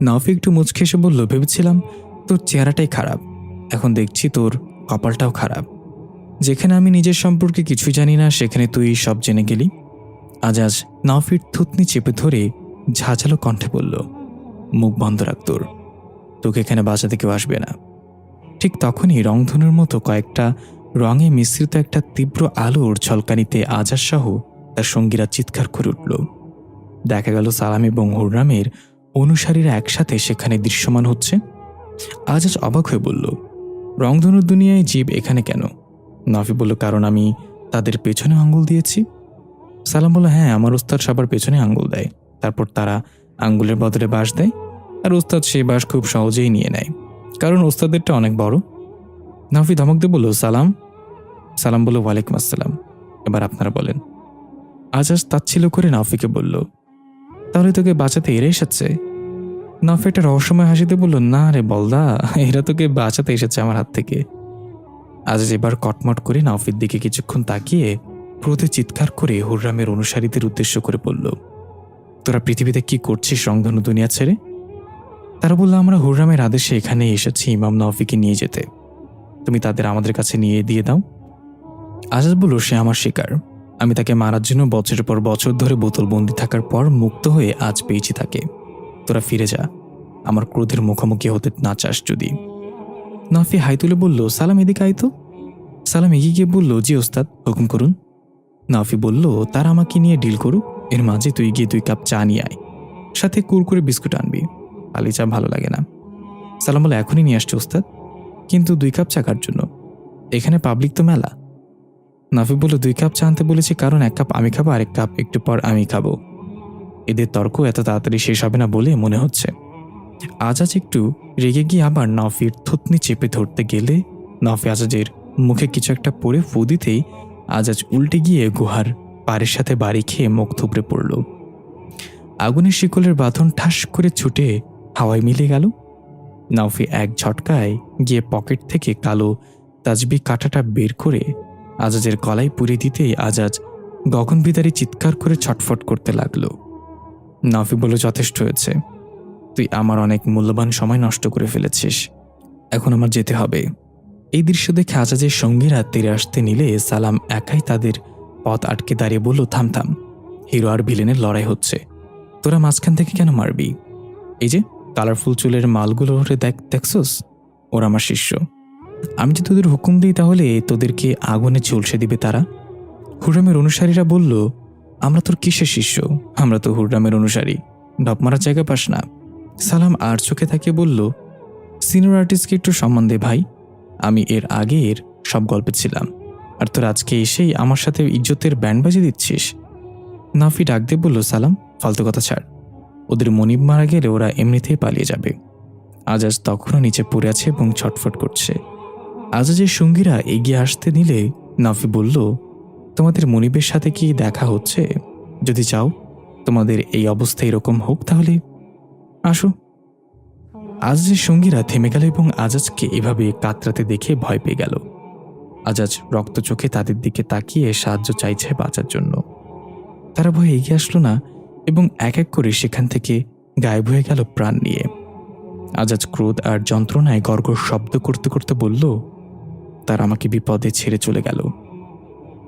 নাওফি একটু মুচকে এসে বলল, ভেবেছিলাম তোর চেহারাটাই খারাপ, এখন দেখছি তোর কপালটাও খারাপ। যেখানে আমি নিজের সম্পর্কে কিছুই জানি না সেখানে তুই সব জেনে গেলি। আজাজ নাওফির থুতনি চেপে ধরে ঝাঁঝালো কণ্ঠে বলল, মুখ বন্ধ রাখ তোর, তোকে এখানে বাঁচাতে কেউ আসবে না। ঠিক তখনই রংধনুর মতো কয়েকটা রঙে মিশ্রিত একটা তীব্র আলোর ঝলকানিতে আজাজ সহ তার সঙ্গীরা চিৎকার করে উঠল। দেখা গেল সালাম এবং হুররামের অনুসারীরা একসাথে সেখানে দৃশ্যমান হচ্ছে। আজাজ অবাক হয়ে বলল, রংধনুর দুনিয়ায় জীব এখানে কেন? নাফি বলল, কারণ আমি তাদের পেছনে আঙ্গুল দিয়েছি। সালাম বলল, হ্যাঁ, আমার ওস্তাদ সবার পেছনে আঙ্গুল দেয়, তারপর তারা আঙ্গুলের বদলে বাঁশ দেয়, আর ওস্তাদ সেই বাঁশ খুব সহজেই নিয়ে নেয়, কারণ ওস্তাদেরটা অনেক বড়। নাফি ধমক দিয়ে বলল, সালাম। সালাম বলল, ওয়ালাইকুম আসসালাম, এবার আপনারা বলেন। আজাজ তাচ্ছিল করে নাফিকে বলল, তাহলে তোকে বাঁচাতে এরা এসেছে? নাফি একটা রহস্যময় হাসিতে বলল, না রে বলদা, এরা তোকে বাঁচাতে এসেছে আমার হাত থেকে। আজাজ এবার কটমট করে নাফির দিকে কিছুক্ষণ তাকিয়ে ক্রোধে চিৎকার করে হুররামের অনুসারীদের উদ্দেশ্য করে বলল, তোরা পৃথিবীতে কি করছিস রংধনু দুনিয়া ছেড়ে? তারা বলল, আমরা হুররামের আদেশে এখানে এসেছি ইমাম নাওফিকে নিয়ে যেতে, তুমি তাদের আমাদের কাছে নিয়ে দিয়ে দাও। আজাজ বলল, সে আমার শিকার, আমি তাকে মারার জন্য বছরের পর বছর ধরে বোতলবন্দি থাকার পর মুক্ত হয়ে আজ পেয়েছি তাকে। তোরা ফিরে যা, আমার ক্রোধের মুখোমুখি হতে না চাস যদি। নাফি হাই তুলে বলল, সালাম এদিকে আয় তো। সালাম এগিয়ে গিয়ে বলল, জি ওস্তাদ, হুকুম করুন। নাফি বলল, তারা আমাকে নিয়ে ডিল করুক, এর মাঝে তুই গিয়ে 2 কাপ চা নিয়ে আয়, সাথে কুরকুরে বিস্কুট আনবি, পালি চা ভালো লাগে না। সালাম বলে, এখনই নিয়ে আসছে ওস্তাদ, কিন্তু 2 কাপ চা কার জন্য? এখানে পাবলিক তো মেলা। নাফি বলল, 2 কাপ চা আনতে বলেছি কারণ 1 কাপ আমি খাবো আর 1 কাপ একটু পর আমি খাবো। এদের তর্ক এত তাড়াতাড়ি শেষ হবে না বলে মনে হচ্ছে। আজাজ একটু রেগে গিয়ে আবার নাফির থুতনি চেপে ধরতে গেলে নাফি আজাজের মুখে কিছু একটা পড়ে ফু দিতেই আজাজ উল্টে গিয়ে গুহার পাড়ের সাথে বাড়ি খেয়ে মুখ থুবড়ে পড়ল। আগুনের শিকলের বাঁধন ঠাস করে ছুটে হাওয়ায় মিলে গেল। নাফি এক ঝটকায় গিয়ে পকেট থেকে কালো তাজবি কাঁটাটা বের করে আজাজের গলায় পুড়ে দিতেই আজাজ গগনবিদারী চিৎকার করে ছটফট করতে লাগলো। নাফি বলল, যথেষ্ট হয়েছে, তুই আমার অনেক মূল্যবান সময় নষ্ট করে ফেলেছিস, এখন আমার যেতে হবে। এই দৃশ্য দেখে আজাজের সঙ্গীরা তীরে আসতে নিলে সালাম একাই তাদের পথ আটকে দাঁড়িয়ে বলল, থাম থাম, হিরো আর ভিলেনের লড়াই হচ্ছে, তোরা মাঝখান থেকে কেন মারবি? এই যে কালারফুল চুলের মালগুলো দেখছস, ওরা আমার শিষ্য, আমি যদি তোদের হুকুম দিই তাহলে তোদেরকে আগুনে ঝলসে দিবে তারা। হুররামের অনুসারীরা বলল, আমরা তোর কিসের শিষ্য? আমরা তো হুররামের অনুসারী, ঢপ মারার জায়গা পাস না। সালাম আর চোখে তাকিয়ে বলল, সিনিয়র আর্টিস্টকে একটু সম্মান দে ভাই, আমি এর আগের সব গল্পে ছিলাম, আর তোর আজকে এসেই আমার সাথে ইজ্জতের ব্যান্ড বাজিয়ে দিচ্ছিস। নাফি ডাক দিয়ে বলল, সালাম ফালতু কথা ছাড়, ওদের মনিব মারা গেলে ওরা এমনিতেই পালিয়ে যাবে। আজাজ তখনও নিচে পড়ে আছে এবং ছটফট করছে। আজাজের সঙ্গীরা এগিয়ে আসতে নিলে নাফি বলল, তোমাদের মনিবের সাথে কি দেখা হচ্ছে? যদি চাও তোমাদের এই অবস্থা এরকম হোক তাহলে আসো। আজাজের সঙ্গীরা থেমে গেল এবং আজাজকে এভাবে কাতরাতে দেখে ভয় পেয়ে গেল। আজাজ রক্ত চোখে তাদের দিকে তাকিয়ে সাহায্য চাইছে বাঁচার জন্য। তারা ভয়ে এগিয়ে আসলো না এবং এক এক করে সেখান থেকে গায়েব হয়ে গেল প্রাণ নিয়ে। আজাজ ক্রোধ আর যন্ত্রণায় গর্গর শব্দ করতে করতে বলল, তারা আমাকে বিপদে ছেড়ে চলে গেল।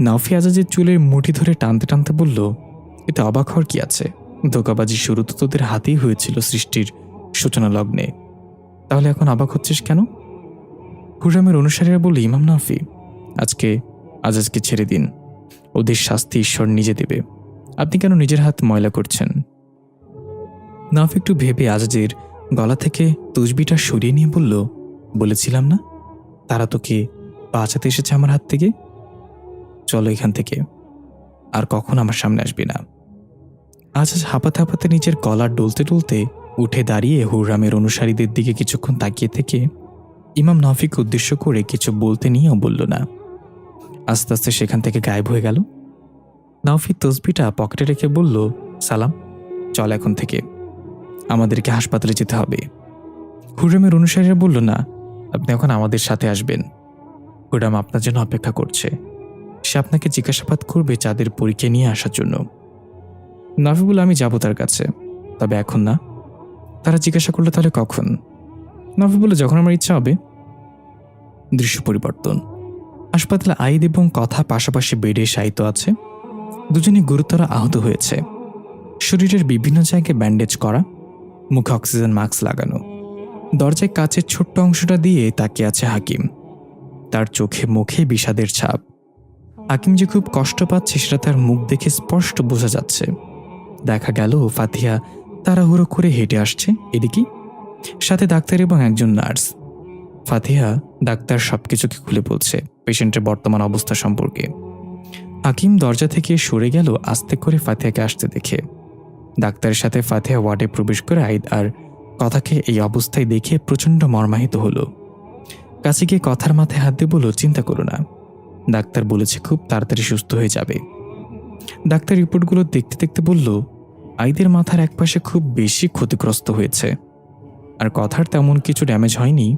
নাফি আজাজের চুলের মুঠি ধরে টানতে টানতে বলল, এতে অবাক হওয়ার কি আছে? ধোঁকাবাজি শুরু তো তোদের হাতেই হয়েছিল সৃষ্টির সূচনা লগ্নে, তাহলে এখন অবাক হচ্ছিস কেন? হুররামের অনুসারীরা বলল, ইমাম নাফি, আজকে আজাজকে ছেড়ে দিন, ওদের শাস্তি ঈশ্বর নিজে দেবে, আপনি কেন নিজের হাত ময়লা করছেন? নাফি একটু ভেবে আজাজের গলা থেকে তুজবিটা সরিয়ে নিয়ে বলল, বলেছিলাম না তারা তোকে বাঁচাতে এসেছে আমার হাত থেকে, চলো এখান থেকে, আর কখন আমার সামনে আসবি না। আজাজ হাঁপাতে হাঁপাতে নিজের গলা ডলতে ডলতে উঠে দাঁড়িয়ে হুররামের অনুসারীদের দিকে কিছুক্ষণ তাকিয়ে থেকে ইমাম নাফিকে উদ্দেশ্য করে কিছু বলতে নিয়েও বলল না। আস্তে আস্তে সেখান থেকে গায়েব হয়ে গেল। নাফি তসবিটা পকেটে রেখে বলল, সালাম চল এখন থেকে, আমাদেরকে হাসপাতালে যেতে হবে। হুররামের অনুসারীরা বলল, না, আপনি এখন আমাদের সাথে আসবেন। হুরাম আপনার জন্য অপেক্ষা করছে। সে আপনাকে জিজ্ঞাসাবাদ করবে চাঁদের পরীকে নিয়ে আসার জন্য। নাফি বলে, আমি যাব তার কাছে, তবে এখন না। তারা জিজ্ঞাসা করলে, তাহলে কখন? নাফি বলে, যখন আমার ইচ্ছা হবে। দৃশ্য পরিবর্তন। হাসপাতালে আইদ এবং কথা পাশাপাশি বেডে শায়িত আছে। দুজনই গুরুতর আহত হয়েছে। শরীরের বিভিন্ন জায়গায় ব্যান্ডেজ করা, মুখে অক্সিজেন মাস্ক লাগানো। দরজায় কাচের ছোট্ট অংশটা দিয়ে তাকিয়ে আছে হাকিম। তার চোখে মুখে বিষাদের ছাপ। হাকিম যে খুব কষ্ট পাচ্ছে সেটা তার মুখ দেখে স্পষ্ট বোঝা যাচ্ছে। দেখা গেল ফাতিহা তাড়াহুড়ো করে হেঁটে আসছে এদিকে, সাথে ডাক্তার এবং একজন নার্স। ফাতিহা ডাক্তার সবকিছুকে খুলে বলছে পেশেন্টের বর্তমান অবস্থা সম্পর্কে। হাকিম দরজা থেকে সরে গেল আস্তে করে ফাতিহাকে আসতে দেখে। ডাক্তারের সাথে ফাতিহা ওয়ার্ডে প্রবেশ করে আইদ আর কথাকে এই অবস্থায় দেখে প্রচণ্ড মর্মাহিত হলো। কাছে গিয়ে কথার মাথায় হাত দিয়ে বলল, চিন্তা করো না, ডাক্তার বলেছে খুব তাড়াতাড়ি সুস্থ হয়ে যাবে। ডাক্তার রিপোর্টগুলো দেখতে দেখতে বলল, আইদের মাথার একপাশে খুব বেশি ক্ষতিগ্রস্ত হয়েছে, আর কথার তেমন কিছু ড্যামেজ হয়নি।